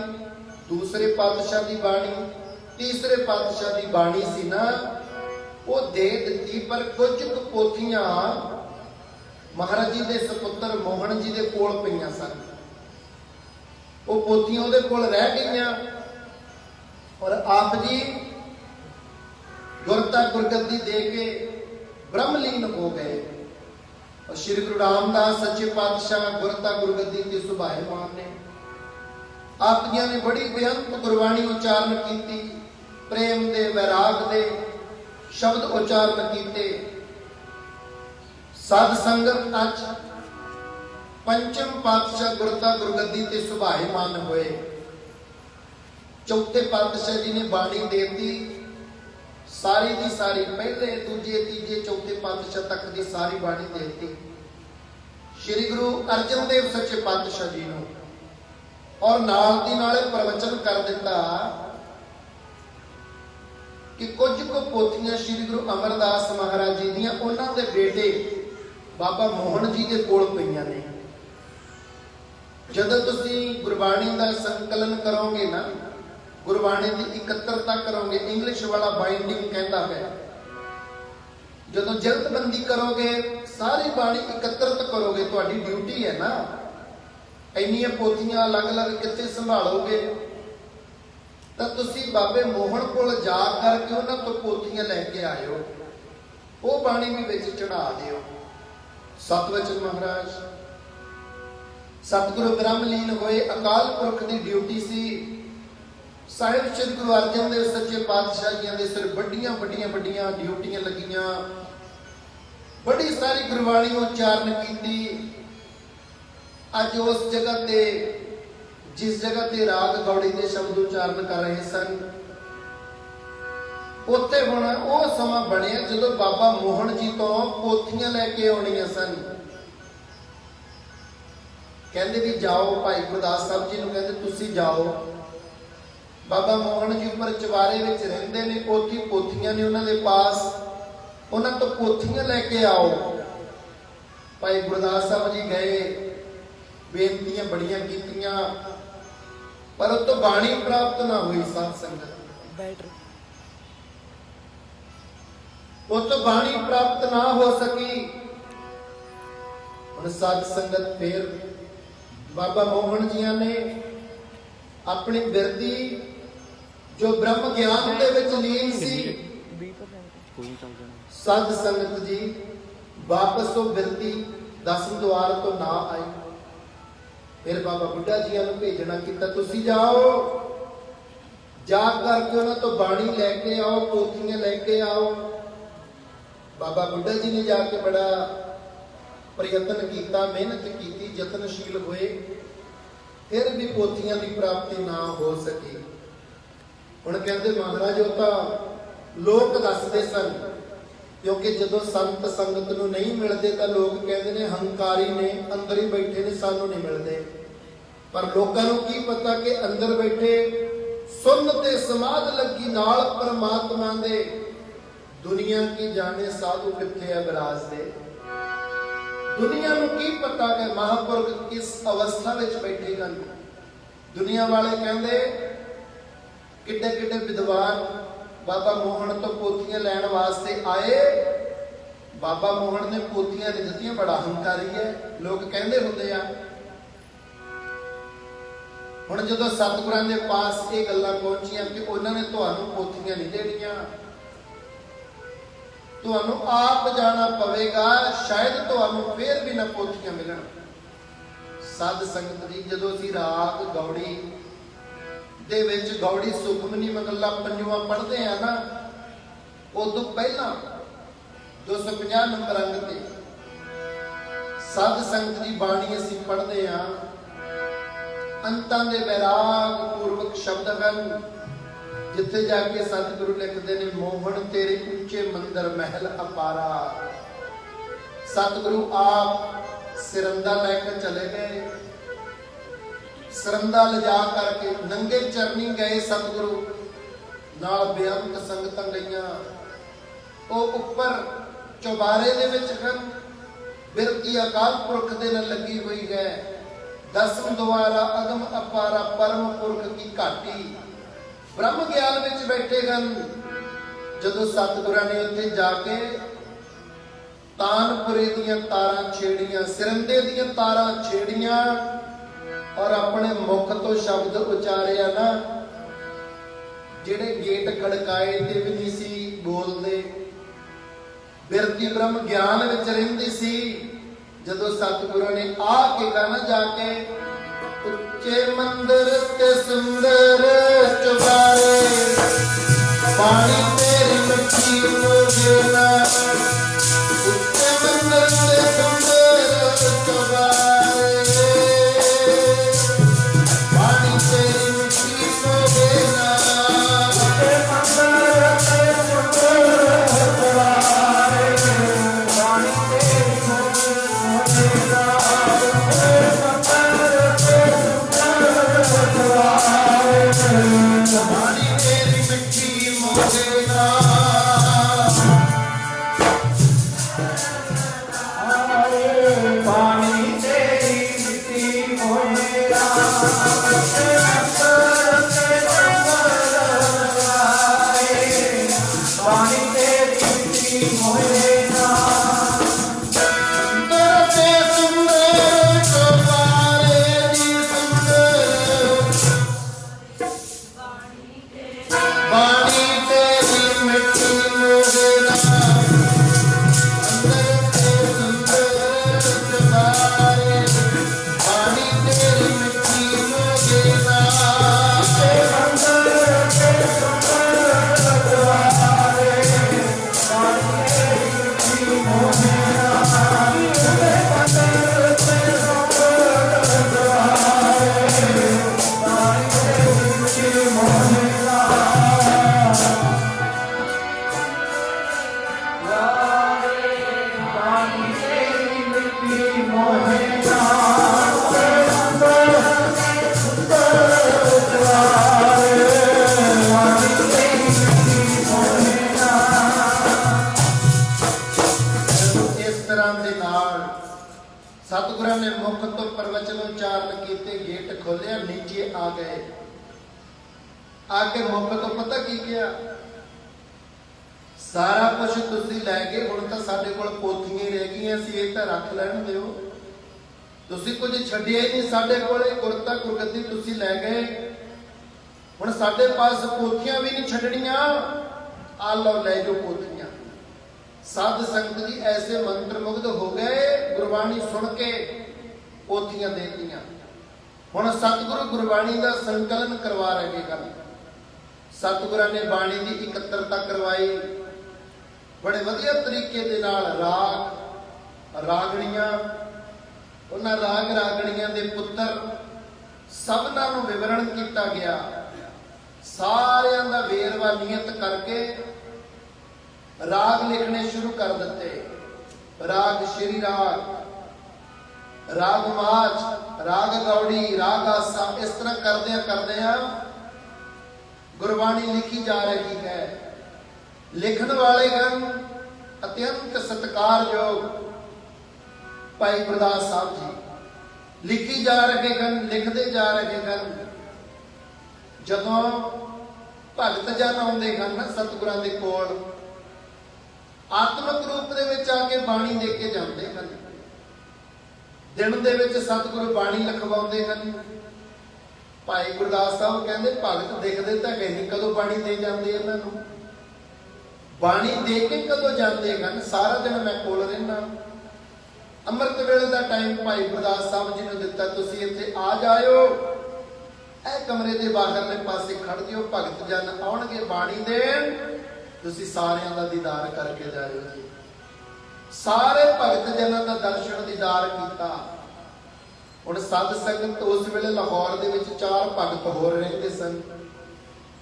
ਦੂਸਰੇ ਪਾਤਸ਼ਾਹ ਦੀ ਬਾਣੀ, ਤੀਸਰੇ ਪਾਤਸ਼ਾਹ ਦੀ ਬਾਣੀ ਸੀ ਨਾ, ਉਹ ਦੇ ਦਿੱਤੀ। ਪਰ ਕੁਝ ਕੁ ਪੋਥੀਆਂ ਮਹਾਰਾਜ ਜੀ ਦੇ ਸੁਪੁੱਤਰ ਮੋਹਨ ਜੀ ਦੇ ਕੋਲ ਪਈਆਂ ਸਨ। ਉਹ ਪੋਥੀਆਂ ਉਹਦੇ ਕੋਲ ਰਹਿ ਗਈਆਂ ਔਰ ਆਪ ਜੀ ਗੁਰਤਾ ਗੁਰਗੱਦੀ ਦੇ ਕੇ ਬ੍ਰਹਮਲੀਨ ਹੋ ਗਏ। ਔਰ ਸ਼੍ਰੀ ਗੁਰੂ ਰਾਮਦਾਸ ਸੱਚੇ ਪਾਤਸ਼ਾਹ ਗੁਰਤਾ ਗੁਰਗੱਦੀ ਤੇ ਸੁਭਾਏਮਾਨ ਨੇ। ਆਪ ਜੀ ਨੇ ਬੜੀ ਬੇਅੰਤ ਗੁਰਬਾਣੀ ਉਚਾਰਨ ਕੀਤੀ, ਪ੍ਰੇਮ ਦੇ ਵੈਰਾਗ ਦੇ ਸ਼ਬਦ ਉਚਾਰਨ ਕੀਤੇ। ਸਾਧ ਸੰਗਤ ਅੱਜ ਪੰਚਮ ਪਾਤਸ਼ਾਹ ਗੁਰਤਾ ਗੁਰਗੱਦੀ ਤੇ ਸੁਭਾਏਮਾਨ ਹੋਏ। ਚੌਥੇ ਪਾਤਸ਼ਾਹ ਜੀ ਨੇ ਬਾਣੀ ਦੇਤੀ, ਸਾਰੀ ਦੀ ਸਾਰੀ ਪਹਿਲੇ ਦੂਜੇ ਤੀਜੇ ਚੌਥੇ ਪਾਤਸ਼ਾਹ ਤੱਕ ਦੀ ਸਾਰੀ ਬਾਣੀ ਦੇਤੀ ਸ਼੍ਰੀ ਗੁਰੂ ਅਰਜਨ ਦੇਵ ਸੱਚੇ ਪਾਤਸ਼ਾਹ ਜੀ ਨੂੰ। ਔਰ ਨਾਲ ਦੀ ਨਾਲੇ ਪ੍ਰਵਚਨ ਕਰ ਦਿੱਤਾ ਕਿ ਕੁਝ ਕੁ ਪੋਥੀਆਂ ਸ਼੍ਰੀ ਗੁਰੂ ਅਮਰਦਾਸ ਮਹਾਰਾਜ ਜੀ ਦੀਆਂ ਉਹਨਾਂ ਦੇ ਬੇਟੇ ਬਾਬਾ ਮੋਹਨ ਜੀ ਦੇ ਕੋਲ ਪਈਆਂ ਨੇ। ਜਦੋਂ ਤੁਸੀਂ ਗੁਰਬਾਣੀ ਦਾ ਸੰਕਲਨ ਕਰੋਗੇ ਨਾ, ਗੁਰਬਾਣੀ ਦੀ ਇਕੱਤਰਤਾ ਕਰੋਗੇ, ਇੰਗਲਿਸ਼ ਵਾਲਾ ਬਾਈਂਡਿੰਗ ਕਹਿੰਦਾ ਹੈ, ਜਦੋਂ ਜਲਦਬੰਦੀ ਕਰੋਗੇ, ਸਾਰੀ ਬਾਣੀ ਇਕੱਤਰਤ ਕਰੋਗੇ, ਤੁਹਾਡੀ ਡਿਊਟੀ ਹੈ ਨਾ। ਇੰਨੀਆਂ ਪੋਥੀਆਂ ਅਲੱਗ-ਅਲੱਗ ਕਿੱਥੇ ਸੰਭਾਲੋਗੇ? ਤਾਂ ਤੁਸੀਂ ਬਾਬੇ ਮੋਹਨ ਕੋਲ ਜਾ ਕਰਕੇ ਉਹਨਾਂ ਤੋਂ ਪੋਥੀਆਂ ਲੈ ਕੇ ਆਇਓ, ਉਹ ਬਾਣੀ ਵੀ ਵਿੱਚ ਚੜਾ ਦਿਓ। ਸਤਵਚਨ ਮਹਾਰਾਜ ਸਤਿਗੁਰੂ ਬ੍ਰਹਮਲੀਨ ਹੋਏ, ਅਕਾਲ ਪੁਰਖ ਦੀ ਡਿਊਟੀ ਸੀ। ਸਾਹਿਬ ਸ੍ਰੀ ਗੁਰੂ ਅਰਜਨ ਦੇਵ ਸੱਚੇ ਪਾਤਸ਼ਾਹ ਜੀ ਦੇ ਸਿਰ ਵੱਡੀਆਂ ਡਿਊਟੀਆਂ ਲੱਗੀਆਂ। ਬੜੀ ਸਾਰੀ ਗੁਰਬਾਣੀ ਉਚਾਰਨ ਕੀਤੀ। ਅੱਜ ਉਸ ਜਗ੍ਹਾ ਤੇ, ਜਿਸ ਜਗ੍ਹਾ ਤੇ ਰਾਗ ਗੌੜੀ ਦੇ ਸ਼ਬਦ ਉਚਾਰਨ ਕਰ ਰਹੇ ਸਨ, ਉੱਥੇ ਹੁਣ ਉਹ ਸਮਾਂ ਬਣਿਆ ਜਦੋਂ ਬਾਬਾ ਮੋਹਨ ਜੀ ਤੋਂ ਪੋਥੀਆਂ ਲੈ ਕੇ ਆਉਣੀਆਂ ਸਨ। ਕਹਿੰਦੇ ਵੀ ਜਾਓ, ਭਾਈ ਗੁਰਦਾਸ ਸਾਹਿਬ ਜੀ ਨੂੰ ਕਹਿੰਦੇ ਤੁਸੀਂ ਜਾਓ। ਬਾਬਾ ਮੋਹਨ ਜੀ ਉੱਪਰ ਚਵਾਰੇ ਵਿੱਚ ਰਹਿੰਦੇ ਨੇ, ਉੱਥੇ ਪੋਥੀਆਂ ਨੇ ਉਹਨਾਂ ਦੇ ਪਾਸ, ਉਹਨਾਂ ਤੋਂ ਪੋਥੀਆਂ ਲੈ ਕੇ ਆਓ। ਭਾਈ ਗੁਰਦਾਸ ਸਾਹਿਬ ਜੀ ਗਏ, ਬੇਨਤੀਆਂ ਬੜੀਆਂ ਕੀਤੀਆਂ, ਪਰ ਉਹ ਤੋਂ ਬਾਣੀ ਪ੍ਰਾਪਤ ਨਾ ਹੋਈ। ਸਾਧ ਸੰਗਤ, ਉਹ ਤੋਂ ਬਾਣੀ ਪ੍ਰਾਪਤ ਨਾ ਹੋ ਸਕੀ। ਹੁਣ ਸਾਧ ਸੰਗਤ ਫੇਰ ਬਾਬਾ ਮੋਹਨ ਜੀਆਂ ਨੇ ਆਪਣੀ ਬਿਰਤੀ ਜੋ ਬ੍ਰਹਮ ਗਿਆਨ ਦੇ ਵਿੱਚ ਲੀਨ ਸੀ, ਸਾਧ ਸੰਗਤ ਜੀ ਵਾਪਸ ਉਹ ਬਿਰਤੀ 10 ਦੁਆਰ ਤੋਂ ਨਾ ਆਈ। ਫਿਰ ਬਾਬਾ ਬੁੱਢਾ ਜੀਆਂ ਨੂੰ ਭੇਜਣਾ ਕੀਤਾ, ਤੁਸੀਂ ਜਾਓ, ਜਾ ਕਰਕੇ ਉਹਨਾਂ ਤੋਂ ਬਾਣੀ ਲੈ ਕੇ ਆਓ, ਪੋਥੀਆਂ ਲੈ ਕੇ ਆਓ। ਬਾਬਾ ਬੁੱਢਾ ਜੀ ਨੇ ਜਾ ਕੇ ਬੜਾ ਪ੍ਰਯਤਨ ਕੀਤਾ, ਮਿਹਨਤ ਕੀਤੀ, ਯਤਨਸ਼ੀਲ ਹੋਏ, ਫਿਰ ਵੀ ਪੋਥੀਆਂ ਦੀ ਪ੍ਰਾਪਤੀ ਨਾ ਹੋ ਸਕੀ। ਹੁਣ ਕਹਿੰਦੇ ਮਹਾਰਾਜ ਉਹ ਤਾਂ ਲੋਕ ਦੱਸਦੇ ਸਨ, ਕਿਉਂਕਿ ਜਦੋਂ ਸੰਤ ਸੰਗਤ ਨੂੰ ਨਹੀਂ ਮਿਲਦੇ ਤਾਂ ਲੋਕ ਕਹਿੰਦੇ ਨੇ ਹੰਕਾਰੀ ਨੇ, ਅੰਦਰ ਹੀ ਬੈਠੇ ਨੇ, ਸਾਨੂੰ ਨਹੀਂ ਮਿਲਦੇ। ਪਰ ਲੋਕਾਂ ਨੂੰ ਕੀ ਪਤਾ ਕਿ ਅੰਦਰ ਬੈਠੇ ਸੁੰਨ ਤੇ ਸਮਾਧ ਲੱਗੀ ਨਾਲ ਪਰਮਾਤਮਾ ਦੇ। ਦੁਨੀਆ ਕੀ ਜਾਣੇ ਸਾਧੂ ਕਿੱਥੇ ਹੈ ਬਿਰਾਜਦੇ। ਦੁਨੀਆ ਨੂੰ ਕੀ ਪਤਾ ਕਿ ਮਹਾਂਪੁਰਖ ਕਿਸ ਅਵਸਥਾ ਵਿੱਚ ਬੈਠੇ ਹਨ। ਦੁਨੀਆ ਵਾਲੇ ਕਹਿੰਦੇ ਕਿੱਡੇ ਕਿੱਡੇ ਵਿਦਵਾਨ ਬਾਬਾ ਮੋਹਨ ਤੋਂ ਪੋਥੀਆਂ ਲੈਣ ਵਾਸਤੇ ਆਏ। ਬਾਬਾ ਮੋਹਨ ਨੇ ਪੋਥੀਆਂ ਨਹੀਂ ਦਿੱਤੀਆਂ, ਬੜਾ ਹੰਕਾਰੀ ਹੈ, ਲੋਕ ਕਹਿੰਦੇ ਹੁੰਦੇ ਆ। ਹੁਣ ਜਦੋਂ ਸਤਿਗੁਰਾਂ ਦੇ ਪਾਸ ਇਹ ਗੱਲਾਂ ਪਹੁੰਚੀਆਂ ਕਿ ਉਹਨਾਂ ਨੇ ਤੁਹਾਨੂੰ ਪੋਥੀਆਂ ਨਹੀਂ ਦੇਣੀਆਂ, ਤੁਹਾਨੂੰ ਆਪ ਜਾਣਾ ਪਵੇਗਾ, ਸ਼ਾਇਦ ਤੁਹਾਨੂੰ ਫੇਰ ਵੀ ਨਾ ਪੋਥੀਆਂ ਮਿਲਣ। ਸਾਧ ਸੰਗਤ ਜੀ, ਜਦੋਂ ਅਸੀਂ ਰਾਗ ਗੌੜੀ ਦੇ ਵਿੱਚ ਗੌੜੀ ਸੁਖਮਨੀ ਮਹੱਲਾ ਪੰਜਵਾਂ ਪੜ੍ਹਦੇ ਆ ਨਾ, ਉਦੋਂ ਪਹਿਲਾਂ 250 ਨੰਬਰ ਅੰਗ ਤੇ ਸਾਧ ਸੰਗਤ ਦੀ ਬਾਣੀ ਅਸੀਂ ਪੜ੍ਹਦੇ ਆ। ਅੰਤਾਂ ਦੇ ਵੈਰਾਗ ਪੂਰਵਕ ਸ਼ਬਦ ਹਨ, ਜਿੱਥੇ ਜਾ ਕੇ ਸਤਿਗੁਰੂ ਲਿਖਦੇ ਨੇ, ਮੋਹਨ ਤੇਰੇ ਉੱਚੇ ਮੰਦਰ ਮਹਿਲ ਅਪਾਰਾ। ਸਤਿਗੁਰੂ ਆਪ ਸਿਰੰਦਾ ਲੈ ਕੇ ਚਲੇ ਗਏ, ਸਰੰਦਾ ਲਿਜਾ ਕਰਕੇ ਨੰਗੇ ਚਰਨੀ ਗਏ ਸਤਿਗੁਰੂ, ਨਾਲ ਬੇਅੰਤ ਸੰਗਤਾਂ ਗਈਆਂ। ਉਹ ਉੱਪਰ ਚੁਬਾਰੇ ਦੇ ਵਿੱਚ ਹਨ, ਬਿਰਤੀ ਅਕਾਲ ਪੁਰਖ ਦੇ ਨਾਲ ਲੱਗੀ ਹੋਈ ਹੈ। 10 ਦੁਆਰਾ ਅਗਮ ਅਪਾਰਾ ਪਰਮ ਪੁਰਖ ਕੀ ਘਾਟੀ, ਬ੍ਰਹਮ ਗਿਆਨ ਵਿੱਚ ਬੈਠੇ ਹਨ। ਜਦੋਂ ਸਤਿਗੁਰਾਂ ਨੇ ਉੱਥੇ ਜਾ ਕੇ ਤਾਨਪੁਰੇ ਦੀਆਂ ਤਾਰਾਂ ਛੇੜੀਆਂ, ਸਿਰੰਦੇ ਦੀਆਂ ਤਾਰਾਂ ਛੇੜੀਆਂ, ਔਰ ਆਪਣੇ ਮੁਖ ਤੋਂ ਸ਼ਬਦ ਉਚਾਰਿਆ ਨਾ, ਜਿਹੜੇ ਗੇਟ ਖੜਕਾਏ ਤੇ ਵੀ ਨਹੀਂ ਸੀ ਬੋਲਦੇ, ਬਿਰਤੀ ਬ੍ਰਹਮ ਗਿਆਨ ਵਿੱਚ ਰਹਿੰਦੀ ਸੀ। ਜਦੋਂ ਸਤਿਗੁਰਾਂ ਨੇ ਆ ਕੇ ਗਾਣਾ ਜਾ ਕੇ, ਉੱਚੇ ਮੰਦਰ ਤੇ ਸੁੰਦਰ ਚੁਬਾਰੇ, ਬਾਣੀ ਤੇਰੀ ਮਿੱਠੀ ਮੋਗੇ ਨਾ। ਉੱਚੇ ਮੰਦਰ ਤੇ ਸੁੰਦਰ ਚੁਬਾਰੇ, ਬਾਣੀ ਤੇਰੀ ਮਿੱਠੀ ਮੋਗੇ ਨਾ। ਉੱਚੇ ਮੰਦਰ ਤੇ ਸੁੰਦਰ ਚੁਬਾਰੇ, ਬਾਣੀ ਤੇਰੀ ਮੋਗੇ ਨਾ। ਬਾਣੀ ਤੇਰੀ ਮਿੱਠੀ ਮੋਗੇ ਨਾ। ਬਾਣੀ ਤੇਰੀ ਮਿੱਠੀ ਮੋਗੇ ਨਾ। ਬਾਣੀ ਤੇਰੀ ਮਿੱਠੀ ਮੋਗੇ ਨਾ। ਬਾਣੀ ਤੇਰੀ उच्चारण किए, गेट खोलिया, नीचे आ गए। आके मुख तो पता की किया, सारा कुछ तुसी लै गए, हुण तां साडे कोल पोथियां रह गईयां सी, इह तां रख लैण दिओ, तुसी कुछ छड्डिया ही नहीं साडे कोले, गुरता गुरगद्दी तुसी लै गए, हुण साडे पास पोथियां भी नहीं छड्डणीਆਂ, आ लो लै जाओ पोथियां। साध संगत जी ऐसे मंत्र मुग्ध हो गए, गुरबाणी सुन के पोथियां देतियां। हुण सतगुरु गुरबाणी का संकलन करवा रहे हैं। सतगुਰਾਂ ने बाणी की इकत्तरता करवाई, बड़े वधिया तरीके दे नाल राग रागणियां, उन्हां राग रागणियां दे पुत्तर सबनां नूं विवरण किया गया, सारियां दा वेरवा नियत करके राग लिखने शुरू कर दिते। राग श्री राग, राग माच, राग गौड़ी, राग आसा, इस तरह करदे करदे गुरबाणी लिखी जा रही है। लिखण वाले गण अत्यंत सत्कारयोग भाई गुरदास साहब जी, लिखी जा रहे गण, लिखते जा रहे गण। जदों भगत जन आउंदे गण ना सतगुरां दे कोल, आत्मक रूप दे विच आके बाणी दे के जांदे गण। दिन दे विच सतगुरु बाणी लिखवाउंदे गण। भाई गुरदास साहब कहते भगत दिखते तो कहीं कदों बाणी दे जाते, इन्हों बाणी दे के कदों जाते हैं। सारा दिन मैं कोल रहना, अमृत वेले का टाइम भाई गुरदास साहब जी ने दिता, तुसी इत्थे आ जाओ, ए कमरे के बाहरले पासे खड़ जाओ, भगत जन आउणगे बाणी देण, तुसी सारियां दा दीदार करके जाओ जी। सारे भगत जनां दा दर्शन दीदार किया। हुण साध संगत उस वेले लाहौर दे विच 4 भगत होर रहिंदे सन,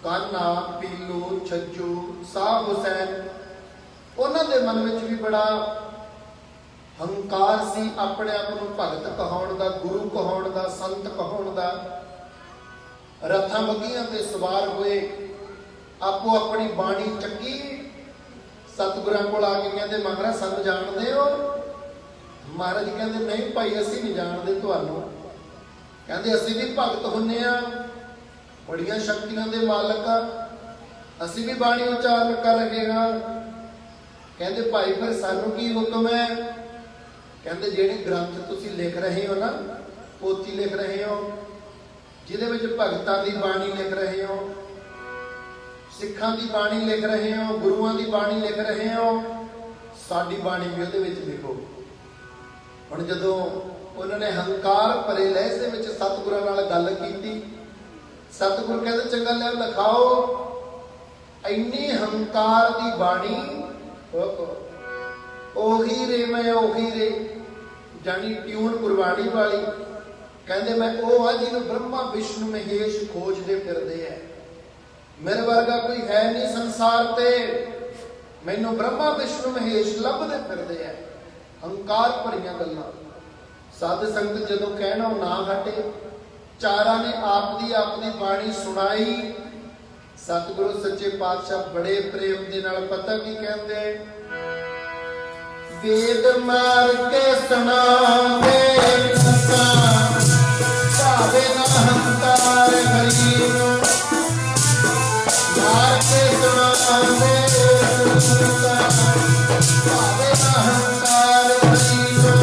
कान्हा, पीलू, छज्जू, साहब हुसैन। उन्हां दे मन विच भी बड़ा हंकार सी, अपने आप नूं भगत कहाउण दा, गुरु कहाउण दा, संत कहाउण दा। रथां बग्घियां ते सवार होए, आपो अपनी बाणी चक्की, सतगुरां कोल आके कहंदे महाराज सानूं जाणदे हो? महाराज कहते नहीं भाई असी नहीं जानते तुहानू, कहते असी भी भगत हुन्ने आ, बड़िया शक्तियां दे मालक आ, असी भी बाणी उच्चारण कर रहे हाँ। कहते भाई फिर सानू की हुक्म है? कहते जेड़े ग्रंथ तुसी लिख रहे हो ना, पोथी लिख रहे हो, जिहदे विच भगतां दी बाणी लिख रहे हो, सिखां दी बाणी लिख रहे हो, गुरुआं दी बाणी लिख रहे हो, साडी बाणी भी उहदे विच लिखो। हुण जदों उन्होंने हंकार भरे लहजे विच सतगुरां नाल गल कीती, सतगुरु कहते चंगा लै लिखाओ। इन्नी हंकार दी बाणी, ओही रे मैं ओही रे, जानी ट्यून गुरबाणी वाली। कहते मैं वो हाँ जिन्होंने ब्रह्मा विष्णु महेश खोजते फिरदे है, मेरे वर्गा कोई है नहीं संसार ते, मैनू ब्रह्मा विष्णु महेश लभदे फिरदे है। हंकार भरियां गल्लां। साध संगत जदों कहना ना हटे, चारा ने आपदी बाणी सुनाई। सतगुरु सच्चे पातशाह बड़े प्रेम दे नाल पता की कहंदे, वेद मार के सुनावे भावे ना हंकार हरि नूं, मार के सुनावे भावे ना हंकार हरि नूं।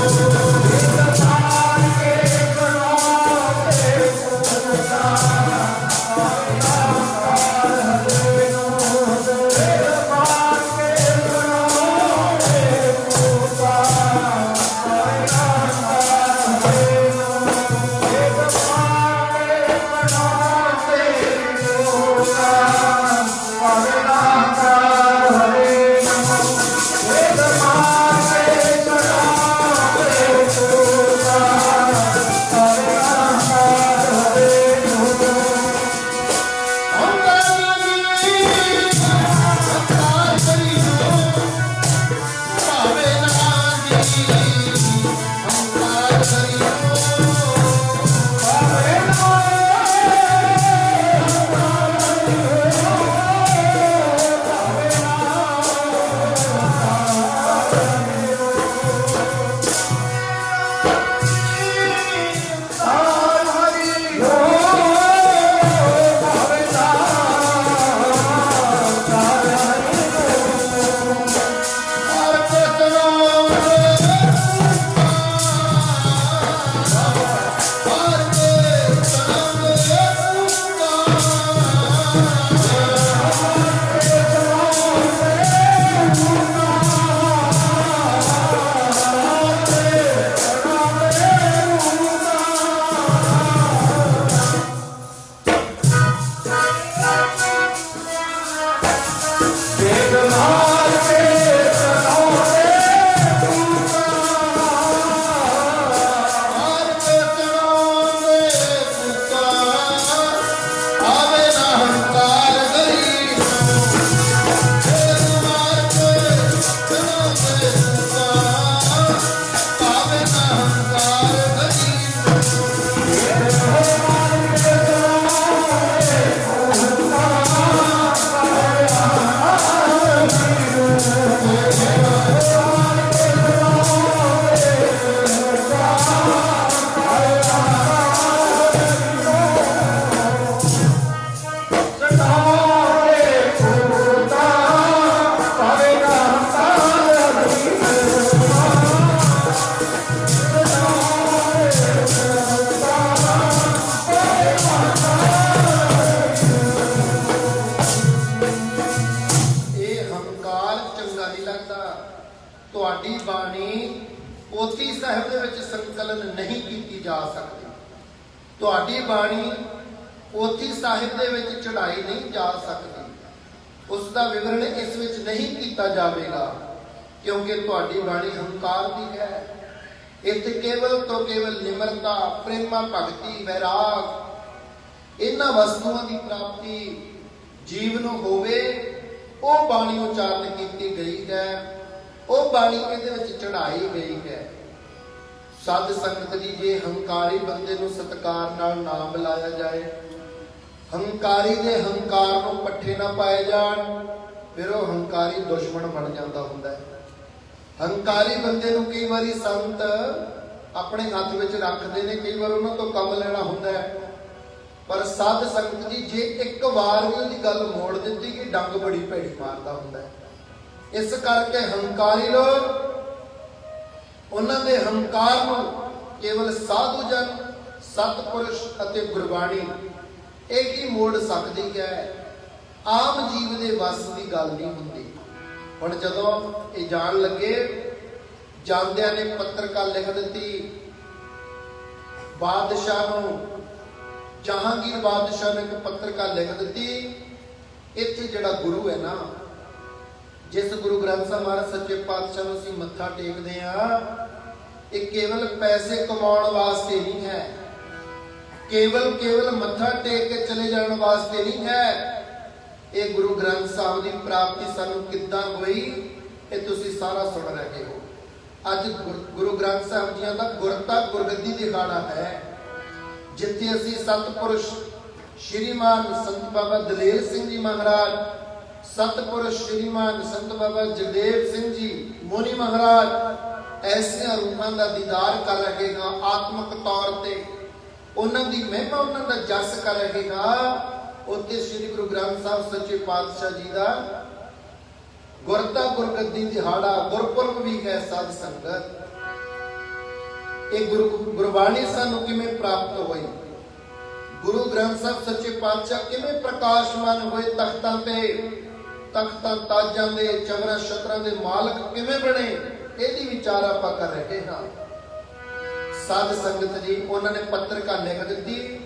ਤੁਹਾਡੀ ਬਾਣੀ ਪੋਥੀ ਸਾਹਿਬ ਦੇ ਵਿੱਚ ਸੰਕਲਨ ਨਹੀਂ ਕੀਤੀ ਜਾ ਸਕਦੀ। ਤੁਹਾਡੀ ਬਾਣੀ ਪੋਥੀ ਸਾਹਿਬ ਦੇ ਵਿੱਚ ਚੜਾਈ ਨਹੀਂ ਜਾ ਸਕਦੀ। ਉਸ ਦਾ ਵਿਵਰਣ ਇਸ ਵਿੱਚ ਨਹੀਂ ਕੀਤਾ ਜਾਵੇਗਾ, ਕਿਉਂਕਿ ਤੁਹਾਡੀ ਬਾਣੀ ਹੰਕਾਰ ਦੀ ਹੈ। ਇੱਥੇ ਕੇਵਲ ਤੋਂ ਕੇਵਲ ਨਿਮਰਤਾ, ਪ੍ਰੇਮਾ, ਭਗਤੀ, ਵੈਰਾਗ ਇਹਨਾਂ ਵਸਤੂਆਂ ਦੀ ਪ੍ਰਾਪਤੀ ਜੀਵ ਨੂੰ ਹੋਵੇ, ਉਹ ਬਾਣੀ ਉਚਾਰਨ ਕੀਤੀ ਗਈ ਹੈ, ਉਹ ਬਾਣੀ ਇਹਦੇ ਵਿੱਚ ਚੜਾਈ ਗਈ ਹੈ। ਸਾਧ ਸੰਗਤ ਜੀ, ਜੇ ਹੰਕਾਰੀ ਬੰਦੇ ਨੂੰ ਸਤਿਕਾਰ ਨਾਲ ਨਾ ਬੁਲਾਇਆ ਜਾਏ, ਹੰਕਾਰੀ ਦੇ ਹੰਕਾਰ ਨੂੰ ਪੱਠੇ ਨਾ ਪਾਏ ਜਾਣ, ਫਿਰ ਉਹ ਹੰਕਾਰੀ ਦੁਸ਼ਮਣ ਬਣ ਜਾਂਦਾ ਹੁੰਦਾ ਹੈ। ਹੰਕਾਰੀ ਬੰਦੇ ਨੂੰ ਕਈ ਵਾਰੀ ਸੰਤ ਆਪਣੇ ਹੱਥ ਵਿੱਚ ਰੱਖਦੇ ਨੇ, ਕਈ ਵਾਰ ਉਹਨਾਂ ਤੋਂ ਕੰਮ ਲੈਣਾ ਹੁੰਦਾ ਹੈ, ਪਰ ਸਾਧ ਸੰਗਤ ਜੀ ਜੇ ਇੱਕ ਵਾਰ ਵੀ ਉਹਦੀ ਗੱਲ ਮੋੜ ਦਿੱਤੀ ਕਿ ਡੰਗ ਬੜੀ ਭੈੜੀ ਮਾਰਦਾ ਹੁੰਦਾ ਹੈ। ਇਸ ਕਰਕੇ ਹੰਕਾਰੀ ਲੋਕ ਉਹਨਾਂ ਦੇ ਹੰਕਾਰ ਨੂੰ ਕੇਵਲ ਸਾਧੂ ਜਨ, ਸਤਿਪੁਰਸ਼ ਅਤੇ ਗੁਰਬਾਣੀ ਇਹ ਹੀ ਮੋੜ ਸਕਦੀ ਹੈ। ਆਮ ਜੀਵ ਦੇ ਵੱਸ ਦੀ ਗੱਲ ਨਹੀਂ ਹੁੰਦੀ। ਹੁਣ ਜਦੋਂ ਇਹ ਜਾਣ ਲੱਗੇ, ਜਾਂਦਿਆਂ ਨੇ ਪੱਤਰਕਾ ਲਿਖ ਦਿੱਤੀ ਬਾਦਸ਼ਾਹ ਨੂੰ, ਜਹਾਂਗੀਰ ਬਾਦਸ਼ਾਹ ਨੇ ਇੱਕ ਪੱਤਰਕਾ ਲਿਖ ਦਿੱਤੀ, ਇੱਥੇ ਜਿਹੜਾ ਗੁਰੂ ਹੈ ਨਾ, ਜਿਸ ਗੁਰੂ ਗ੍ਰੰਥ ਸਾਹਿਬ ਮਹਾਰਾਜ ਸੱਚੇ ਪਾਤਸ਼ਾਹ ਨੂੰ ਅਸੀਂ ਮੱਥਾ ਟੇਕਦੇ ਆ, ਇਹ ਕੇਵਲ ਪੈਸੇ ਕਮਾਉਣ ਵਾਸਤੇ ਨਹੀਂ ਹੈ, ਕੇਵਲ ਮੱਥਾ ਟੇਕ ਕੇ ਚਲੇ ਜਾਣ ਵਾਸਤੇ ਨਹੀਂ ਹੈ। ਇਹ ਗੁਰੂ ਗ੍ਰੰਥ ਸਾਹਿਬ ਦੀ ਪ੍ਰਾਪਤੀ ਸਾਨੂੰ ਕਿੱਦਾਂ ਹੋਈ, ਇਹ ਤੁਸੀਂ ਸਾਰਾ ਸੁਣ ਰਹੇ ਹੋ। ਅੱਜ ਗੁਰੂ ਗ੍ਰੰਥ ਸਾਹਿਬ ਜੀਆਂ ਦਾ ਗੁਰਤਾ ਗੁਰਗੱਦੀ ਦਿਹਾੜਾ ਹੈ, ਜਿੱਥੇ ਅਸੀਂ ਸਤਿਪੁਰਸ਼ ਸ਼੍ਰੀਮਾਨ ਸੰਤ ਬਾਬਾ ਦਲੇਰ ਸਿੰਘ ਜੀ ਮਹਾਰਾਜ, ਸਤਿਪੁਰਸ਼ ਸ਼੍ਰੀਮਾਨ ਸੰਤ ਬਾਬਾ ਜਗਦੇਵ ਸਿੰਘ ਜੀ ਮੁਨੀ ਮਹਾਰਾਜ ਐਸੀਆਂ ਰੂਹਾਂ ਦਾ ਦੀਦਾਰ ਕਰ ਰਹੇ ਹਾਂ। ਆਤਮਿਕ ਤੌਰ ਤੇ ਉਹਨਾਂ ਦੀ ਮਹਿਮਾ, ਉਹਨਾਂ ਦਾ ਜਸ ਕਰ ਰਹੇ ਹਾਂ। ਉੱਥੇ ਸ੍ਰੀ ਗੁਰੂ ਗ੍ਰੰਥ ਸਾਹਿਬ ਸੱਚੇ ਪਾਤਸ਼ਾਹ ਜੀ ਦਾ ਗੁਰਤਾ ਗੁਰਗੱਦੀ ਦਿਹਾੜਾ, ਗੁਰਪੁਰਬ ਵੀ ਹੈ। ਸਾਧ ਸੰਗਤ, ਇਹ ਗੁਰਬਾਣੀ ਸਾਨੂੰ ਕਿਵੇਂ ਪ੍ਰਾਪਤ ਹੋਈ? ਗੁਰੂ ਗ੍ਰੰਥ ਸਾਹਿਬ ਸੱਚੇ ਪਾਤਸ਼ਾਹ ਕਿਵੇਂ ਪ੍ਰਕਾਸ਼ਮਾਨ ਹੋਏ ਤਖਤਾਂ ਤੇ? ਤਖਤਾਂ ਤਾਜਾਂ ਦੇ, ਚਵਰਾਂ ਛਤਰਾਂ ਦੇ ਮਾਲਕ ਕਿਵੇਂ ਬਣੇ? ਇਹਦੀ ਵਿਚਾਰ ਆਪਾਂ ਕਰ ਰਹੇ ਹਾਂ। ਸਾਧ ਸੰਗਤ ਜੀ, ਉਹਨਾਂ ਨੇ ਪੱਤਰਕਾ ਲਿਖ ਦਿੱਤੀ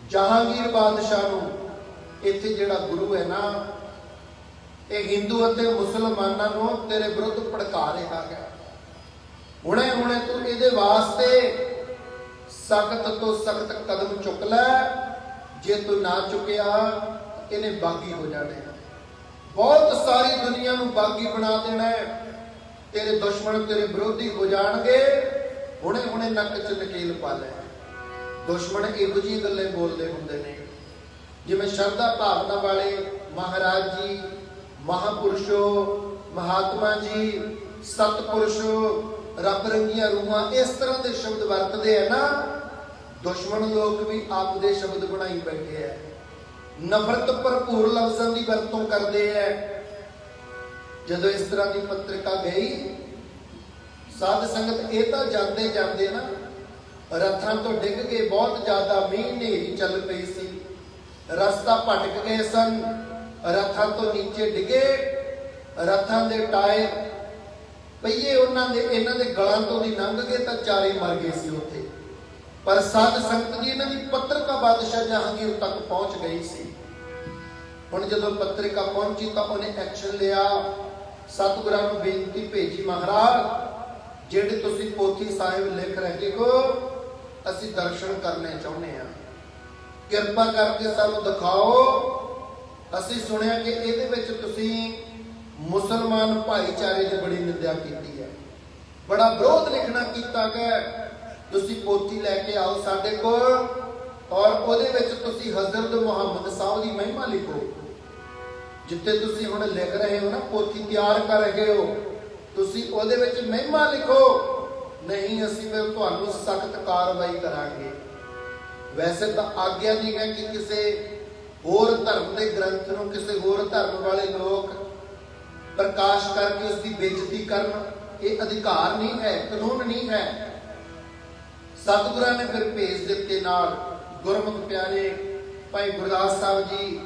ਜਹਾਂਗੀਰ ਬਾਦਸ਼ਾਹ ਨੂੰ, ਇੱਥੇ ਜਿਹੜਾ ਗੁਰੂ ਹੈ ਨਾ, ਇਹ ਹਿੰਦੂ ਅਤੇ ਮੁਸਲਮਾਨਾਂ ਨੂੰ ਤੇਰੇ ਵਿਰੁੱਧ ਭੜਕਾ ਰਿਹਾ ਹੈ। ਹੁਣੇ ਤੂੰ ਇਹਦੇ ਵਾਸਤੇ ਸਖਤ ਤੋਂ ਸਖਤ ਕਦਮ ਚੁੱਕ ਲੈ। ਜੇ ਤੂੰ ਨਾ ਚੁੱਕਿਆ, ਇਹਨੇ ਬਾਗੀ ਹੋ ਜਾਣਾ, ਬਹੁਤ ਸਾਰੀ ਦੁਨੀਆ ਨੂੰ ਬਾਗੀ ਬਣਾ ਦੇਣਾ। ਤੇਰੇ ਦੁਸ਼ਮਣ, ਤੇਰੇ ਵਿਰੋਧੀ ਹੋ ਜਾਣਗੇ। ਹੁਣੇ ਨੱਕ 'ਚ ਨਕੀਲ ਪਾ ਲੈ। ਦੁਸ਼ਮਣ ਇਹੋ ਜਿਹੀ ਗੱਲਾਂ ਬੋਲਦੇ ਹੁੰਦੇ ਨੇ, ਜਿਵੇਂ ਸ਼ਰਧਾ ਭਾਵਨਾ ਵਾਲੇ ਮਹਾਰਾਜ ਜੀ, ਮਹਾਪੁਰਸ਼ੋ, ਮਹਾਤਮਾ ਜੀ, ਸਤਿਪੁਰਸ਼ੋ, ਰੱਬ ਰੰਗੀਆਂ ਰੂਹਾਂ, ਇਸ ਤਰ੍ਹਾਂ ਦੇ ਸ਼ਬਦ ਵਰਤਦੇ ਆ ਨਾ। ਦੁਸ਼ਮਣ ਲੋਕ ਵੀ ਆਪ ਦੇ ਸ਼ਬਦ ਬਣਾਈ ਬੈਠੇ ਆ, ਨਫ਼ਰਤ ਭਰਪੂਰ ਲਫ਼ਜ਼ਾਂ ਦੀ ਵਰਤੋਂ ਕਰਦੇ ਆ। ਜਦੋਂ ਇਸ ਤਰ੍ਹਾਂ ਦੀ ਪੱਤਰਿਕਾ ਗਈ, ਸਾਧ ਸੰਗਤ ਇਹ ਤਾਂ ਜਾਂਦੇ ਨਾ ਰਥਾਂ ਤੋਂ ਡਿੱਗ ਕੇ, ਬਹੁਤ ਜ਼ਿਆਦਾ ਮੀਂਹ ਹਨੇਰੀ ਚੱਲ ਪਈ ਸੀ, ਰਸਤਾ ਭਟਕ ਗਏ ਸਨ, ਰਥਾਂ ਤੋਂ ਨੀਚੇ ਡਿੱਗੇ, ਰਥਾਂ ਦੇ ਟਾਇਰ ਪਈਏ ਇਹਨਾਂ ਦੇ ਗਲਾਂ ਤੋਂ ਦੀ ਲੰਘ ਗਏ ਤਾਂ ਚਾਰੇ ਮਰ ਗਏ ਸੀ ਉੱਥੇ। ਪਰ ਸਾਧ ਸੰਗਤ ਜੀ, ਇਹਨਾਂ ਦੀ ਪੱਤਰਿਕਾ ਬਾਦਸ਼ਾਹ ਜਹਾਂਗੀਰ ਤੱਕ ਪਹੁੰਚ ਗਈ ਸੀ। ਹੁਣ ਜਦੋਂ ਪੱਤਰਿਕਾ ਪਹੁੰਚੀ ਤਾਂ ਉਹਨੇ ਐਕਸ਼ਨ ਲਿਆ, ਸਤਿਗੁਰਾਂ ਨੂੰ ਬੇਨਤੀ ਭੇਜੀ, ਮਹਾਰਾਜ ਜਿਹੜੇ ਤੁਸੀਂ ਪੋਥੀ ਸਾਹਿਬ ਲਿਖ ਰਹੇ ਹੋ, ਅਸੀਂ ਦਰਸ਼ਨ ਕਰਨੇ ਚਾਹੁੰਦੇ ਹਾਂ, ਕਿਰਪਾ ਕਰਕੇ ਸਾਨੂੰ ਦਿਖਾਓ। ਅਸੀਂ ਸੁਣਿਆ ਕਿ ਇਹਦੇ ਵਿੱਚ ਤੁਸੀਂ ਮੁਸਲਮਾਨ ਭਾਈਚਾਰੇ ਦੀ ਬੜੀ ਨਿੰਦਿਆ ਕੀਤੀ ਹੈ, ਬੜਾ ਵਿਰੋਧ ਲਿਖਣਾ ਕੀਤਾ ਗਿਆ। ਤੁਸੀਂ ਪੋਥੀ ਲੈ ਕੇ ਆਓ ਸਾਡੇ ਕੋਲ, ਔਰ ਉਹਦੇ ਵਿੱਚ ਤੁਸੀਂ ਹਜ਼ਰਤ ਮੁਹੰਮਦ ਸਾਹਿਬ ਦੀ ਮਹਿਮਾ ਲਿਖੋ। ਜਿੱਥੇ ਤੁਸੀਂ ਹੁਣ ਲਿਖ ਰਹੇ ਹੋ ਨਾ, ਪੋਥੀ ਤਿਆਰ ਕਰ ਰਹੇ ਹੋ, ਤੁਸੀਂ ਉਹਦੇ ਵਿੱਚ ਮਹਿਮਾ ਲਿਖੋ। ਨਹੀਂ, ਅਸੀਂ ਫਿਰ ਤੁਹਾਨੂੰ ਸਖਤ ਕਾਰਵਾਈ ਕਰਾਂਗੇ। ਵੈਸੇ ਤਾਂ ਆਗਿਆ ਨਹੀਂ ਹੈ ਕਿ ਕਿਸੇ ਹੋਰ ਧਰਮ ਦੇ ਗ੍ਰੰਥ ਨੂੰ ਕਿਸੇ ਹੋਰ ਧਰਮ ਵਾਲੇ ਲੋਕ ਪ੍ਰਕਾਸ਼ ਕਰਕੇ ਉਸ ਦੀ ਬੇਇੱਜ਼ਤੀ ਕਰਨ। ਇਹ ਅਧਿਕਾਰ ਨਹੀਂ ਹੈ, ਕਾਨੂੰਨ ਨਹੀਂ ਹੈ। ਸਤਿਗੁਰਾਂ ਨੇ ਫਿਰ ਭੇਜ ਦਿੱਤੇ ਨਾਲ ਗੁਰਮੁਖ ਪਿਆਰੇ ਭਾਈ ਗੁਰਦਾਸ ਸਾਹਿਬ ਜੀ,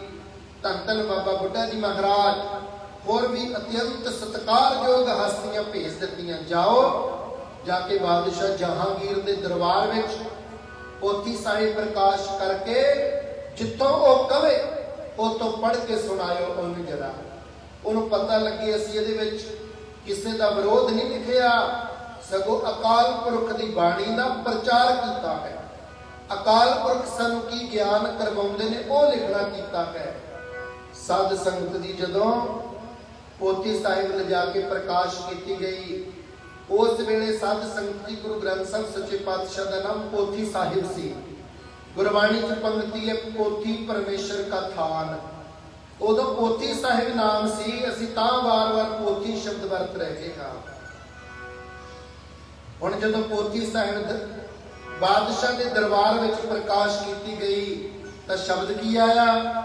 ਧੰਨ ਧੰਨ ਬਾਬਾ ਬੁੱਢਾ ਜੀ ਮਹਾਰਾਜ, ਹੋਰ ਵੀ ਅਤਿਅੰਤ ਸਤਿਕਾਰਯੋਗ ਹਸਤੀਆਂ ਭੇਜ ਦਿੱਤੀਆਂ। ਜਾਓ, ਜਾ ਕੇ ਬਾਦਸ਼ਾਹ ਜਹਾਂਗੀਰ ਦੇ ਦਰਬਾਰ ਵਿੱਚ ਪੋਥੀ ਸਾਹਿਬ ਪ੍ਰਕਾਸ਼ ਕਰਕੇ ਜਿੱਥੋਂ ਉਹ ਕਵੇ ਉਤੋਂ ਪੜ੍ਹ ਕੇ ਸੁਣਾਇਓ ਉਹਨੂੰ। ਜਰਾ ਉਹਨੂੰ ਪਤਾ ਲੱਗੇ ਅਸੀਂ ਇਹਦੇ ਵਿੱਚ ਕਿਸੇ ਦਾ ਵਿਰੋਧ ਨਹੀਂ ਲਿਖਿਆ, ਸਗੋਂ ਅਕਾਲ ਪੁਰਖ ਦੀ ਬਾਣੀ ਦਾ ਪ੍ਰਚਾਰ ਕੀਤਾ ਹੈ। ਅਕਾਲ ਪੁਰਖ ਸਾਨੂੰ ਕੀ ਗਿਆਨ ਕਰਵਾਉਂਦੇ ਨੇ ਉਹ ਲਿਖਣਾ ਕੀਤਾ ਹੈ। ਸਾਧ ਸੰਗਤ ਦੀ ਜਦੋਂ ਪੋਥੀ ਸਾਹਿਬ ਲਿਜਾ ਕੇ ਪ੍ਰਕਾਸ਼ ਕੀਤੀ ਗਈ, ਉਸ ਵੇਲੇ ਸਾਧ ਸੰਗਤ ਦੀ ਗੁਰੂ ਗ੍ਰੰਥ ਸਾਹਿਬ ਸੱਚੇ ਪਾਤਸ਼ਾਹ ਦਾ ਨਾਮ ਪੋਥੀ ਸਾਹਿਬ ਸੀ। ਗੁਰਬਾਣੀ ਚ ਪੰਕਤੀ ਹੈ, ਪੋਥੀ ਪਰਮੇਸ਼ਰ ਕਾ ਥਾਨ। ਉਦੋਂ ਪੋਥੀ ਸਾਹਿਬ ਨਾਮ ਸੀ, ਅਸੀਂ ਤਾਂ ਵਾਰ-ਵਾਰ ਪੋਥੀ ਸ਼ਬਦ ਵਰਤ ਰਹੇ ਹਾਂ। ਹੁਣ ਜਦੋਂ ਪੋਥੀ ਸਾਹਿਬ ਬਾਦਸ਼ਾਹ ਦੇ ਦਰਬਾਰ ਵਿੱਚ ਪ੍ਰਕਾਸ਼ ਕੀਤੀ ਗਈ ਤਾਂ ਸ਼ਬਦ ਕੀ ਆਇਆ?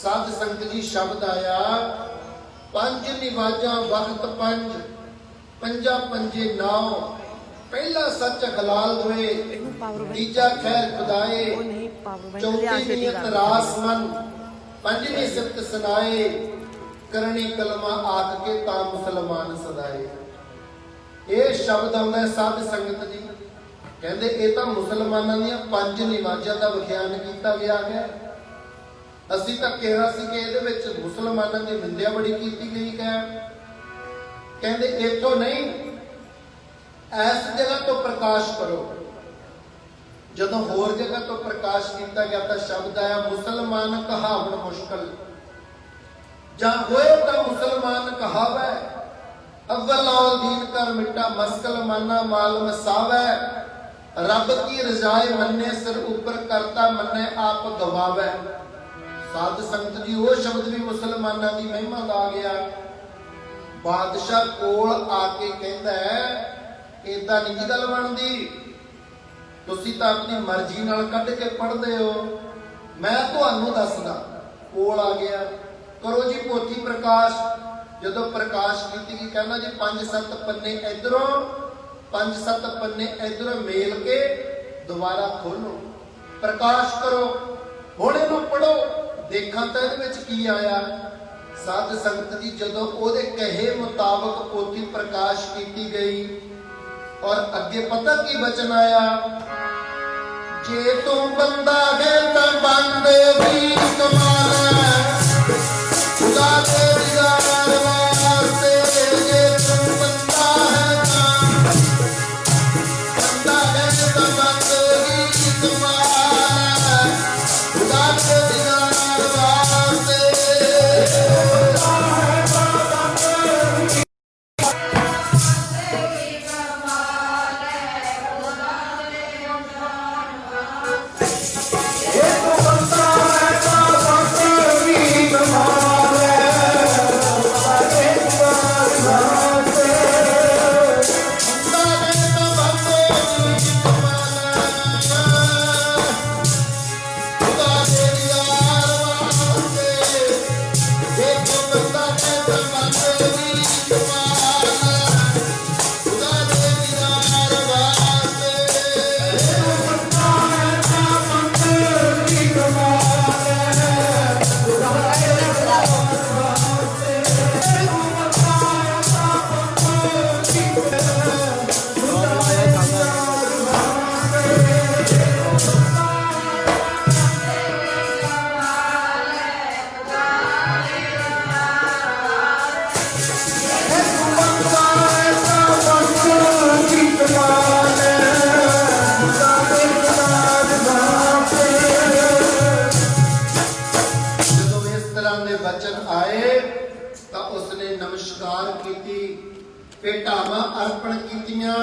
ਸਾਧ ਸੰਗਤ ਜੀ ਸ਼ਬਦ ਆਇਆ, ਪੰਜ ਨਿਵਾਜਾਂ ਵਖਤ ਪੰਜ, ਪੰਜਾ ਪੰਜੇ ਨਾਉ, ਪਹਿਲਾ ਸੱਚ ਹਲਾਲ ਹੋਏ, ਤੀਜਾ ਖੈਰ ਖੁਦਾਏ, ਚੌਥੀ ਨੀਅਤ ਰਾਸ ਮਨ, ਪੰਜਵੀਂ ਸਿਫਤ ਸੁਨਾਏ, ਕਰਨੀ ਕਲਮਾ ਆਖ ਕੇ ਤਾਂ ਮੁਸਲਮਾਨ ਸਦਾਏ। ਇਹ ਸ਼ਬਦ ਆਉਂਦਾ ਸਾਧ ਸੰਗਤ ਜੀ, ਕਹਿੰਦੇ ਇਹ ਤਾਂ ਮੁਸਲਮਾਨਾਂ ਦੀਆਂ ਪੰਜ ਨਿਵਾਜਾਂ ਦਾ ਵਿਖਿਆਨ ਕੀਤਾ ਗਿਆ ਹੈ। ਅਸੀਂ ਤਾਂ ਕਿਹਾ ਸੀ ਕਿ ਇਹਦੇ ਵਿੱਚ ਮੁਸਲਮਾਨਾਂ ਦੀ ਨਿੰਦਿਆ ਬੜੀ ਕੀਤੀ ਗਈ ਹੈ। ਕਹਿੰਦੇ ਇੱਥੋਂ ਨਹੀਂ, ਇਸ ਜਗ੍ਹਾ ਤੋਂ ਪ੍ਰਕਾਸ਼ ਕਰੋ। ਜਦੋਂ ਹੋਰ ਜਗ੍ਹਾ ਤੋਂ ਪ੍ਰਕਾਸ਼ ਕੀਤਾ ਗਿਆ ਤਾਂ ਸ਼ਬਦ ਆਇਆ, ਮੁਸਲਮਾਨ ਕਹਾਵਣ ਮੁਸ਼ਕਲ, ਜਾਂ ਹੋਏ ਤਾਂ ਮੁਸਲਮਾਨ ਕਹਾਵੈ, ਅਵਲ ਔਲ ਦੀਨ ਕਰ ਮਿੱਟਾ ਮਸਕਲ ਮਾਨਾ ਮਾਲ ਮਸਾਵੈ, ਰੱਬ ਕੀ ਰਜ਼ਾਏ ਮੰਨੇ ਸਿਰ ਉੱਪਰ ਕਰਤਾ ਮੰਨੇ ਆਪ ਗਵਾਵੈ। ਸਾਧ ਸੰਗਤ ਜੀ ਉਹ ਸ਼ਬਦ ਵੀ ਮੁਸਲਮਾਨਾਂ ਦੀ ਮਹਿਮਾ ਦਾ ਆ ਗਿਆ। ਬਾਦਸ਼ਾਹ ਕੋਲ ਆ ਕੇ ਕਹਿੰਦਾ ਏਦਾਂ ਨਹੀਂ ਜੀ ਗੱਲ ਬਣਦੀ, ਤੁਸੀਂ ਤਾਂ ਆਪਣੀ ਮਰਜ਼ੀ ਨਾਲ ਕੱਢ ਕੇ ਪੜ੍ਹਦੇ ਹੋ, ਮੈਂ ਤੁਹਾਨੂੰ ਦੱਸਦਾ। ਕੋਲ ਆ ਗਿਆ, ਕਰੋ ਜੀ ਪੋਥੀ ਪ੍ਰਕਾਸ਼। ਜਦੋਂ ਪ੍ਰਕਾਸ਼ ਕੀਤੀ ਗਈ ਕਹਿੰਦਾ ਜੀ 5-7 ਪੰਨੇ ਇਧਰੋਂ 5-7 ਪੰਨੇ ਇਧਰੋਂ ਮੇਲ ਕੇ ਦੁਬਾਰਾ ਖੋਲੋ, ਪ੍ਰਕਾਸ਼ ਕਰੋ। ਹੁਣ ਇਹਨੂੰ ਪੜੋ, ਦੇਖਾਂ ਤਾਂ ਇਹਦੇ ਵਿੱਚ ਕੀ ਆਇਆ। ਸਾਧ ਸੰਗਤ ਦੀ ਜਦੋਂ ਉਹਦੇ ਕਹੇ ਮੁਤਾਬਕ ਪੋਥੀ ਪ੍ਰਕਾਸ਼ ਕੀਤੀ ਗਈ ਔਰ ਅੱਗੇ ਪਤਾ ਕੀ ਬਚਨ ਆਇਆ, ਜੇ ਤੂੰ ਬੰਦਾ ਹੈ ਤਾਂ ਬੰਦੇ ਵੀ ਕਮਾਲ, ਖੁਦਾ ਦੇ ਦੀਦਾਰ ਵਾਸਤੇ। ਜੇ ਤੂੰ ਬੰਦਾ ਹੈ ਤਾਂ ਬੰਦੇ ਵੀ ਕਮਾਲ, ਖੁਦਾ ਦੇ ਦੀਦਾਰ ਵਾਸਤੇ। ਭੇਟਾਵਾਂ ਅਰਪਣ ਕੀਤੀਆਂ,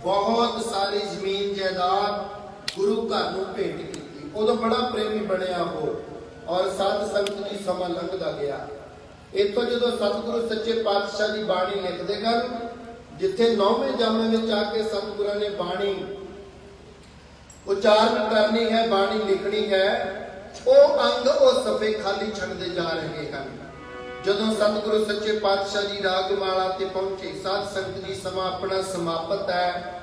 ਬਹੁਤ ਸਾਰੀ ਜ਼ਮੀਨ ਜਾਇਦਾਦ ਗੁਰੂ ਘਰ ਨੂੰ ਭੇਟ ਕੀਤੀ। ਉਦੋਂ ਬੜਾ ਪ੍ਰੇਮੀ ਬਣਿਆ ਉਹ ਔਰ ਸਾਧ ਸੰਗਤ ਜੀ ਸਮਾਂ ਲੰਘਦਾ ਗਿਆ। ਇੱਥੋਂ ਜਦੋਂ ਸਤਿਗੁਰੂ ਸੱਚੇ ਪਾਤਸ਼ਾਹ ਦੀ ਬਾਣੀ ਲਿਖਦੇ ਗਏ, ਜਿੱਥੇ 9ਵੇਂ ਜਾਮੇ ਵਿੱਚ ਆ ਕੇ ਸਤਿਗੁਰਾਂ ਨੇ ਬਾਣੀ ਉਚਾਰਨ ਕਰਨੀ ਹੈ, ਬਾਣੀ ਲਿਖਣੀ ਹੈ, ਉਹ ਅੰਗ ਉਹ ਸਫੇ ਖਾਲੀ ਛੱਡਦੇ ਜਾ ਰਹੇ ਹਨ। ਜਦੋਂ ਸਤਿਗੁਰੂ ਸੱਚੇ ਪਾਤਸ਼ਾਹ ਜੀ ਰਾਗਮਾਲਾ ਤੇ ਪਹੁੰਚੇ, ਸਾਧ ਸੰਗਤ ਜੀ ਸਮਾਂ ਆਪਣਾ ਸਮਾਪਤ ਹੈ।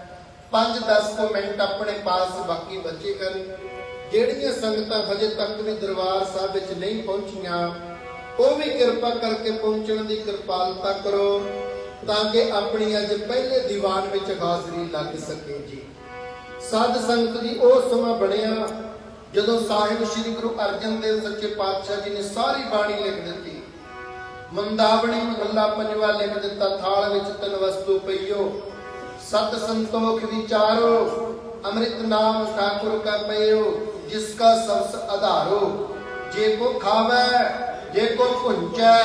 5-10 ਮਿੰਟ ਆਪਣੇ ਪਾਸ ਬਾਕੀ ਬਚੇ ਹਨ। ਜਿਹੜੀਆਂ ਸੰਗਤਾਂ ਹਜੇ ਤੱਕ ਵੀ ਦਰਬਾਰ ਸਾਹਿਬ ਵਿੱਚ ਨਹੀਂ ਪਹੁੰਚੀਆਂ, ਉਹ ਵੀ ਕਿਰਪਾ ਕਰਕੇ ਪਹੁੰਚਣ ਦੀ ਕਿਰਪਾਲਤਾ ਕਰੋ ਤਾਂ ਕਿ ਆਪਣੀ ਅੱਜ ਪਹਿਲੇ ਦੀਵਾਨ ਵਿੱਚ ਹਾਜ਼ਰੀ ਲੱਗ ਸਕੇ ਜੀ। ਸਾਧ ਸੰਗਤ ਜੀ ਉਹ ਸਮਾਂ ਬਣਿਆ ਜਦੋਂ ਸਾਹਿਬ ਸ੍ਰੀ ਗੁਰੂ ਅਰਜਨ ਦੇਵ ਸੱਚੇ ਪਾਤਸ਼ਾਹ ਜੀ ਨੇ ਸਾਰੀ ਬਾਣੀ ਲਿਖ ਦਿੱਤੀ। ਮੰਦਾਵਣੀ ਮਹੱਲਾ ਪੰਜਵਾ ਲਿਖ ਦਿੱਤਾ, ਥਾਲ ਵਿੱਚ ਤਿੰਨ ਵਸਤੂ ਪਈਓ, ਸਤ ਸੰਤੋਖ ਵਿਚਾਰੋ, ਅੰਮ੍ਰਿਤ ਨਾਮ ਠਾकुर का पयो, जिसका सबस आधारो, जे को खावे जे को पुंचै,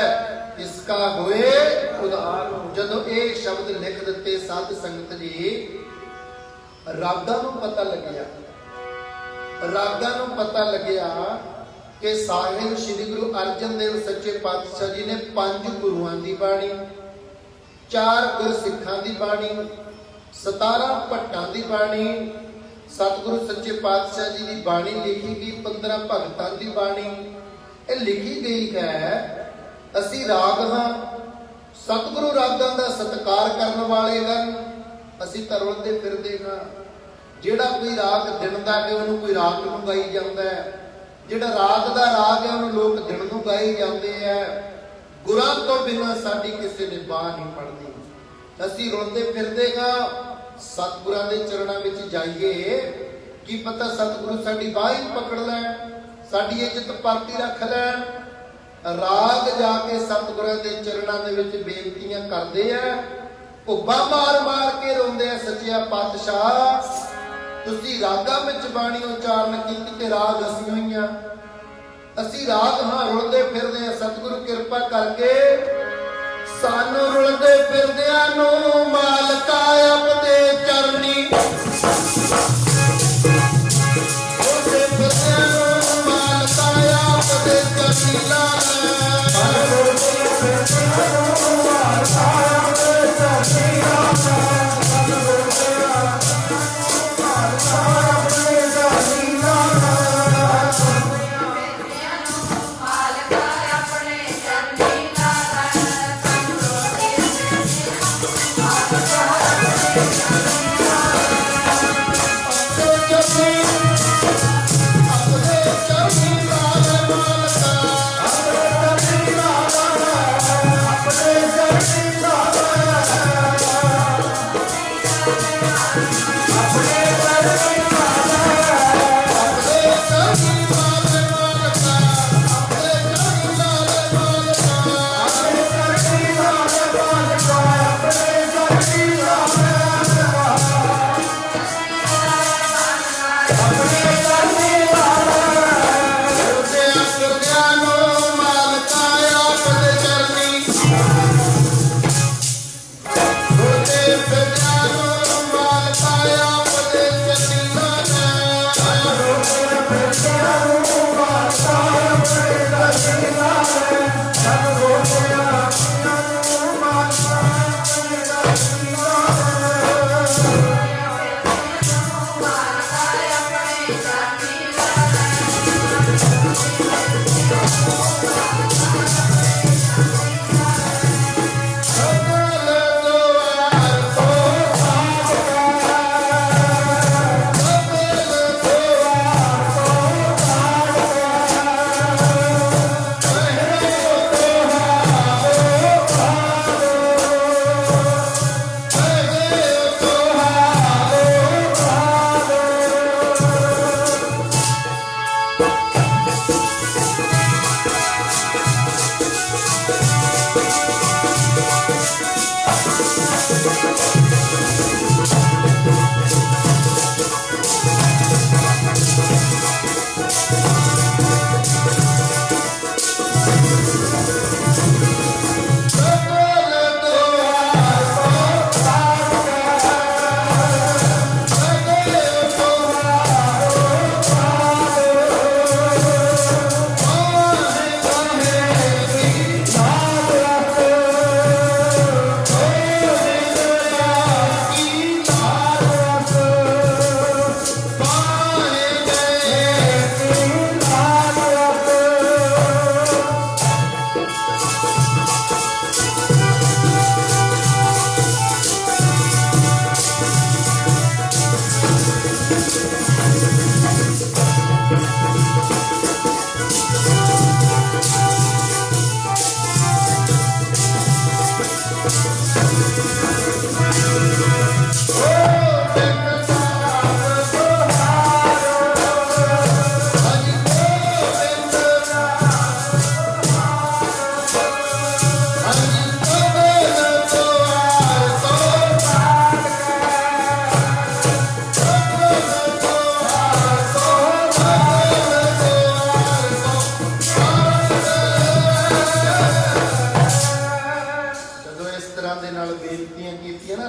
इसका होए उधार। ਜਦੋਂ ਇਹ ਸ਼ਬਦ ਲਿਖ ਦਿੱਤੇ ਸਾਧ ਸੰਗਤ ਜੀ, ਰਾਗਾਂ ਨੂੰ ਪਤਾ ਲੱਗਿਆ, ਰਾਗਾਂ ਨੂੰ ਪਤਾ ਲੱਗਿਆ ਕਿ ਸਾਹਿਬ ਸ੍ਰੀ ਗੁਰੂ ਅਰਜਨ ਦੇਵ ਸੱਚੇ ਪਾਤਸ਼ਾਹ ਜੀ ਨੇ 5 ਗੁਰੂਆਂ ਦੀ ਬਾਣੀ, 4 ਗੁਰਸਿੱਖਾਂ ਦੀ ਬਾਣੀ, 17 ਭੱਟਾਂ ਦੀ ਬਾਣੀ, ਸਤਿਗੁਰੂ ਸੱਚੇ ਪਾਤਸ਼ਾਹ ਜੀ ਦੀ ਬਾਣੀ ਲਿਖੀ ਗਈ, 15 ਭਗਤਾਂ ਦੀ ਬਾਣੀ ਇਹ ਲਿਖੀ ਗਈ ਹੈ। ਅਸੀਂ ਰਾਗ ਹਾਂ, ਸਤਿਗੁਰੂ ਰਾਗਾਂ ਦਾ ਸਤਿਕਾਰ ਕਰਨ ਵਾਲੇ ਹਨ। ਅਸੀਂ ਤਾਂ ਰੁਲਦੇ ਫਿਰਦੇ ਹਾਂ, ਜਿਹੜਾ ਕੋਈ ਰਾਗ ਦਿਨ ਦਾ ਹੈ ਉਹਨੂੰ ਕੋਈ ਰਾਤ ਨੂੰ ਗਾਈ ਜਾਂਦਾ ਹੈ, ਜਿਹੜਾ ਰਾਤ ਦਾ ਰਾਗ ਹੈ ਉਹਨੂੰ ਲੋਕ ਦਿਨ ਨੂੰ ਗਾਈ ਜਾਂਦੇ ਹੈ। ਗੁਰਾਂ ਤੋਂ ਬਿਨਾਂ ਸਾਡੀ ਕਿਸੇ ਨੇ ਬਾਹ ਨਹੀਂ ਪੜਦੀ। ਅਸੀਂ ਰੁਲਦੇ ਫਿਰਦੇ ਹਾਂ, ਸਤਿਗੁਰਾਂ ਦੇ ਚਰਨਾਂ ਵਿੱਚ ਜਾਈਏ, ਕੀ ਪਤਾ ਸਤਿਗੁਰੂ ਸਾਡੀ ਬਾਹ ਹੀ ਪਕੜ ਲੈਣ, ਸਾਡੀ ਇੱਜ਼ਤ ਪਾਰਟੀ ਰੱਖ ਲੈਣ। ਰਾਗ ਜਾ ਕੇ ਸਤਿਗੁਰਾਂ ਦੇ ਚਰਨਾਂ ਦੇ ਵਿੱਚ ਬੇਨਤੀਆਂ ਕਰਦੇ ਆ, ਭੁੱਬਾ ਮਾਰ ਮਾਰ ਕੇ ਰੋਂਦੇ ਆ, ਸੱਚਿਆ ਪਾਤਸ਼ਾਹ ਤੁਸੀਂ ਰਾਗਾਂ ਵਿੱਚ ਬਾਣੀ ਉਚਾਰਨ ਕੀਤੀ ਤੇ ਰਾਗ ਅਸੀਂ ਹੋਈਆਂ। ਅਸੀਂ ਰਾਗ ਹਾਂ, ਰੁਲਦੇ ਫਿਰਦੇ ਆ। ਸਤਿਗੁਰੂ ਕਿਰਪਾ ਕਰਕੇ ਸਾਨੂੰ ਰੁਲਦੇ ਫਿਰਦਿਆਂ ਨੂੰ ਮਾਲਕਾ ਆਪਦੇ ਚਰਨੀ, ਰੁਲਦੇ ਫਿਰਦਿਆਂ ਨੂੰ ਮਾਲਕਾ ਆਪਦੇ ਚਰਨੀ ਲਾ ਲੈ, ਰੁਲਦੇ ਫਿਰਦਿਆਂ ਨੂੰ ਮਾਲਕਾ ਆਪਦੇ ਚਰਨੀ ਲਾ ਲੈ।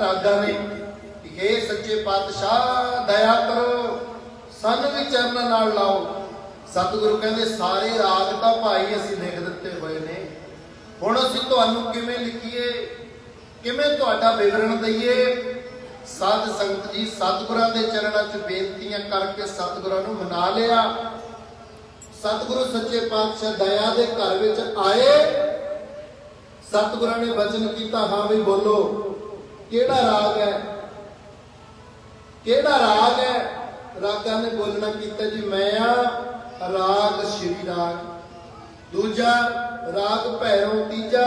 ਰਾਗਾਂ ਨੇ ਕਿ हे ਸੱਚੇ ਪਾਤਸ਼ਾਹ ਦਇਆ ਕਰੋ, ਸਾਨੂੰ ਵੀ ਚਰਨਾਂ ਨਾਲ ਲਾਓ। ਸਤਿਗੁਰੂ ਕਹਿੰਦੇ ਸਾਰੇ ਰਾਗ ਤਾਂ ਭਾਈ ਅਸੀਂ ਲਿਖ ਦਿੱਤੇ ਹੋਏ ਨੇ, ਹੁਣ ਅਸੀਂ ਤੁਹਾਨੂੰ ਕਿਵੇਂ ਲਿਖੀਏ, ਕਿਵੇਂ ਤੁਹਾਡਾ ਵਿਵਰਣ ਦਈਏ। ਸਾਧ ਸੰਗਤ ਜੀ ਸਤਿਗੁਰਾਂ ਦੇ ਚਰਨਾਂ 'ਚ ਬੇਨਤੀਆਂ ਕਰਕੇ ਸਤਿਗੁਰਾਂ ਨੂੰ ਮਨਾ ਲਿਆ। ਸਤਿਗੁਰੂ ਸੱਚੇ ਪਾਤਸ਼ਾਹ ਦਇਆ ਦੇ ਘਰ ਵਿੱਚ ਆਏ। ਸਤਿਗੁਰਾਂ ਨੇ ਬਚਨ ਕੀਤਾ, ਹਾਂ ਵੀ ਬੋਲੋ ਕਿਹੜਾ ਰਾਗ ਹੈ, ਕਿਹੜਾ ਰਾਗ ਹੈ। ਰਾਗਾਂ ਨੇ ਬੋਲਣਾ ਕੀਤਾ ਜੀ, ਮੈਂ ਆ ਰਾਗ ਸ਼੍ਰੀ ਰਾਗ, ਦੂਜਾ ਰਾਗ ਭੈਰੋ, ਤੀਜਾ।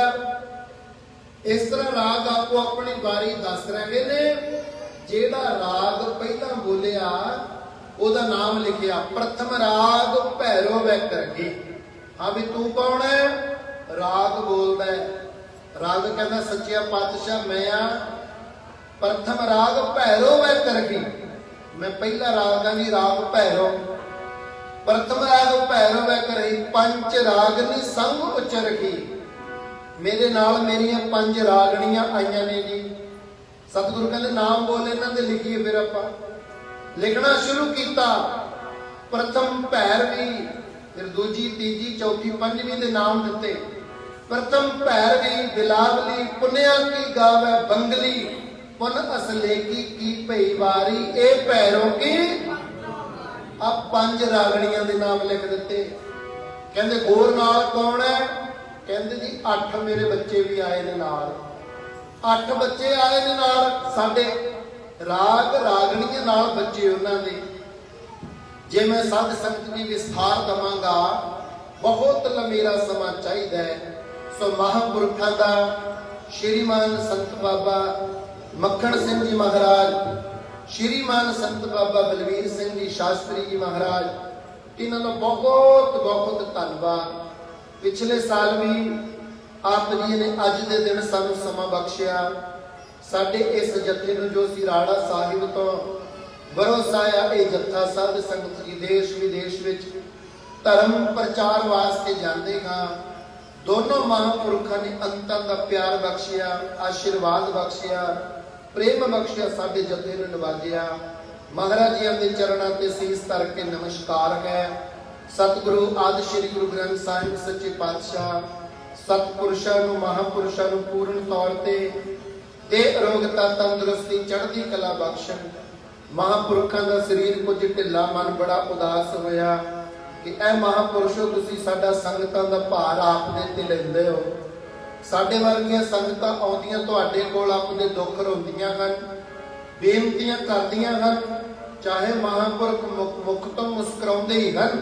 ਇਸ ਤਰ੍ਹਾਂ ਰਾਗ ਆਪੋ ਆਪਣੀ ਬਾਰੀ ਦੱਸ ਰਹੇ ਨੇ। ਜਿਹੜਾ ਰਾਗ ਪਹਿਲਾਂ ਬੋਲਿਆ ਉਹਦਾ ਨਾਮ ਲਿਖਿਆ, ਪ੍ਰਥਮ ਰਾਗ ਭੈਰੋ ਵੈ ਕਰਗੀ। ਹਾਂ ਵੀ ਤੂੰ ਕੌਣ ਹੈ? ਰਾਗ ਬੋਲਦਾ ਹੈ। ਰਾਗ ਕਹਿੰਦਾ ਸੱਚਿਆ ਪਾਤਸ਼ਾਹ ਮੈਂ ਆ ਪ੍ਰਥਮ ਰਾਗ ਭੈਰੋ ਵੈ ਕਰਗੀ। ਮੈਂ ਪਹਿਲਾ ਰਾਗ ਆ ਜੀ, ਰਾਗ ਭੈਰੋ। ਪ੍ਰਥਮ ਰਾਗ ਭੈਰੋ ਵੈ ਕਰਗੀ, ਪੰਜ ਰਾਗਨੀ ਸੰਗ ਉਚਰਗੀ। ਮੇਰੇ ਨਾਲ ਮੇਰੀਆਂ ਪੰਜ ਰਾਗਣੀਆਂ ਆਈਆਂ ਨੇ ਜੀ। ਸਤਿਗੁਰੂ ਕਹਿੰਦੇ ਨਾਮ ਬੋਲ ਇਹਨਾਂ ਦੇ ਲਿਖੀਏ। ਫਿਰ ਆਪਾਂ ਲਿਖਣਾ ਸ਼ੁਰੂ ਕੀਤਾ। ਪ੍ਰਥਮ ਭੈਰਵੀ, ਫਿਰ ਦੂਜੀ, ਤੀਜੀ, ਚੌਥੀ, ਪੰਜਵੀਂ ਦੇ ਨਾਮ ਦਿੱਤੇ। ਪ੍ਰਥਮ ਭੈਰਵੀ ਬਿਲਾਵਲੀ, ਪੁੰਨਿਆ ਕੀ ਗਾਵੇ ਬੰਗਲੀ, ਪੁਨ ਅਸਲੇਕੀ ਕੀ ਭਈ ਵਾਰੀ। ਇਹ ਭੈਰੋ ਕੀ ਆ ਪੰਜ ਰਾਗਣੀਆਂ ਦੇ ਨਾਮ ਲਿਖ ਦਿੱਤੇ। ਕਹਿੰਦੇ ਹੋਰ ਨਾਲ ਕੌਣ ਹੈ? ਕਹਿੰਦੇ ਜੀ 8 ਮੇਰੇ ਬੱਚੇ ਵੀ ਆਏ ਨੇ ਨਾਲ। 8 ਬੱਚੇ ਆਏ ਨੇ ਨਾਲ ਸਾਡੇ, ਰਾਗ ਰਾਗਣੀਆਂ ਨਾਲ ਬੱਚੇ ਉਹਨਾਂ ਦੇ। ਜੇ ਮੈਂ ਸਾਧ ਸੰਗਤ ਦੀ ਵਿਸਥਾਰ ਦਵਾਂਗਾ ਬਹੁਤ ਲੰਮੇਰਾ ਸਮਾਂ ਚਾਹੀਦਾ ਹੈ। ਸੋ ਮਹਾਂਪੁਰਖਾਂ ਦਾ ਸ਼੍ਰੀਮਾਨ ਸੰਤ ਬਾਬਾ ਮੱਖਣ ਸਿੰਘ ਜੀ ਮਹਾਰਾਜ, ਸ਼੍ਰੀਮਾਨ ਸੰਤ ਬਾਬਾ ਬਲਵੀਰ ਸਿੰਘ ਜੀ ਸ਼ਾਸਤਰੀ ਜੀ ਮਹਾਰਾਜ, ਇਹਨਾਂ ਦਾ ਬਹੁਤ ਬਹੁਤ ਧੰਨਵਾਦ। ਪਿਛਲੇ ਸਾਲ ਵੀ ਆਪ ਜੀ ਨੇ ਅੱਜ ਦੇ ਦਿਨ ਸਾਨੂੰ ਸਮਾਂ ਬਖਸ਼ਿਆ। ਸਾਡੇ ਇਸ ਜੱਥੇ ਨੂੰ ਜੋ ਅਸੀਂ ਰਾੜਾ ਸਾਹਿਬ ਤੋਂ ਵਰਸਾਇਆ, ਇਹ ਜੱਥਾ ਸਾਧ ਸੰਗਤ ਜੀ ਦੇਸ਼ ਵਿਦੇਸ਼ ਵਿੱਚ ਧਰਮ ਪ੍ਰਚਾਰ ਵਾਸਤੇ ਜਾਂਦੇ ਹਾਂ। ਦੋਨੋਂ ਮਹਾਂਪੁਰਖਾਂ ਨੇ ਅੰਤਾਂ ਦਾ ਪਿਆਰ ਬਖਸ਼ਿਆ, ਆਸ਼ੀਰਵਾਦ ਬਖਸ਼ਿਆ, ਪ੍ਰੇਮ ਬਖਸ਼ਿਆ, ਸਾਡੇ ਜੱਥੇ ਨੂੰ ਨਿਵਾਜਿਆ। ਮਹਾਰਾਜ ਜੀ ਦੇ ਚਰਨਾਂ ਤੇ ਸੀਸ ਧਰ ਕੇ ਨਮਸਕਾਰ ਹੈ। ਸਤਿਗੁਰੂ ਆਦਿ ਸ੍ਰੀ ਗੁਰੂ ਗ੍ਰੰਥ ਸਾਹਿਬ ਸੱਚੇ ਪਾਤਸ਼ਾਹ ਸਤਿਪੁਰਸ਼ਾਂ ਨੂੰ, ਮਹਾਂਪੁਰਸ਼ਾਂ ਨੂੰ ਪੂਰਨ ਤੌਰ ਤੇ ਦੇਹ ਅਰੋਗਤਾ, ਤੰਦਰੁਸਤੀ, ਚੜ੍ਹਦੀ ਕਲਾ ਬਖਸ਼ਣ। ਮਹਾਂਪੁਰਖਾਂ ਦਾ ਸਰੀਰ ਕੁਝ ਢਿੱਲਾ, ਮਨ ਬੜਾ ਉਦਾਸ ਹੋਇਆ ਕਿ ਐ ਮਹਾਂਪੁਰਸ਼ੋ ਤੁਸੀਂ ਸਾਡਾ ਸੰਗਤਾਂ ਦਾ ਭਾਰ ਆਪ ਦੇ ਤੇ ਲੈਂਦੇ ਹੋ। ਸਾਡੇ ਵਰਗੀਆਂ ਸੰਗਤਾਂ ਆਉਂਦੀਆਂ ਤੁਹਾਡੇ ਕੋਲ ਆਪਣੇ ਦੁੱਖ ਰੋਂਦੀਆਂ ਹਨ, ਬੇਨਤੀਆਂ ਕਰਦੀਆਂ ਹਨ। ਚਾਹੇ ਮਹਾਂਪੁਰਖ ਮੁਖ ਤੋਂ ਮੁਸਕਰਾਉਂਦੇ ਹੀ ਹਨ,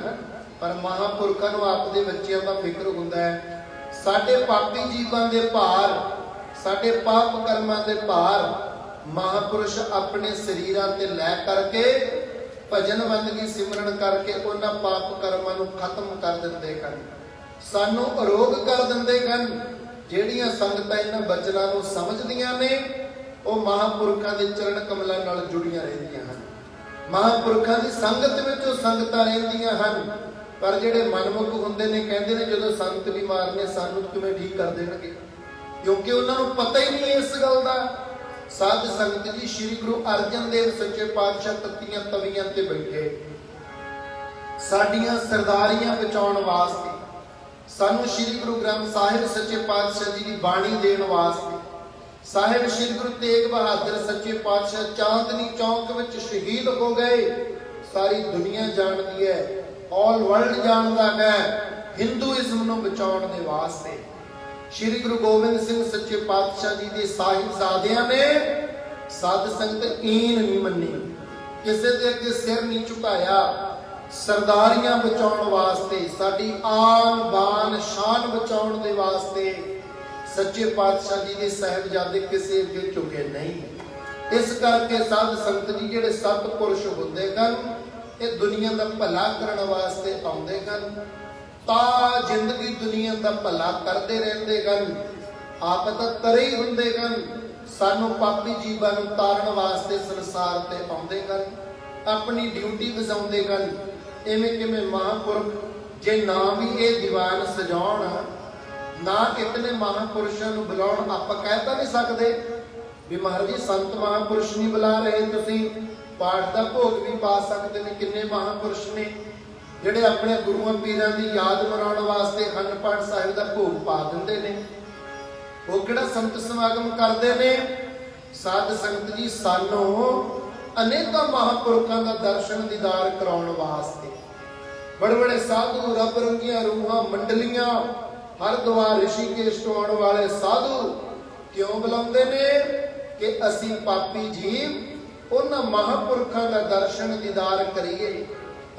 ਪਰ ਮਹਾਂਪੁਰਖਾਂ ਨੂੰ ਆਪ ਦੇ ਬੱਚਿਆਂ ਦਾ ਫਿਕਰ ਹੁੰਦਾ ਹੈ। ਸਾਡੇ ਪਾਪੀ ਜੀਵਾਂ ਦੇ ਭਾਰ, ਸਾਡੇ ਪਾਪ ਕਰਮਾਂ ਦੇ ਭਾਰ ਮਹਾਂਪੁਰਸ਼ ਆਪਣੇ ਸਰੀਰਾਂ ਤੇ ਲੈ ਕਰਕੇ ਭਜਨ ਬੰਦਗੀ ਸਿਮਰਨ ਕਰਕੇ ਉਹਨਾਂ ਪਾਪ ਕਰਮਾਂ ਨੂੰ ਖਤਮ ਕਰ ਦਿੰਦੇ ਹਨ, ਸਾਨੂੰ ਅਰੋਗ ਕਰ ਦਿੰਦੇ ਹਨ। ਜਿਹੜੀਆਂ ਸੰਗਤਾਂ ਇਹਨਾਂ ਬਚਨਾਂ ਨੂੰ ਸਮਝਦੀਆਂ ਨੇ ਉਹ ਮਹਾਂਪੁਰਖਾਂ ਦੇ ਚਰਨ ਕਮਲਾਂ ਨਾਲ ਜੁੜੀਆਂ ਰਹਿੰਦੀਆਂ ਹਨ। ਮਹਾਂਪੁਰਖਾਂ ਦੀ ਸੰਗਤ ਵਿੱਚ ਉਹ ਸੰਗਤਾਂ ਰਹਿੰਦੀਆਂ ਹਨ। ਪਰ ਜਿਹੜੇ ਮਨਮੁਖ ਹੁੰਦੇ ਨੇ ਕਹਿੰਦੇ ਨੇ ਜਦੋਂ ਸੰਗਤ ਬਿਮਾਰ ਨੇ ਸਾਨੂੰ ਕਿਵੇਂ ਠੀਕ ਕਰ ਦੇਣਗੇ, ਕਿਉਂਕਿ ਉਹਨਾਂ ਨੂੰ ਪਤਾ ਹੀ ਨਹੀਂ ਇਸ ਗੱਲ ਦਾ। ਸਾਧ ਸੰਗਤ ਜੀ ਸ੍ਰੀ ਗੁਰੂ ਅਰਜਨ ਦੇਵ ਸੱਚੇ ਪਾਤਸ਼ਾਹ ਤੱਤੀਆਂ ਤਵੀਆਂ ਤੇ ਬੈਠੇ ਸਾਡੀਆਂ ਸਰਦਾਰੀਆਂ ਬਚਾਉਣ ਵਾਸਤੇ, ਸਾਨੂੰ ਸ੍ਰੀ ਗੁਰੂ ਗ੍ਰੰਥ ਸਾਹਿਬ ਸੱਚੇ ਪਾਤਸ਼ਾਹ ਜੀ ਦੀ ਬਾਣੀ ਦੇਣ ਵਾਸਤੇ। ਸਾਹਿਬ ਸ੍ਰੀ ਗੁਰੂ ਤੇਗ ਬਹਾਦਰ ਸੱਚੇ ਪਾਤਸ਼ਾਹ ਚਾਂਦਨੀ ਚੌਕ ਵਿੱਚ ਸ਼ਹੀਦ ਹੋ ਗਏ। ਸਾਰੀ ਦੁਨੀਆ ਜਾਣਦੀ ਹੈ, ਆਲ ਵਰਲਡ ਜਾਣਦਾ ਹੈ, ਹਿੰਦੂਇਜ਼ਮ ਨੂੰ ਬਚਾਉਣ ਦੇ ਵਾਸਤੇ। ਸ਼੍ਰੀ ਗੁਰੂ ਗੋਬਿੰਦ ਸਿੰਘ ਸੱਚੇ ਪਾਤਸ਼ਾਹ ਜੀ ਦੇ ਸਾਹਿਬਜ਼ਾਦਿਆਂ ਨੇ ਸਾਧ ਸੰਗਤ ਈਨ ਨਹੀਂ ਮੰਨੀ, ਕਿਸੇ ਦੇ ਅੱਗੇ ਸਿਰ ਨਹੀਂ ਝੁਕਾਇਆ। ਸਰਦਾਰੀਆਂ ਬਚਾਉਣ ਵਾਸਤੇ, ਸਾਡੀ ਆਨ ਬਾਨ ਸ਼ਾਨ ਬਚਾਉਣ ਦੇ ਵਾਸਤੇ ਸੱਚੇ ਪਾਤਸ਼ਾਹ ਜੀ ਦੇ ਸਾਹਿਬਜ਼ਾਦੇ ਕਿਸੇ ਅੱਗੇ ਝੁਕੇ ਨਹੀਂ। ਇਸ ਕਰਕੇ ਸਾਧ ਸੰਗਤ ਜੀ ਜਿਹੜੇ ਸਤਿਪੁਰਸ਼ ਹੁੰਦੇ ਹਨ, ਇਹ ਦੁਨੀਆ ਦਾ ਭਲਾ ਕਰਨ ਵਾਸਤੇ ਆਉਂਦੇ ਹਨ, ਤਾਂ ਜ਼ਿੰਦਗੀ ਦੁਨੀਆ ਦਾ ਭਲਾ ਕਰਦੇ ਰਹਿੰਦੇ ਹਨ। ਆਪ ਤਾਂ ਤਰੇ ਹੀ ਹੁੰਦੇ ਹਨ, ਸਾਨੂੰ ਪਾਪੀ ਜੀਵਾਂ ਨੂੰ ਤਾਰਨ ਵਾਸਤੇ ਸੰਸਾਰ ਤੇ ਆਉਂਦੇ ਹਨ, ਆਪਣੀ ਡਿਊਟੀ ਵਜਾਉਂਦੇ ਹਨ। ਇਵੇਂ ਕਿਵੇਂ ਮਹਾਂਪੁਰਖ ਜੇ ਨਾ ਵੀ ਇਹ ਦੀਵਾਨ ਸਜਾਉਣ, ਨਾ ਇਤਨੇ ਮਹਾਂਪੁਰਸ਼ਾਂ ਨੂੰ ਬੁਲਾਉਣ, ਆਪਾਂ ਕਹਿ ਤਾਂ ਨਹੀਂ ਸਕਦੇ ਵੀ ਮਹਾਰਾਜ ਜੀ ਸੰਤ ਮਹਾਂਪੁਰਸ਼ ਨਹੀਂ ਬੁਲਾ ਰਹੇ ਤੁਸੀਂ, ਪਾਠ ਦਾ ਭੋਗ ਵੀ ਪਾ ਸਕਦੇ ਨੇ। ਕਿੰਨੇ ਮਹਾਂਪੁਰਸ਼ ਨੇ ਜਿਹੜੇ ਆਪਣੇ ਗੁਰੂਆਂ ਪੀਰਾਂ ਦੀ ਯਾਦ ਮਨਾਉਣ ਵਾਸਤੇ ਅਖੰਡ ਪਾਠ ਸਾਹਿਬ ਦਾ ਭੋਗ ਪਾ ਦਿੰਦੇ ਨੇ। ਉਹ ਕਿਹੜਾ ਸੰਤ ਸਮਾਗਮ ਕਰਦੇ ਨੇ? ਸਾਧ ਸੰਗਤ ਜੀ ਸਾਨੂੰ ਅਨੇਕਾਂ ਮਹਾਂਪੁਰਖਾਂ ਦਾ ਦਰਸ਼ਨ ਦੀਦਾਰ ਕਰਾਉਣ ਵਾਸਤੇ ਬੜੇ ਬੜੇ ਸਾਧੂ, ਰੱਬ ਰੰਗੀਆਂ ਰੂਹਾਂ, ਮੰਡਲੀਆਂ, ਹਰਿਦੁਆਰ ਰਿਸ਼ੀਕੇਸ਼ ਤੋਂ ਆਉਣ ਵਾਲੇ ਸਾਧੂ ਕਿਉਂ ਬੁਲਾਉਂਦੇ ਨੇ? ਕਿ ਅਸੀਂ ਪਾਪੀ ਜੀਵ ਉਹਨਾਂ ਮਹਾਂਪੁਰਖਾਂ ਦਾ ਦਰਸ਼ਨ ਦੀਦਾਰ ਕਰੀਏ,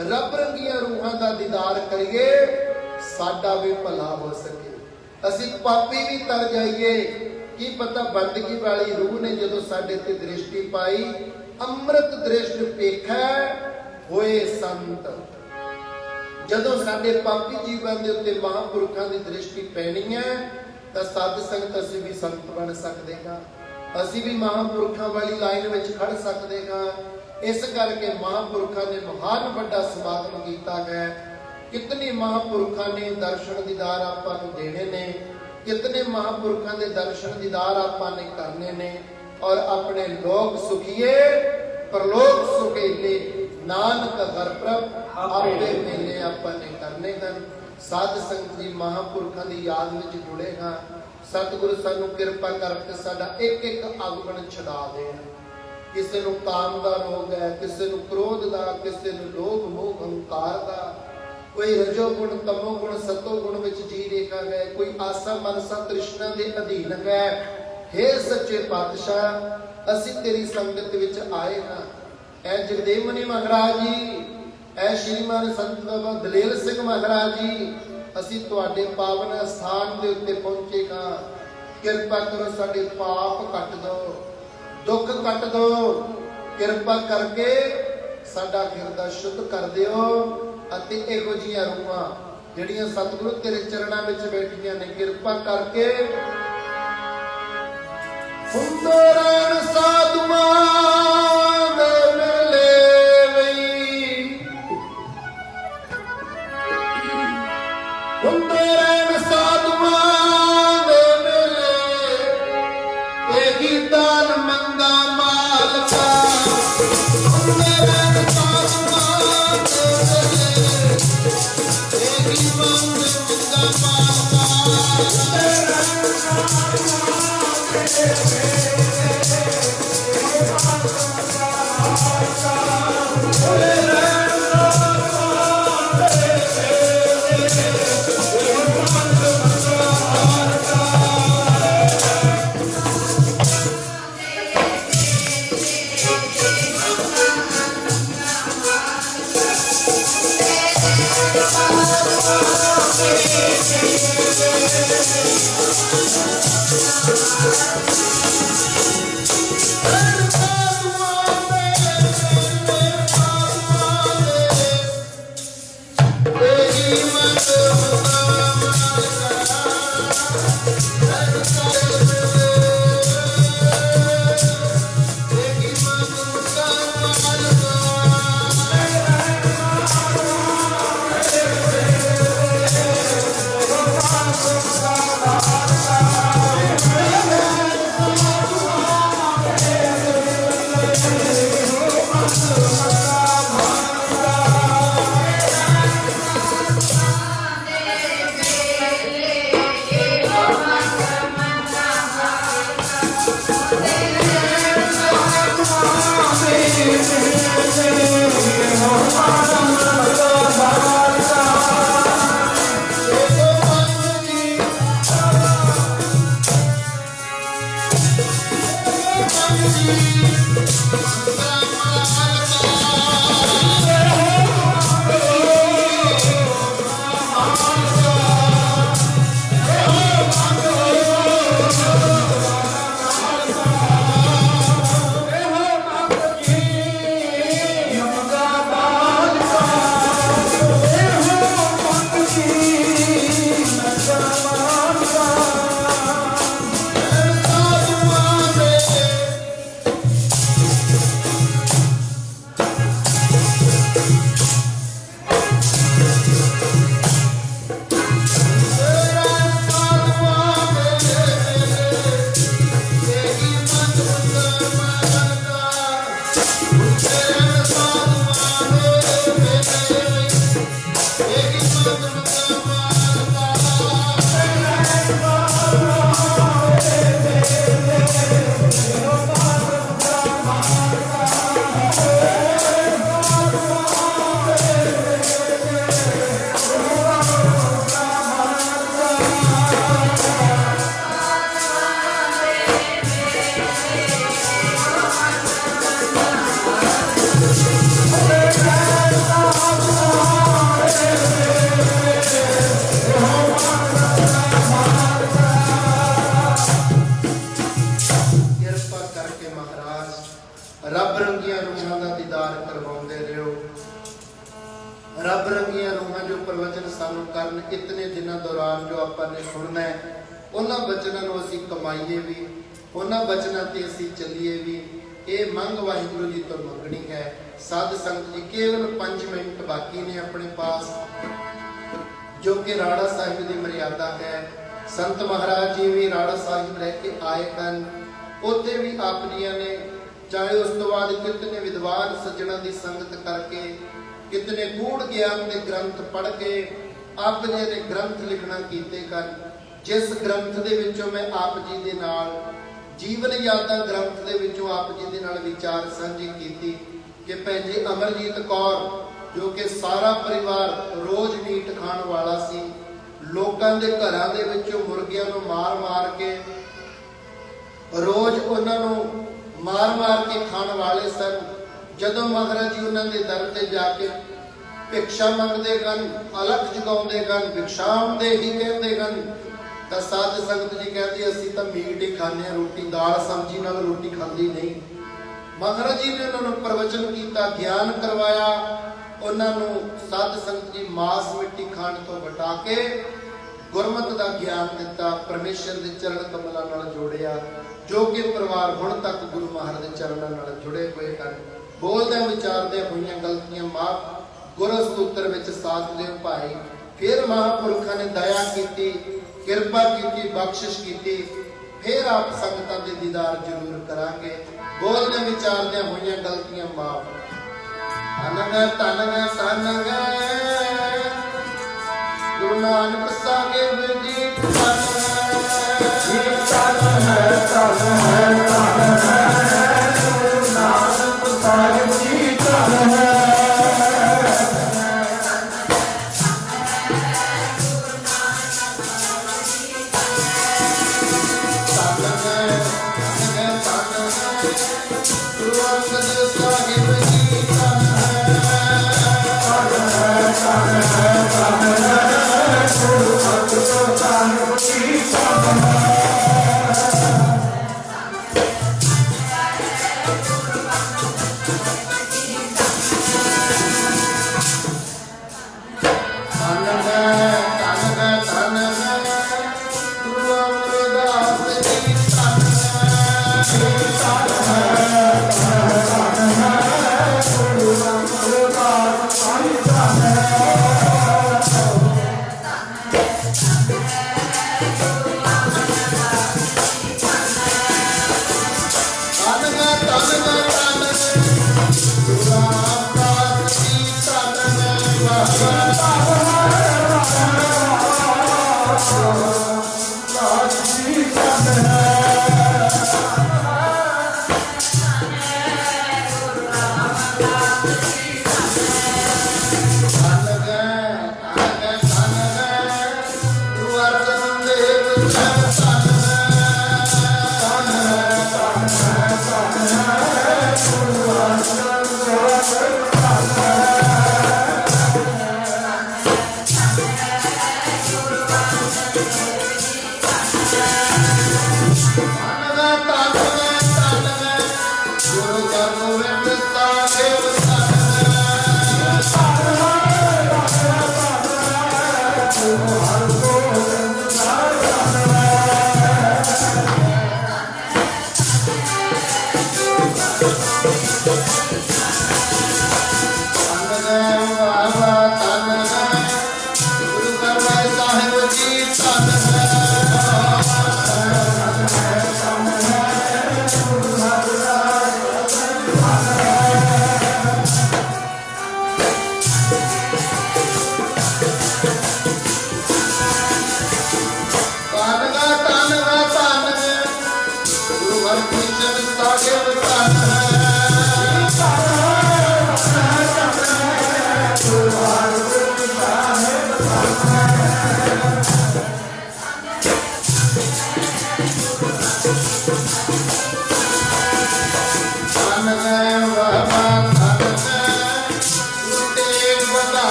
ਰੱਬ ਰੰਗੀਆਂ ਰੂਹਾਂ ਦਾ ਦੀਦਾਰ ਕਰੀਏ, ਸਾਡਾ ਵੀ ਭਲਾ ਹੋ ਸਕੇ। ਅਸੀਂ ਪਾਪੀ ਵੀ ਤਰ ਜਾਈਏ। ਕੀ ਪਤਾ ਬੰਦਗੀ ਵਾਲੀ ਰੂਹ ਨੇ ਜਦੋਂ ਸਾਡੇ ਤੇ ਦ੍ਰਿਸ਼ਟੀ ਪਾਈ, ਅੰਮ੍ਰਿਤ ਦ੍ਰਿਸ਼ਟ ਵੇਖੈ ਹੋਏ ਸੰਤ। ਜਦੋਂ ਸਾਡੇ ਪਾਪੀ ਜੀਵਨ ਦੇ ਉੱਤੇ ਮਹਾਂਪੁਰਖਾਂ ਦੀ ਦ੍ਰਿਸ਼ਟੀ ਪੈਣੀ ਹੈ ਤਾਂ ਸਾਧ ਸੰਗਤ ਅਸੀਂ ਵੀ ਸੰਤ ਬਣ ਸਕਦੇ ਹਾਂ, ਅਸੀਂ ਵੀ ਮਹਾਂਪੁਰਖਾਂ ਵਾਲੀ ਲਾਈਨ ਵਿੱਚ ਖੜ ਸਕਦੇ ਹਾਂ। ਇਸ ਕਰਕੇ ਮਹਾਂਪੁਰਖਾਂ ਨੇ ਮਹਾਨ ਵੱਡਾ ਸਮਾਗਮ ਕੀਤਾ ਹੈ। ਕਿਤਨੇ ਮਹਾਂਪੁਰਖਾਂ ਨੇ ਦਰਸ਼ਨ ਦੀਦਾਰ ਆਪਾਂ ਨੂੰ ਦੇਣੇ ਨੇ, ਕਿਤਨੇ ਮਹਾਂਪੁਰਖਾਂ ਦੇ ਦਰਸ਼ਨ ਦੀਦਾਰ ਆਪਾਂ ਨੇ ਕਰਨੇ ਨੇ। ਔਰ ਆਪਣੇ ਲੋਕ ਸੁਖੀਏ ਪਰਲੋਕ ਸੁਖੇਲੇ, ਨਾਨਕ ਹਰ ਪ੍ਰਭ ਆਪੇ ਮੇਲੇ ਆਪਾਂ ਨੇ ਕਰਨੇ ਹਨ। ਸਾਧ ਸੰਗਤ ਜੀ ਮਹਾਂਪੁਰਖਾਂ ਦੀ ਯਾਦ ਵਿੱਚ ਜੁੜੇ ਹਾਂ। ਸਤਿਗੁਰੂ ਸਾਨੂੰ ਕਿਰਪਾ ਕਰਕੇ ਸਾਡਾ ਇੱਕ ਇੱਕ ਅਵਗੁਣ ਛਡਾ ਦੇਣ। ਕਿਸੇ ਨੂੰ ਕਾਮ ਦਾ ਰੋਗ ਹੈ, ਕਿਸੇ ਨੂੰ ਕ੍ਰੋਧ ਦਾ, ਕਿਸੇ ਨੂੰ ਲੋਭ ਮੋਹ ਹੰਕਾਰ ਦਾ, ਕੋਈ ਰਜੋ ਗੁਣ, ਤਮੋ ਗੁਣ, ਸਤੋ ਗੁਣ ਵਿੱਚ ਜੀ ਰਿਹਾ ਹੈ, ਕੋਈ ਆਸਾ ਮਨਸਾ ਤ੍ਰਿਸ਼ਨਾ ਦੇ ਅਧੀਨ ਹੈ। ਹੇ ਸੱਚੇ ਪਾਤਸ਼ਾਹ, ਅਸੀਂ ਤੇਰੀ ਸੰਗਤ ਵਿੱਚ ਆਏ ਹਾਂ। ਐ ਜਗਦੇਵ ਮੁਨੀ ਮਹਾਰਾਜ ਜੀ, ਐ ਸ਼੍ਰੀਮਾਨ ਸੰਤ ਬਾਬਾ ਦਲੇਰ ਸਿੰਘ ਮਹਾਰਾਜ ਜੀ, ਅਸੀਂ ਤੁਹਾਡੇ ਪਾਵਨ ਸਥਾਨ ਦੇ ਉੱਤੇ ਪਹੁੰਚੇ ਹਾਂ। ਕਿਰਪਾ ਕਰੋ, ਸਾਡੇ ਪਾਪ ਕੱਟ ਦਿਓ, ਦੁੱਖ ਕੱਟ ਦਿਓ। ਕਿਰਪਾ ਕਰਕੇ ਸਾਡਾ ਹਿਰਦਾ ਸ਼ੁੱਧ ਕਰ ਦਿਓ ਅਤੇ ਇਹੋ ਜਿਹੀਆਂ ਰੂਹਾਂ ਜਿਹੜੀਆਂ ਸਤਿਗੁਰੂ ਤੇਰੇ ਚਰਨਾਂ ਵਿੱਚ ਬੈਠੀਆਂ ਨੇ, ਕਿਰਪਾ ਕਰਕੇ ਹੁੰਦੇ ਰਹਿਣ ਸਾਧੂਆਂ ਦੇ ਮਿਲੇ ਵਈ, ਹੁੰਦੇ ਰਹਿਣ ਸਾਧੂਆਂ ਦੇ ਮਿਲੇ, ਇਹੀ ਦਾਨ ਮੰਗਾ ਮਾਲਕਾ। ਹੁੰਦੇ ਰਹਿਣ ਸਾਧੂਆਂ ਦੇ ਮਿਲੇ, ਇਹੀ ਮੰਗਾ ਮਾਲਕਾ। ਹੁੰਦੇ ਰਹਿਣ ਸਾਧੂਆਂ ਦੇ ਚਾਲੂ ਕਰਨ। ਇਤਨੇ ਦਿਨਾਂ ਦੌਰਾਨ ਜੋ ਆਪਾਂ ਨੇ ਸੁਣਨਾ ਹੈ, ਉਹਨਾਂ ਬਚਨਾਂ ਨੂੰ ਅਸੀਂ ਕਮਾਈਏ ਵੀ, ਉਹਨਾਂ ਬਚਨਾਂ ਤੇ ਅਸੀਂ ਚੱਲੀਏ ਵੀ। ਇਹ ਮੰਗ ਵਾਹਿਗੁਰੂ ਜੀ ਤੋਂ ਮੰਗਣੀ ਹੈ। ਸਾਧ ਸੰਗਤ ਜੀ, ਕੇਵਲ 5 ਮਿੰਟ ਬਾਕੀ ਨੇ ਆਪਣੇ ਪਾਸ, ਜੋ ਕਿ ਰਾੜਾ ਸਾਹਿਬ ਦੀ ਮਰਿਆਦਾ ਹੈ। ਸੰਤ ਮਹਾਰਾਜ ਜੀ ਵੀ ਰਾੜਾ ਸਾਹਿਬ ਰਹਿ ਕੇ ਆਏ ਹਨ। ਉੱਥੇ ਵੀ ਆਪ ਜੀਆਂ ਨੇ, ਚਾਹੇ ਉਸ ਤੋਂ ਬਾਅਦ ਕਿਤਨੇ ਵਿਦਵਾਨ ਸੱਜਣਾਂ ਦੀ ਸੰਗਤ ਕਰਕੇ, ਕਿਤਨੇ ਗੂੜ ਗਿਆਨ ਦੇ ਗ੍ਰੰਥ ਪੜ੍ਹ ਕੇ ਆਪ ਜੀ ਨੇ ਗ੍ਰੰਥ ਲਿਖਣਾ ਕੀਤੇ ਹਨ। ਜਿਸ ਗ੍ਰੰਥ ਦੇ ਵਿੱਚੋਂ ਮੈਂ ਆਪ ਜੀ ਦੇ ਨਾਲ ਜੀਵਨ ਯਾਦਾਂ ਗ੍ਰੰਥ ਦੇ ਵਿੱਚੋਂ ਆਪ ਜੀ ਦੇ ਨਾਲ ਵਿਚਾਰ ਸਾਂਝੀ ਕੀਤੀ ਕਿ ਭੈਣ ਜੀ ਅਮਰਜੀਤ ਕੌਰ, ਜੋ ਕਿ ਸਾਰਾ ਪਰਿਵਾਰ ਰੋਜ਼ ਮੀਟ ਖਾਣ ਵਾਲਾ ਸੀ, ਲੋਕਾਂ ਦੇ ਘਰਾਂ ਦੇ ਵਿੱਚੋਂ ਮੁਰਗਿਆਂ ਨੂੰ ਮਾਰ-ਮਾਰ ਕੇ, ਰੋਜ਼ ਉਹਨਾਂ ਨੂੰ ਮਾਰ-ਮਾਰ ਕੇ ਖਾਣ ਵਾਲੇ ਸਨ। ਜਦੋਂ ਮਹਾਰਾਜ ਜੀ ਉਹਨਾਂ ਦੇ ਦਰ ਤੇ ਜਾ ਕੇ ਭਿਕਸ਼ਾ ਮੰਗਦੇ ਹਨ, ਅਲਖ ਜਗਾਉਂਦੇ ਹਨ, ਭਿਕਸ਼ਾਮ ਦੇ ਹੀ ਕਹਿੰਦੇ ਹਨ, ਤਾਂ ਸਾਧ ਸੰਗਤ ਜੀ ਕਹਿੰਦੇ ਅਸੀਂ ਤਾਂ ਮੀਟ ਹੀ ਖਾਂਦੇ ਹਾਂ, ਰੋਟੀ ਦਾਲ ਸਬਜ਼ੀ ਨਾਲ ਰੋਟੀ ਖਾਂਦੀ ਨਹੀਂ। ਮਹਾਰਾਜ ਜੀ ਨੇ ਉਹਨਾਂ ਨੂੰ ਪ੍ਰਵਚਨ ਕੀਤਾ, ਗਿਆਨ ਕਰਵਾਇਆ, ਉਹਨਾਂ ਨੂੰ ਸਾਧ ਸੰਗਤ ਜੀ ਮਾਸ ਮਿੱਟੀ ਖਾਣ ਤੋਂ ਬਚਾ ਕੇ ਗੁਰਮਤਿ ਦਾ ਗਿਆਨ ਦਿੱਤਾ, ਪਰਮੇਸ਼ਰ ਦੇ ਚਰਨ ਕਮਲਾਂ ਨਾਲ ਜੋੜਿਆ, ਜੋ ਕਿ ਪਰਿਵਾਰ ਹੁਣ ਤੱਕ ਗੁਰੂ ਮਹਾਰਾਜ ਦੇ ਚਰਨਾਂ ਨਾਲ ਜੁੜੇ ਹੋਏ ਹਨ। ਬੋਲਦਿਆਂ ਵਿਚਾਰਦਿਆਂ ਹੋਈਆਂ ਗਲਤੀਆਂ ਮਾਫ, ਗੁਰੂ ਸਤੂਤਰ ਵਿੱਚ ਸਾਥ ਦਿਓ ਭਾਈ। ਫਿਰ ਮਹਾਂਪੁਰਖਾਂ ਨੇ ਦਇਆ ਕੀਤੀ, ਕਿਰਪਾ ਕੀਤੀ, ਬਖਸ਼ਿਸ਼ ਕੀਤੀ। ਫਿਰ ਆਪ ਸੰਗਤਾਂ ਦੇ ਦੀਦਾਰ ਜ਼ਰੂਰ ਕਰਾਂਗੇ। ਬੋਲਦਿਆਂ ਵਿਚਾਰਦਿਆਂ ਹੋਈਆਂ ਗਲਤੀਆਂ ਮਾਫ। ਧੰਨ ਧੰਨ ਧੰਨ ਗੁਰੂ ਨਾਨਕ ਸਾਹਿਬ ਜੀ, ਧੰਨ ਜੀ, ਧੰਨ ਹੈ, ਧੰਨ ਹੈ, ਧੰਨ ਹੈ ਗੁਰੂ ਨਾਨਕ ਸਾਹਿਬ ਜੀ, ਧੰਨ ਹੈ।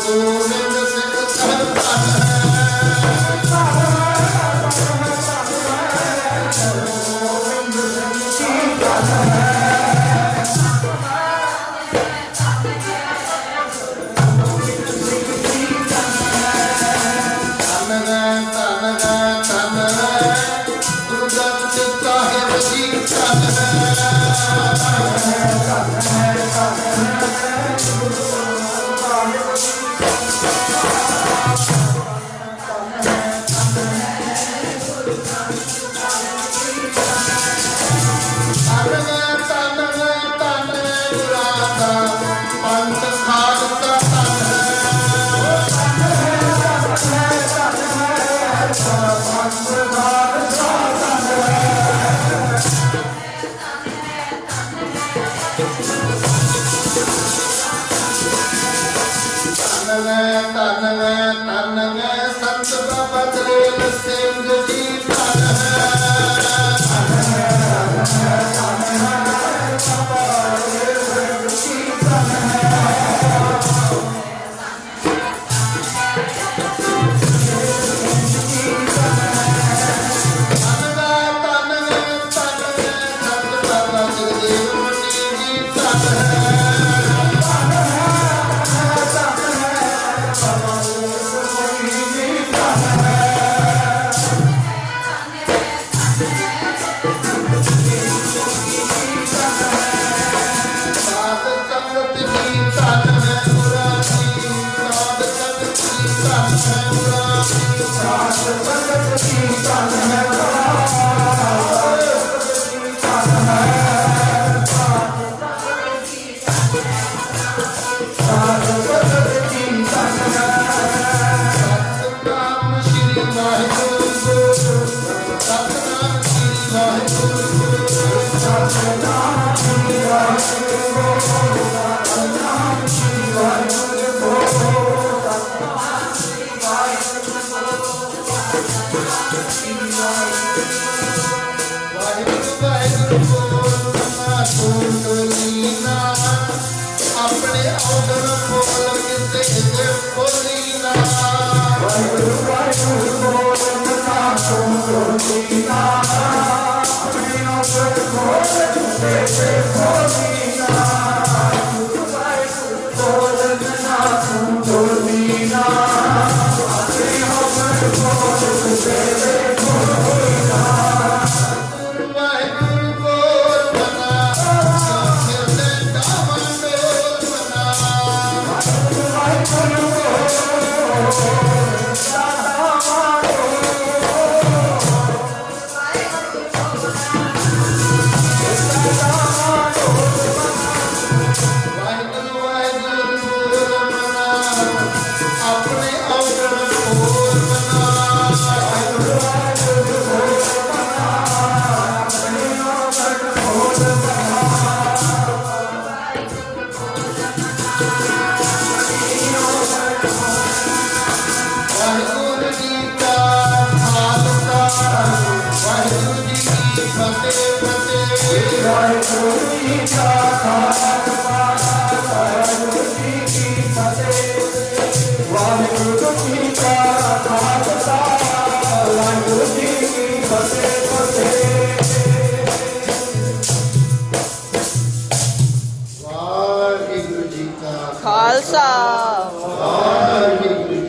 ਗੋਬਿੰਦ ਸਿੰਘ ਸਾਹਿਬ ਧੰਨ ਹੈ। ਖਾਲਸਾ ਵਾਹਿਗੁਰੂ।